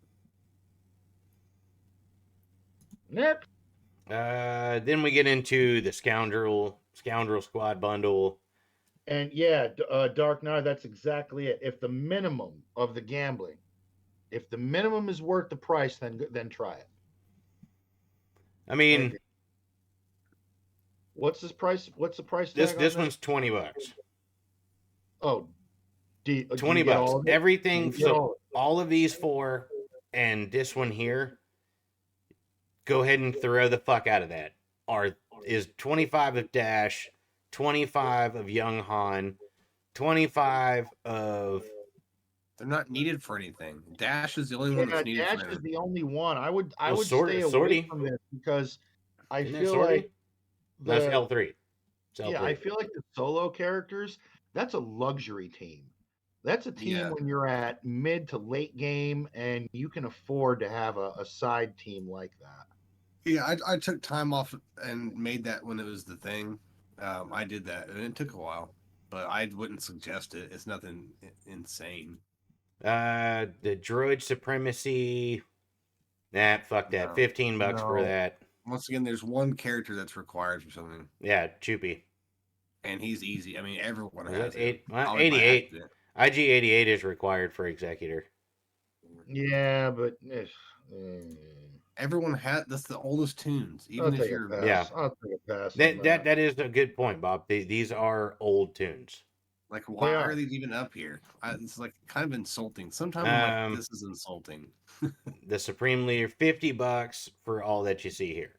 Speaker 1: Next.
Speaker 2: Then we get into the Scoundrel Squad bundle.
Speaker 1: And yeah, Dark Knight, that's exactly it. If the minimum of the gambling, if the minimum is worth the price, then try it.
Speaker 2: I
Speaker 1: I
Speaker 2: mean,
Speaker 1: agree. What's the price
Speaker 2: this
Speaker 1: tag on
Speaker 2: this
Speaker 1: this?
Speaker 2: one's $20.
Speaker 1: Oh, do
Speaker 2: 20
Speaker 1: you get
Speaker 2: bucks.
Speaker 1: all of it?
Speaker 2: Everything.
Speaker 1: Do you get
Speaker 2: So
Speaker 1: all of it?
Speaker 2: all of these four and this one here, go ahead and throw the fuck out of that. Is 25 of Dash, 25 of Young Han, 25 of
Speaker 3: They're not needed for anything. Dash is the only one
Speaker 1: Yeah,
Speaker 3: that's needed
Speaker 1: Dash
Speaker 3: for
Speaker 1: is
Speaker 3: anything.
Speaker 1: the only one. I would stay away
Speaker 2: Sortie.
Speaker 1: from this because I
Speaker 2: Isn't that
Speaker 1: feel
Speaker 2: Sortie?
Speaker 1: like
Speaker 2: No, that's
Speaker 1: the
Speaker 2: L3. It's
Speaker 1: yeah, I
Speaker 2: L3.
Speaker 1: feel like the solo characters, that's a luxury team. That's a team
Speaker 3: Yeah.
Speaker 1: when you're at mid to late game and you can afford to have a side team like that.
Speaker 3: Yeah, I took time off and made that when it was the thing. I did that, and it took a while, but I wouldn't suggest it. It's nothing insane.
Speaker 2: The Droid Supremacy. Nah, fuck that.
Speaker 3: No,
Speaker 2: 15 bucks for
Speaker 1: No.
Speaker 2: that.
Speaker 3: once again, there's one character that's required for something,
Speaker 2: Yeah, Choopy.
Speaker 3: and he's easy. I mean, everyone
Speaker 2: Was
Speaker 3: has
Speaker 2: it
Speaker 3: him.
Speaker 2: 8? Well,
Speaker 3: Probably by
Speaker 2: 88.
Speaker 3: accident.
Speaker 2: IG88 is required for Executor.
Speaker 1: Yeah, but
Speaker 3: Everyone had. That's the oldest tunes.
Speaker 1: I'll
Speaker 3: Even if
Speaker 1: take a
Speaker 3: you're
Speaker 1: pass.
Speaker 2: Yeah.
Speaker 1: I'll take a pass on
Speaker 2: That
Speaker 1: that.
Speaker 2: that is a good point, Bob. These are old tunes.
Speaker 3: like, why
Speaker 1: are.
Speaker 3: are these even up here? It's like kind of insulting. Sometimes I'm like, this is insulting.
Speaker 2: The Supreme Leader, 50 bucks for all that you see here.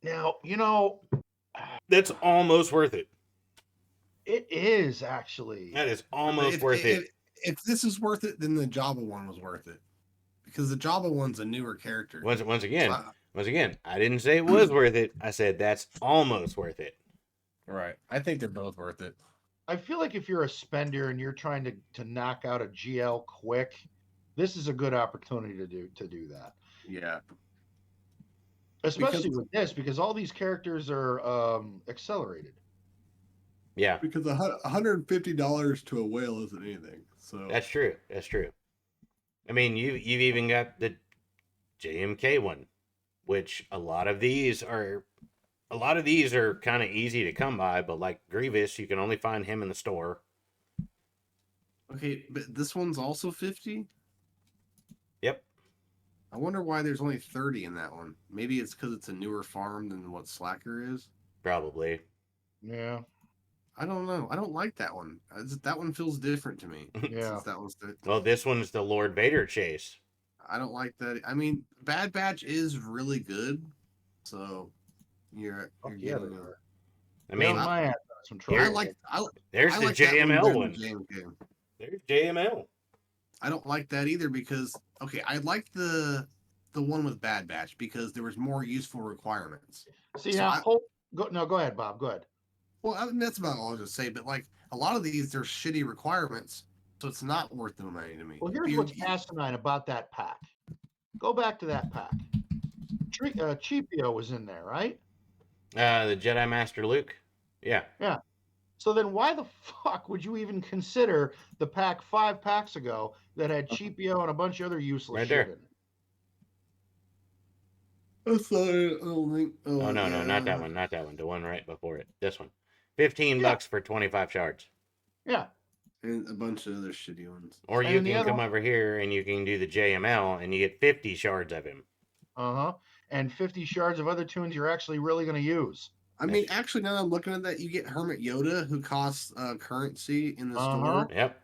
Speaker 1: Now,
Speaker 2: That's almost worth it.
Speaker 1: it is actually.
Speaker 2: That is almost worth it.
Speaker 3: If this is worth it, then the Java one was worth it, because the Java one's a newer character.
Speaker 2: Once again,
Speaker 3: So
Speaker 2: I didn't say it was worth it. I said that's almost worth it.
Speaker 3: right. I think they're both worth it.
Speaker 1: I feel like if you're a spender and you're trying to knock out a GL quick, this is a good opportunity to do that.
Speaker 3: Yeah.
Speaker 1: Especially with this, because all these characters are accelerated.
Speaker 2: Yeah,
Speaker 3: Because $150 to a whale isn't anything. So
Speaker 2: that's true. That's true. I mean, you've even got the JMK one, which a lot of these are kind of easy to come by. But like Grievous, you can only find him in the store.
Speaker 3: okay, but this one's also 50.
Speaker 2: Yep.
Speaker 3: I wonder why there's only 30 in that one. Maybe it's because it's a newer farm than what Slacker is.
Speaker 2: Probably.
Speaker 1: Yeah.
Speaker 3: I don't know. I don't like that one. That one feels different to me.
Speaker 1: Yeah.
Speaker 3: Since that one's
Speaker 2: Well, this one's the Lord Vader chase.
Speaker 3: I don't like that. I mean, Bad Batch is really good. So you're
Speaker 1: Fuck yeah,
Speaker 3: getting
Speaker 1: they
Speaker 3: a,
Speaker 1: are.
Speaker 2: I mean,
Speaker 1: my ass on some
Speaker 2: Here-
Speaker 1: trouble.
Speaker 2: there's
Speaker 3: I
Speaker 2: the
Speaker 3: like that
Speaker 2: JML
Speaker 3: better
Speaker 2: one.
Speaker 3: than JMK.
Speaker 2: There's JML.
Speaker 3: I don't like that either because I like the one with Bad Batch because there was more useful requirements.
Speaker 1: See
Speaker 3: So
Speaker 1: now, go ahead, Bob. Go ahead.
Speaker 3: Well, I mean, that's about all I was gonna say. But like a lot of these, they're shitty requirements, so it's not worth the money to me.
Speaker 1: Well, here's what's asinine about that pack. Go back to that pack. Cheapio was in there, right?
Speaker 2: The Jedi Master Luke. Yeah.
Speaker 1: Yeah. So then why the fuck would you even consider the pack 5 packs ago that had Cheapio and a bunch of other useless
Speaker 2: Right
Speaker 1: shit
Speaker 2: there.
Speaker 1: in it?
Speaker 3: That's not it. I don't think.
Speaker 2: Oh no, not that one. Not that one. The one right before it. This one. 15 bucks for 25 shards.
Speaker 1: Yeah.
Speaker 3: And a bunch of other shitty ones.
Speaker 2: Or
Speaker 1: And
Speaker 2: you
Speaker 1: then the
Speaker 2: can
Speaker 1: other
Speaker 2: come
Speaker 1: one-
Speaker 2: over here and you can do the JML and you get 50 shards of him.
Speaker 1: Uh-huh. And 50 shards of other tunes you're actually really going to use.
Speaker 3: I mean, actually, now that I'm looking at that, you get Hermit Yoda, who costs currency in the
Speaker 1: Uh-huh.
Speaker 3: store.
Speaker 2: Yep.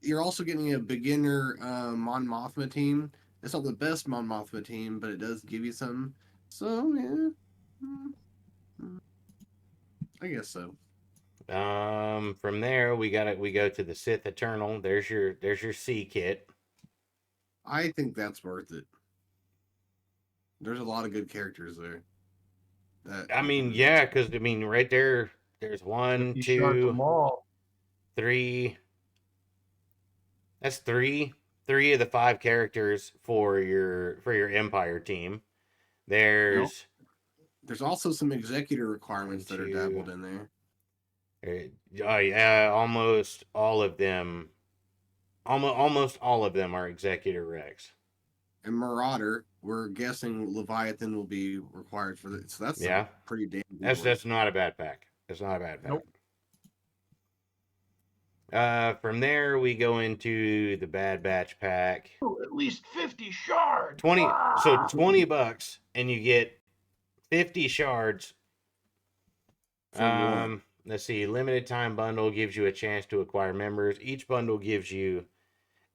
Speaker 3: You're also getting a beginner Mon Mothma team. It's not the best Mon Mothma team, but it does give you something. So yeah, I guess so.
Speaker 2: From there we go to the Sith Eternal. There's your C kit.
Speaker 3: I think that's worth it. There's a lot of good characters there.
Speaker 2: I mean, yeah, because I mean, right there, there's 1,
Speaker 1: 50 shards of
Speaker 2: 2,
Speaker 1: them all.
Speaker 2: 3. That's three of the 5 characters for your Empire team. There's
Speaker 3: also some executor requirements that are
Speaker 2: 2.
Speaker 3: dabbled in there.
Speaker 2: Oh yeah, almost all of them. Almost all of them are executor recs.
Speaker 3: And Marauder, we're guessing Leviathan will be required for that. So that's
Speaker 2: Yeah.
Speaker 3: pretty damn good.
Speaker 2: That's not a bad pack. It's not a bad pack.
Speaker 1: Nope.
Speaker 2: From there we go into the Bad Batch pack.
Speaker 1: Ooh, at least 50 shards.
Speaker 2: 20
Speaker 1: Ah!
Speaker 2: so $20 and you get 50 shards.
Speaker 3: From
Speaker 2: let's see. Limited time bundle gives you a chance to acquire members. Each bundle gives you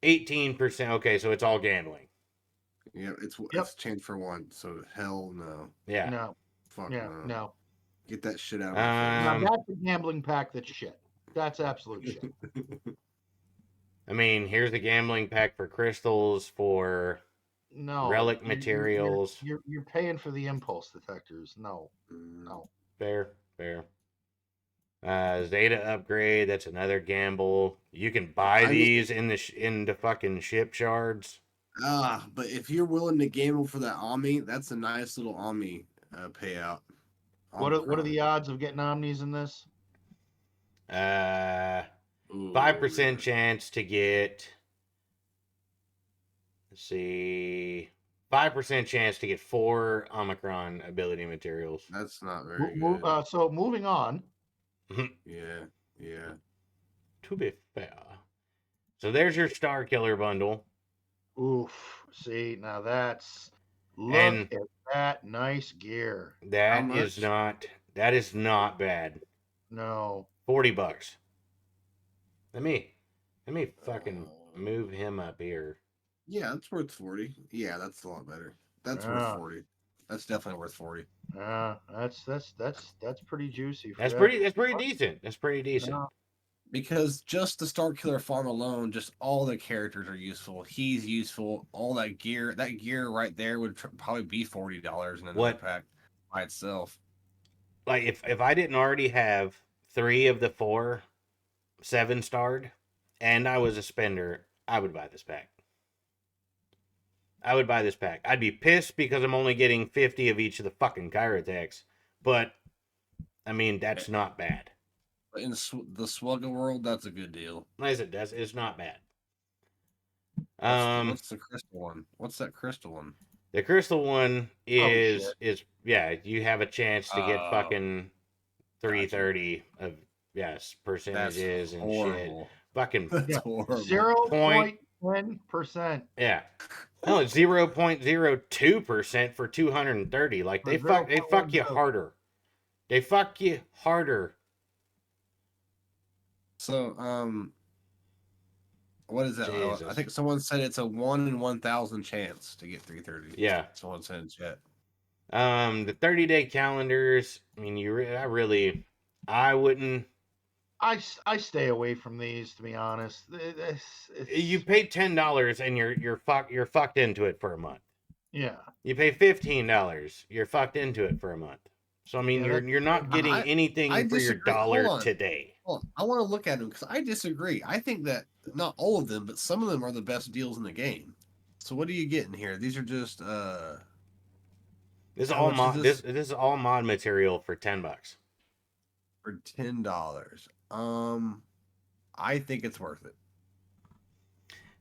Speaker 2: 18%. Okay, so it's all gambling.
Speaker 3: Yeah,
Speaker 1: Yep.
Speaker 3: it's changed for one. So hell no.
Speaker 2: Yeah.
Speaker 1: No.
Speaker 3: Fuck
Speaker 1: Yeah.
Speaker 3: no.
Speaker 1: No.
Speaker 3: Get that shit out of my face.
Speaker 1: Now that's a gambling pack. That's shit. That's absolute shit.
Speaker 2: I mean, here's the gambling pack for crystals, for
Speaker 1: No.
Speaker 2: relic materials.
Speaker 1: You're paying for the impulse detectors. No.
Speaker 3: Mm.
Speaker 1: No.
Speaker 2: Fair. Zeta upgrade. That's another gamble. You can buy these in the fucking ship shards.
Speaker 3: But if you're willing to gamble for that Omni, that's a nice little Omni payout.
Speaker 1: What are the odds of getting omnis in this?
Speaker 2: 5% chance to get. Let's see. 5% chance to get 4 Omicron ability materials.
Speaker 3: That's not very good.
Speaker 1: So moving on.
Speaker 3: Yeah.
Speaker 2: To be fair. So there's your Star Killer bundle.
Speaker 1: Oof. See, now look
Speaker 2: And
Speaker 1: at that nice gear.
Speaker 2: That is not bad.
Speaker 1: No.
Speaker 2: $40. Let me fucking move him up here.
Speaker 3: Yeah, that's worth 40. Yeah, that's a lot better. That's worth 40. That's definitely worth 40.
Speaker 1: That's pretty juicy.
Speaker 2: That's pretty decent. That's pretty decent.
Speaker 3: Because just the Star Killer farm alone, just all the characters are useful. He's useful. All that gear right there would probably be $40 in another pack by itself.
Speaker 2: Like if I didn't already have 3 of the 4 7-starred, and I was a spender, I would buy this pack. I'd be pissed because I'm only getting 50 of each of the fucking Kyrotechs, but I mean that's not bad.
Speaker 3: In the Swugga world, that's a good deal.
Speaker 2: Nice, it's not bad.
Speaker 3: What's the crystal one? What's that crystal one?
Speaker 2: The crystal one is you have a chance to get fucking 330 of percentages and shit. Fucking
Speaker 1: 0.1%.
Speaker 2: Yeah. No, it's 0.02% for 230. Like they fuck you harder. They fuck you harder.
Speaker 3: So what is that?
Speaker 2: Jesus.
Speaker 3: I think someone said it's a 1 in 1,000 chance to get 330.
Speaker 2: Yeah.
Speaker 3: Someone said in chat.
Speaker 2: The 30-day calendars. I mean, I wouldn't.
Speaker 1: I stay away from these, to be honest.
Speaker 2: You pay $10 and you're fucked into it for a month.
Speaker 1: Yeah.
Speaker 2: You pay $15, you're fucked into it for a month. So I mean, you're not getting anything for your dollar today.
Speaker 3: Hold on. I want to look at them because I disagree. I think that not all of them, but some of them are the best deals in the game. So what are you getting here? These are just
Speaker 2: This is all mod. This is all mod material for $10.
Speaker 3: For $10. I think it's worth it.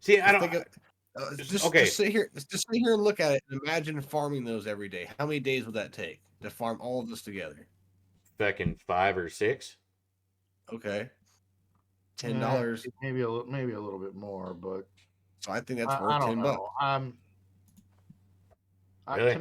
Speaker 2: See, I don't.
Speaker 3: Just sit here and look at it and imagine farming those every day. How many days would that take to farm all of this together?
Speaker 2: Fucking 5 or 6.
Speaker 3: Okay. $10.
Speaker 1: Maybe a little bit more, but
Speaker 3: so I think that's worth $10.
Speaker 2: Really?
Speaker 1: To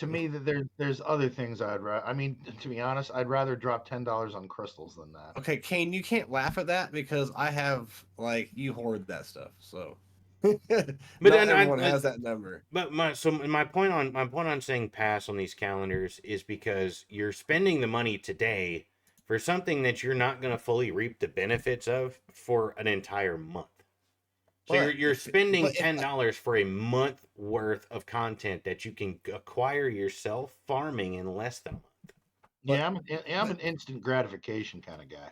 Speaker 1: me that there's other things I'd rather. I mean, to be honest, I'd rather drop $10 on crystals than that.
Speaker 3: Okay, Kane, you can't laugh at that because I have you hoard that stuff. So, but then everyone has that number.
Speaker 2: But my point on saying pass on these calendars is because you're spending the money today for something that you're not going to fully reap the benefits of for an entire month. So you're spending $10 for a month worth of content that you can acquire yourself farming in less than a month.
Speaker 1: Yeah, I'm an instant gratification kind of guy.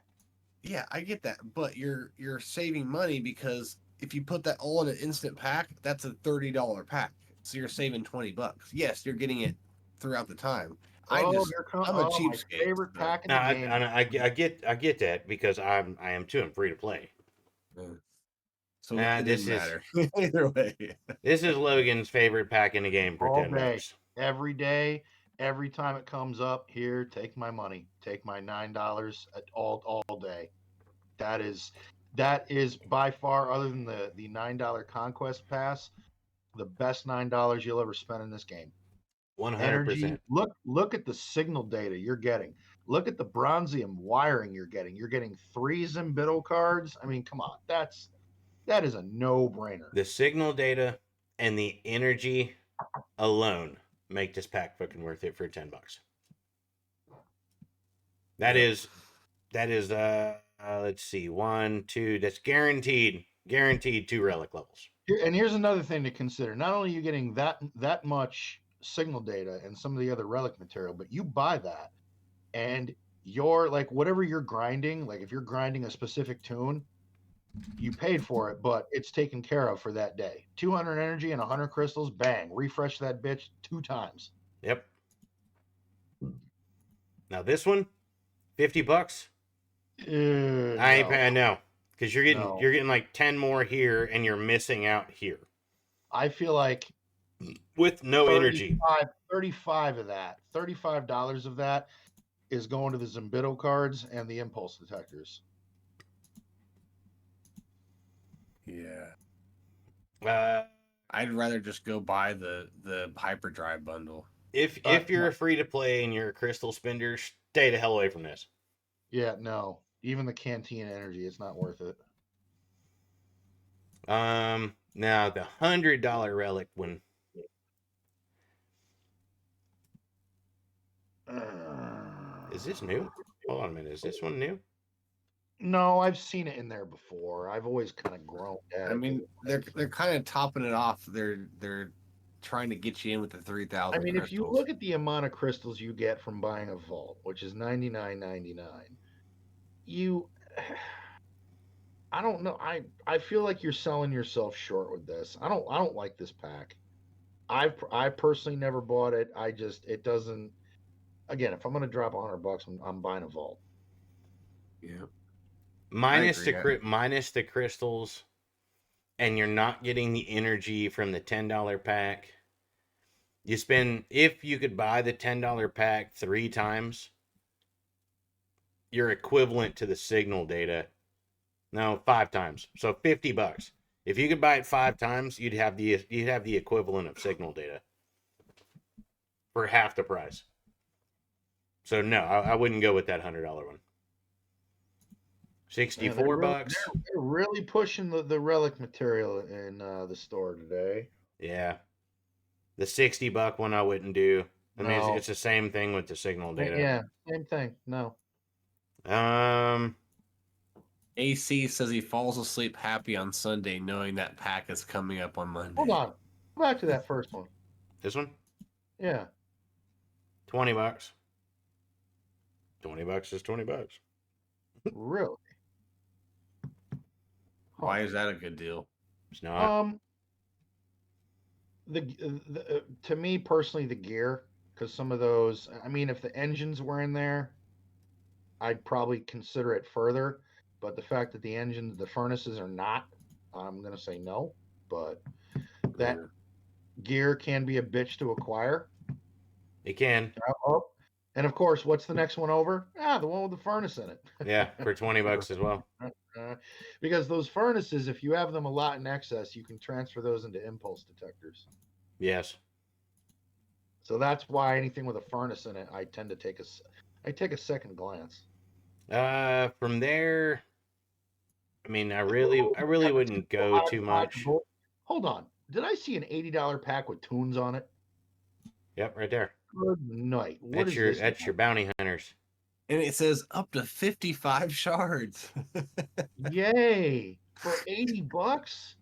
Speaker 3: Yeah, I get that, but you're saving money because if you put that all in an instant pack, that's a $30 pack. So you're saving $20. Yes, you're getting it throughout the time. I'm a cheapskate.
Speaker 1: Favorite pack in the game.
Speaker 2: I get that because I am too. I'm free to play.
Speaker 3: Yeah. So it doesn't matter. Either way.
Speaker 2: This is Logan's favorite pack in the game for
Speaker 1: all
Speaker 2: $10.
Speaker 1: Day, every day, every time it comes up, here, take my money. Take my $9 all day. That is by far, other than the $9 Conquest Pass, the best $9 you'll ever spend in this game.
Speaker 2: 100%.
Speaker 1: Energy. Look at the signal data you're getting. Look at the bronzium wiring you're getting. You're getting 3 Zimbido cards. I mean, come on, that is a no-brainer.
Speaker 2: The signal data and the energy alone make this pack fucking worth it for $10. That
Speaker 3: Yep.
Speaker 2: is let's see, 1, 2, that's guaranteed 2 relic levels.
Speaker 1: And here's another thing to consider. Not only are you getting that much signal data and some of the other relic material, but you buy that and you're like whatever you're grinding, like if you're grinding a specific tune, you paid for it, but it's taken care of for that day. 200 energy and 100 crystals, bang, refresh that bitch 2 times.
Speaker 2: Yep. Now this one, $50. I ain't
Speaker 1: No,
Speaker 2: paying no, because you're
Speaker 1: no.
Speaker 2: getting like 10 more here, and you're missing out here
Speaker 1: I feel like
Speaker 2: with no energy.
Speaker 1: 35 of that, $35 of that is going to the Zimbido cards and the impulse detectors.
Speaker 3: Yeah.
Speaker 2: Uh,
Speaker 3: I'd rather just go buy the hyperdrive bundle.
Speaker 2: if you're a free to play and you're a crystal spender, stay the hell away from this.
Speaker 1: Yeah, no. Even the Cantina energy, it's not worth it.
Speaker 2: Now the $100 relic one. Is this new? Hold on a minute. Is this one new?
Speaker 1: No, I've seen it in there before. I've always kind of groaned at
Speaker 3: I
Speaker 1: it.
Speaker 3: mean, they're kind of topping it off. They're trying to get you in with the 3,000.
Speaker 1: I mean, if you
Speaker 3: crystals.
Speaker 1: look at the amount of crystals you get from buying a vault, which is $99.99, you I don't know. I feel like you're selling yourself short with this. I don't like this pack. I personally never bought it. It doesn't. Again, if I'm gonna drop $100, I'm buying a vault.
Speaker 3: Yeah.
Speaker 2: Minus
Speaker 3: agree.
Speaker 2: minus the crystals, and you're not getting the energy from the $10 pack. You spend, if you could buy the $10 pack 3 times, you're equivalent to the signal data. No, 5 times. So $50. If you could buy it 5 times, you'd have the equivalent of signal data for half the price. So no, I wouldn't go with that $100 one. $64.
Speaker 1: They're really pushing the relic material in the store today.
Speaker 2: Yeah. The $60 one I wouldn't do. I mean,
Speaker 1: No.
Speaker 2: it's the same thing with the signal data.
Speaker 1: Yeah, same thing. No.
Speaker 3: AC says he falls asleep happy on Sunday knowing that pack is coming up on Monday.
Speaker 1: Hold on. Go back to that first one.
Speaker 2: This one,
Speaker 1: Yeah.
Speaker 2: $20. $20 is $20.
Speaker 1: Really?
Speaker 3: Why is that a good deal?
Speaker 2: It's not.
Speaker 1: To me personally, the gear, because some of those, I mean, if the engines were in there, I'd probably consider it further. But the fact that the furnaces are not, I'm gonna say no. But that gear can be a bitch to acquire.
Speaker 2: It can.
Speaker 1: Oh, and of course, what's the next one over? The one with the furnace in it.
Speaker 2: Yeah, for $20 as well.
Speaker 1: Because those furnaces, if you have them a lot in excess, you can transfer those into impulse detectors.
Speaker 2: Yes.
Speaker 1: So that's why anything with a furnace in it, I take a second glance.
Speaker 2: From there, I mean, I really wouldn't go too much.
Speaker 1: Hold on. Did I see an $80 pack with tunes on it?
Speaker 2: Yep, right there.
Speaker 1: Good night.
Speaker 2: That's your bounty hunters.
Speaker 3: And it says up to 55 shards.
Speaker 1: Yay. For $80?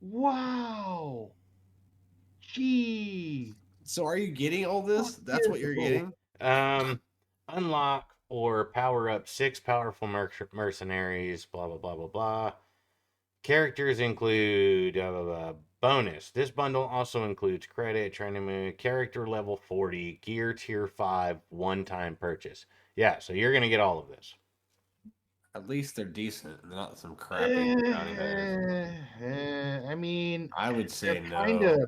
Speaker 1: Wow. Gee.
Speaker 3: So are you getting all this? That's what you're getting?
Speaker 2: Unlock or power up 6 powerful mercenaries, blah, blah, blah, blah, blah. Characters include bonus. This bundle also includes credit, training move, character level 40, gear tier 5, one-time purchase. Yeah, so you're going to get all of this.
Speaker 3: At least they're decent. They're not some crappy bounty hunters.
Speaker 1: I mean,
Speaker 3: I would say no.
Speaker 1: Kind of.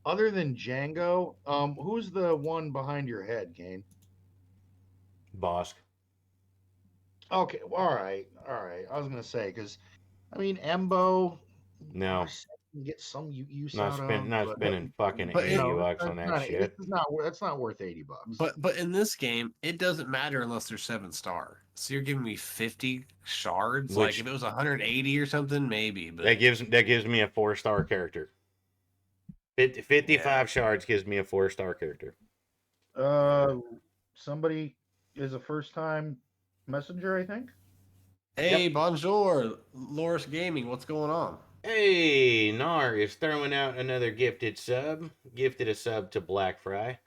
Speaker 1: Other than Django, who's the one behind your head, Kane?
Speaker 2: Bosk.
Speaker 1: Okay, all right. I was gonna say because, I mean, Embo.
Speaker 2: No.
Speaker 1: get some use
Speaker 2: Not
Speaker 1: out
Speaker 2: spend
Speaker 1: of,
Speaker 2: not
Speaker 1: but
Speaker 2: spending fucking
Speaker 3: But
Speaker 1: you
Speaker 2: 80
Speaker 1: know,
Speaker 2: bucks on that shit.
Speaker 1: that's not worth $80.
Speaker 3: but in this game, it doesn't matter unless they're 7-star. So you're giving me 50 shards. Like
Speaker 2: Which
Speaker 3: if it was 180 or something, maybe. But
Speaker 2: that gives me a 4-star character. 55 shards gives me a 4-star character.
Speaker 1: Somebody is a first time messenger, I think.
Speaker 3: Hey, bonjour, Loris Gaming. What's going on?
Speaker 2: Hey, Nar is throwing out another gifted sub. Gifted a sub to Black Fry.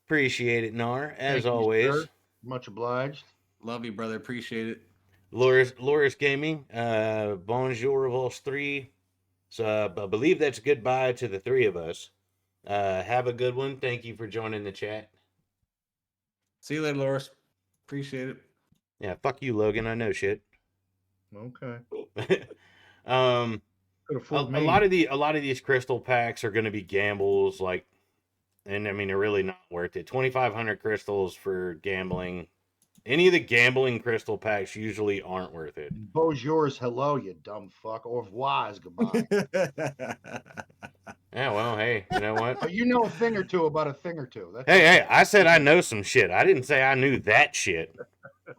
Speaker 2: Appreciate it, Nar, as
Speaker 1: Thank you,
Speaker 2: always.
Speaker 1: sir. Much obliged.
Speaker 3: Love you, brother. Appreciate it.
Speaker 2: Loris Gaming, bonjour, Vos 3. So I believe that's goodbye to the three of us. Have a good one. Thank you for joining the chat.
Speaker 3: See you later, Loris. Appreciate it.
Speaker 2: Yeah, fuck you, Logan. I know shit.
Speaker 1: Okay.
Speaker 2: um,
Speaker 1: Could
Speaker 2: a
Speaker 1: afford me.
Speaker 2: lot of these crystal packs are going to be gambles, like, and I mean they're really not worth it. 2,500 crystals for gambling. Any of the gambling crystal packs usually aren't worth it.
Speaker 1: Bonjour's hello, you dumb fuck. Au revoir is goodbye.
Speaker 2: Yeah, well, hey, you know what?
Speaker 1: But you know a thing or two about a thing or two. That's
Speaker 2: Hey,
Speaker 1: okay.
Speaker 2: I said I know some shit. I didn't say I knew that shit.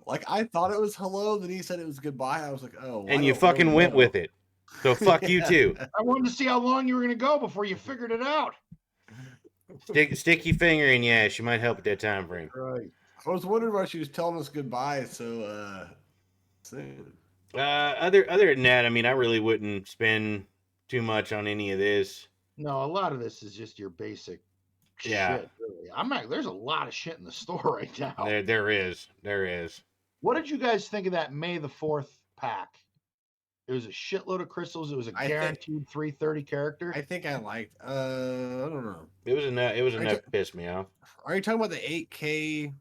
Speaker 3: Like I thought it was hello, then he said it was goodbye. I was like, oh, well,
Speaker 2: And
Speaker 3: I
Speaker 2: you
Speaker 3: don't
Speaker 2: fucking
Speaker 3: really
Speaker 2: went
Speaker 3: know.
Speaker 2: with it. So fuck you too.
Speaker 1: I wanted to see how long you were gonna go before you figured it out.
Speaker 2: Stick your finger in your ass. You might help at that time frame.
Speaker 1: Right.
Speaker 3: I was wondering why she was telling us goodbye so soon.
Speaker 2: Other than that, I mean, I really wouldn't spend too much on any of this.
Speaker 1: No, a lot of this is just your basic
Speaker 2: Yeah.
Speaker 1: shit. Really. There's a lot of shit in the store right now.
Speaker 2: There is.
Speaker 1: What did you guys think of that May the 4th pack? It was a shitload of crystals. It was a guaranteed 330 character.
Speaker 3: I think I liked. I don't know.
Speaker 2: It was enough to piss me off.
Speaker 3: Are you talking about the 8K?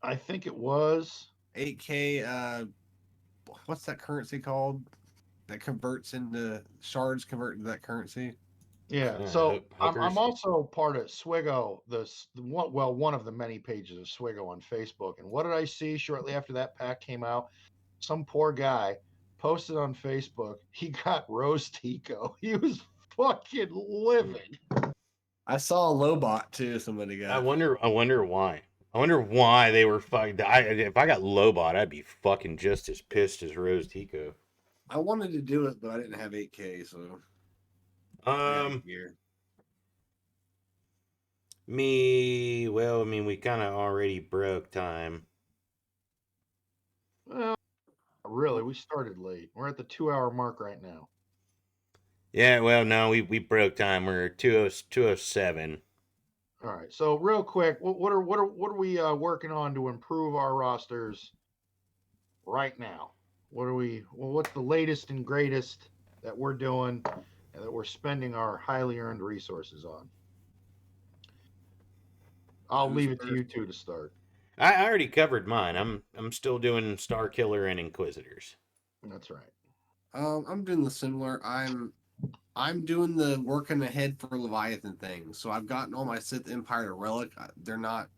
Speaker 1: I think it was
Speaker 3: 8K. What's that currency called? That converts into shards. Convert into that currency.
Speaker 1: Yeah. So I'm
Speaker 2: hookers.
Speaker 1: also part of Swigo, one of the many pages of Swigo on Facebook. And what did I see shortly after that pack came out? Some poor guy posted on Facebook he got Rose Tico. He was fucking livid.
Speaker 3: I saw a Lobot too. Somebody got.
Speaker 2: I wonder why. I wonder why they were fucking. If I got Lobot, I'd be fucking just as pissed as Rose Tico.
Speaker 3: I wanted to do it, but I didn't have 8K, so.
Speaker 2: Me, well, I mean, we kind of already broke time.
Speaker 1: Well, really, we started late. We're at the 2 hour mark right now.
Speaker 2: Yeah, well, no, we broke time. We're 207.
Speaker 1: All right. So real quick, what are we working on to improve our rosters right now? What's the latest and greatest that we're doing and that we're spending our highly earned resources on? I'll leave it to you two to start.
Speaker 2: I already covered mine. I'm still doing Star Killer and Inquisitors.
Speaker 1: That's right.
Speaker 3: I'm doing the similar. I'm doing the working ahead for Leviathan thing. So I've gotten all my Sith Empire to Relic. They're not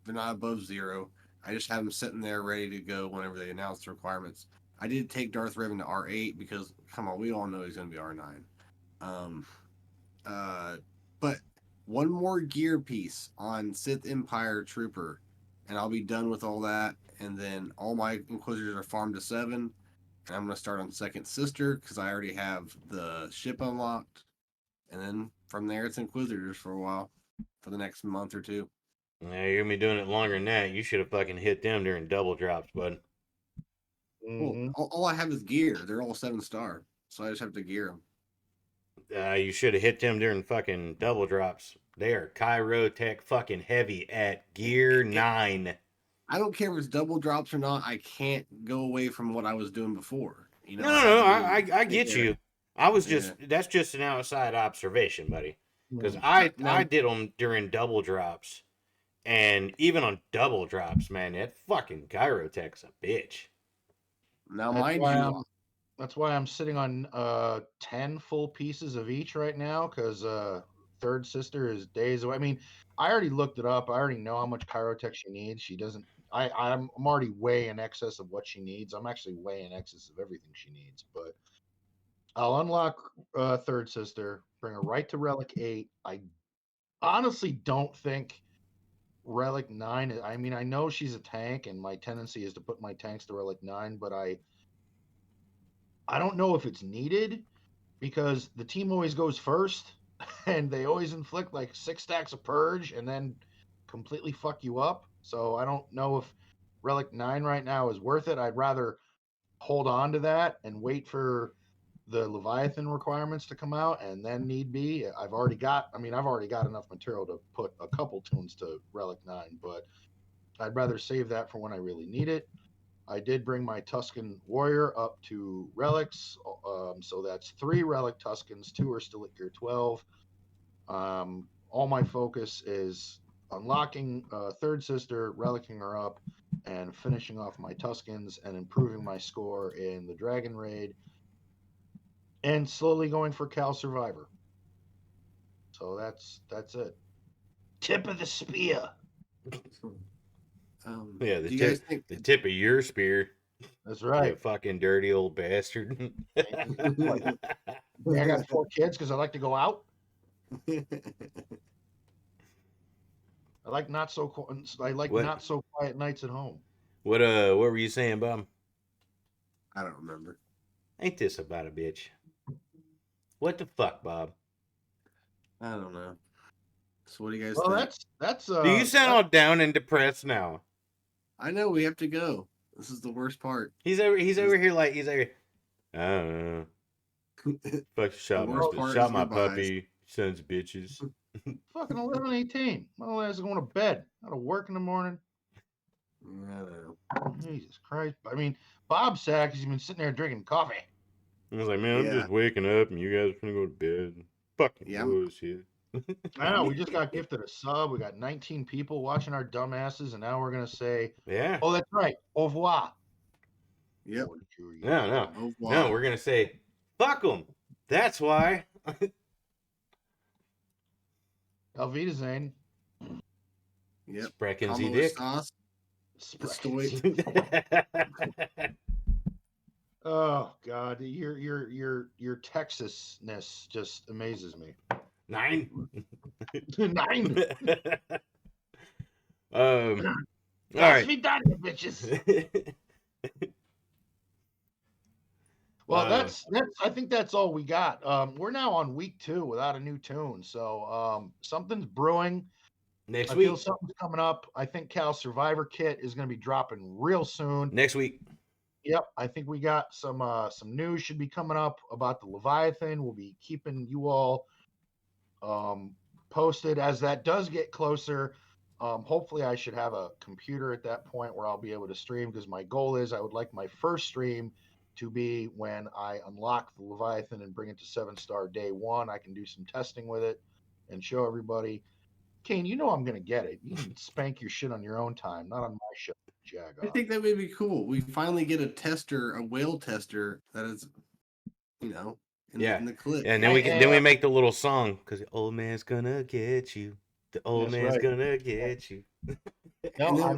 Speaker 3: above 0. I just have them sitting there ready to go whenever they announce the requirements. I did take Darth Revan to R8 because, come on, we all know he's going to be R9. But one more gear piece on Sith Empire Trooper, and I'll be done with all that. And then all my Inquisitors are farmed to 7. And I'm going to start on Second Sister because I already have the ship unlocked. And then from there, it's Inquisitors for a while, for the next month or 2.
Speaker 2: Yeah, you're gonna be doing it longer than that. You should have fucking hit them during double drops, bud.
Speaker 1: Mm-hmm.
Speaker 3: Well, all I have is gear. They're all 7-star, so I just have to gear them.
Speaker 2: You should have hit them during fucking double drops. They are Chirotech fucking heavy at gear 9.
Speaker 3: I don't care if it's double drops or not. I can't go away from what I was doing before. You know,
Speaker 2: No, I get you. I was just that's just an outside observation, buddy. Because I did them during double drops, and even on double drops, man, that fucking Chirotech's a bitch.
Speaker 3: Now, mind you,
Speaker 1: that's why I'm sitting on 10 full pieces of each right now because third sister is days away. I mean, I already looked it up. I already know how much Chirotech she needs. She doesn't. I'm already way in excess of what she needs. I'm actually way in excess of everything she needs. But I'll unlock Third Sister, bring her right to Relic 8. I honestly don't think Relic 9. I mean, I know she's a tank, and my tendency is to put my tanks to Relic 9, but I don't know if it's needed because the team always goes first, and they always inflict like 6 stacks of purge and then completely fuck you up. So I don't know if Relic 9 right now is worth it. I'd rather hold on to that and wait for the Leviathan requirements to come out, and then need be, I've already got enough material to put a couple tunes to Relic 9, but I'd rather save that for when I really need it. I did bring my Tuscan Warrior up to relics, so that's 3 relic Tuscans. 2 are still at gear 12. All my focus is unlocking Third Sister, relicking her up, and finishing off my Tuscans and improving my score in the Dragon Raid, and slowly going for Cal Survivor. So that's it. Tip of the spear.
Speaker 2: Yeah,
Speaker 3: do you guys think?
Speaker 2: the tip of your spear.
Speaker 1: That's
Speaker 2: You
Speaker 1: right.
Speaker 2: fucking dirty old bastard.
Speaker 1: Like, I got 4 kids because I like to go out. I like not so
Speaker 2: What
Speaker 1: quiet nights at home.
Speaker 2: what were you saying, Bob?
Speaker 3: I don't remember.
Speaker 2: Ain't this about a bitch? What the fuck, Bob?
Speaker 3: I don't know. So what do you guys
Speaker 1: Well,
Speaker 3: think?
Speaker 1: that's
Speaker 2: Do you sound all down and depressed now?
Speaker 3: I know we have to go. This is the worst part.
Speaker 2: He's over here like he's over. I don't know. Fuck,
Speaker 3: worst part
Speaker 2: shot
Speaker 3: is
Speaker 2: my
Speaker 3: goodbyes.
Speaker 2: puppy, sons of bitches.
Speaker 1: fucking 11:18. My little ass is going to bed. Got to work in the morning.
Speaker 3: I don't know.
Speaker 1: Jesus Christ! I mean, Bob's sad because he's been sitting there drinking coffee.
Speaker 2: I was like, man, I'm
Speaker 3: Yeah.
Speaker 2: just waking up and you guys are gonna go to bed. Fucking
Speaker 3: Yeah.
Speaker 2: bullshit.
Speaker 1: I know. We just got gifted a sub. We got 19 people watching our dumbasses, and now we're gonna say,
Speaker 2: Yeah.
Speaker 1: "Oh, that's right. Au revoir."
Speaker 3: Yep.
Speaker 2: No. We're gonna say, fuck them. That's why.
Speaker 1: Auf Wiedersehen.
Speaker 3: Yep.
Speaker 2: Sprechen Sie
Speaker 3: Combo
Speaker 2: dick.
Speaker 3: sauce. Stoic.
Speaker 1: Oh God, your Texasness just amazes me.
Speaker 2: 9.
Speaker 1: 9.
Speaker 2: All
Speaker 1: That's
Speaker 2: right.
Speaker 1: me done, bitches. Well, that's I think that's all we got. We're now on week 2 without a new tune, so something's brewing.
Speaker 2: Next
Speaker 1: I
Speaker 2: week.
Speaker 1: feel something's coming up. I think Cal Survivor Kit is going to be dropping real soon.
Speaker 2: Next week.
Speaker 1: Yep, I think we got some news should be coming up about the Leviathan. We'll be keeping you all posted as that does get closer. Hopefully, I should have a computer at that point where I'll be able to stream, because my goal is I would like my first stream to be when I unlock the Leviathan and bring it to 7-star day 1. I can do some testing with it and show everybody. Kane, you know I'm going to get it. You can spank your shit on your own time, not on my show. Jag
Speaker 3: I
Speaker 1: off.
Speaker 3: think that would be cool. We finally get a tester, a whale tester that is, in the clip.
Speaker 2: And then we make the little song, because the old man's gonna get you. The old
Speaker 1: That's
Speaker 2: man's
Speaker 1: right.
Speaker 2: gonna get you.
Speaker 1: No,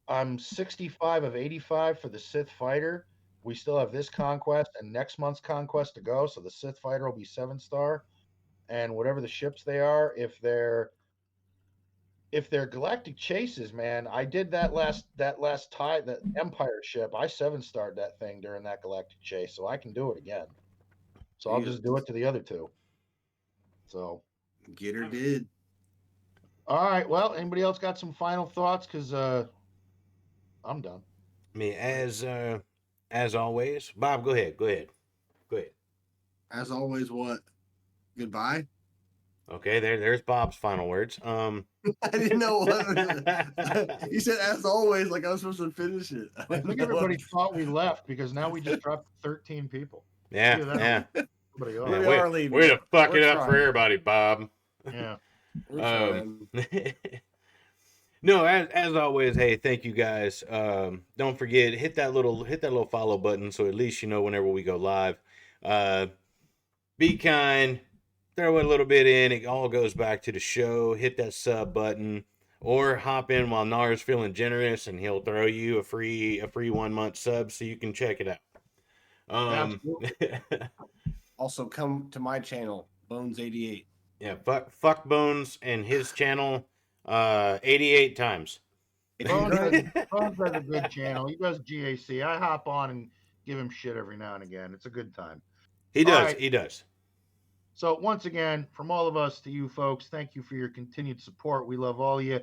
Speaker 1: I'm 65 of 85 for the Sith Fighter. We still have this conquest and next month's conquest to go. So the Sith Fighter will be 7-star, and whatever the ships they are, if they're galactic chases, man, I did that last tie, that Empire ship. I 7-starred that thing during that galactic chase, so I can do it again. So I'll just do it to the other 2. So
Speaker 3: Get her did.
Speaker 1: All right. Well, anybody else got some final thoughts? Because I'm done.
Speaker 2: I mean, as always, Bob, go ahead.
Speaker 3: As always, what? Goodbye.
Speaker 2: Okay, there's Bob's final words.
Speaker 3: I didn't know what. He said, as always, like I was supposed to finish it.
Speaker 1: I think everybody thought we left because now we just dropped 13 people.
Speaker 2: Yeah.
Speaker 3: We are leaving.
Speaker 2: Way to fuck
Speaker 3: We're
Speaker 2: it up
Speaker 3: trying.
Speaker 2: for everybody, Bob.
Speaker 1: Yeah.
Speaker 2: No, as always, hey, thank you guys. Don't forget, hit that little follow button so at least you know whenever we go live. Be kind, throw a little bit in. It all goes back to the show. Hit that sub button, or hop in while Nar's feeling generous, and he'll throw you a free 1 month sub so you can check it out.
Speaker 3: Also, come to my channel, Bones88.
Speaker 2: Yeah, fuck Bones and his channel 88 times.
Speaker 3: If you're
Speaker 1: Bones
Speaker 3: gonna,
Speaker 1: has a good channel. He does GAC. I hop on and give him shit every now and again. It's a good time.
Speaker 2: He
Speaker 1: All
Speaker 2: does.
Speaker 1: right.
Speaker 2: He does.
Speaker 1: So once again, from all of us to you folks, thank you for your continued support. We love all you.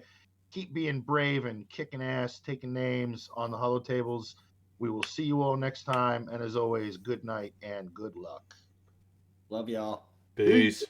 Speaker 1: Keep being brave and kicking ass, taking names on the hollow tables. We will see you all next time. And as always, good night and good luck.
Speaker 3: love y'all.
Speaker 2: Peace.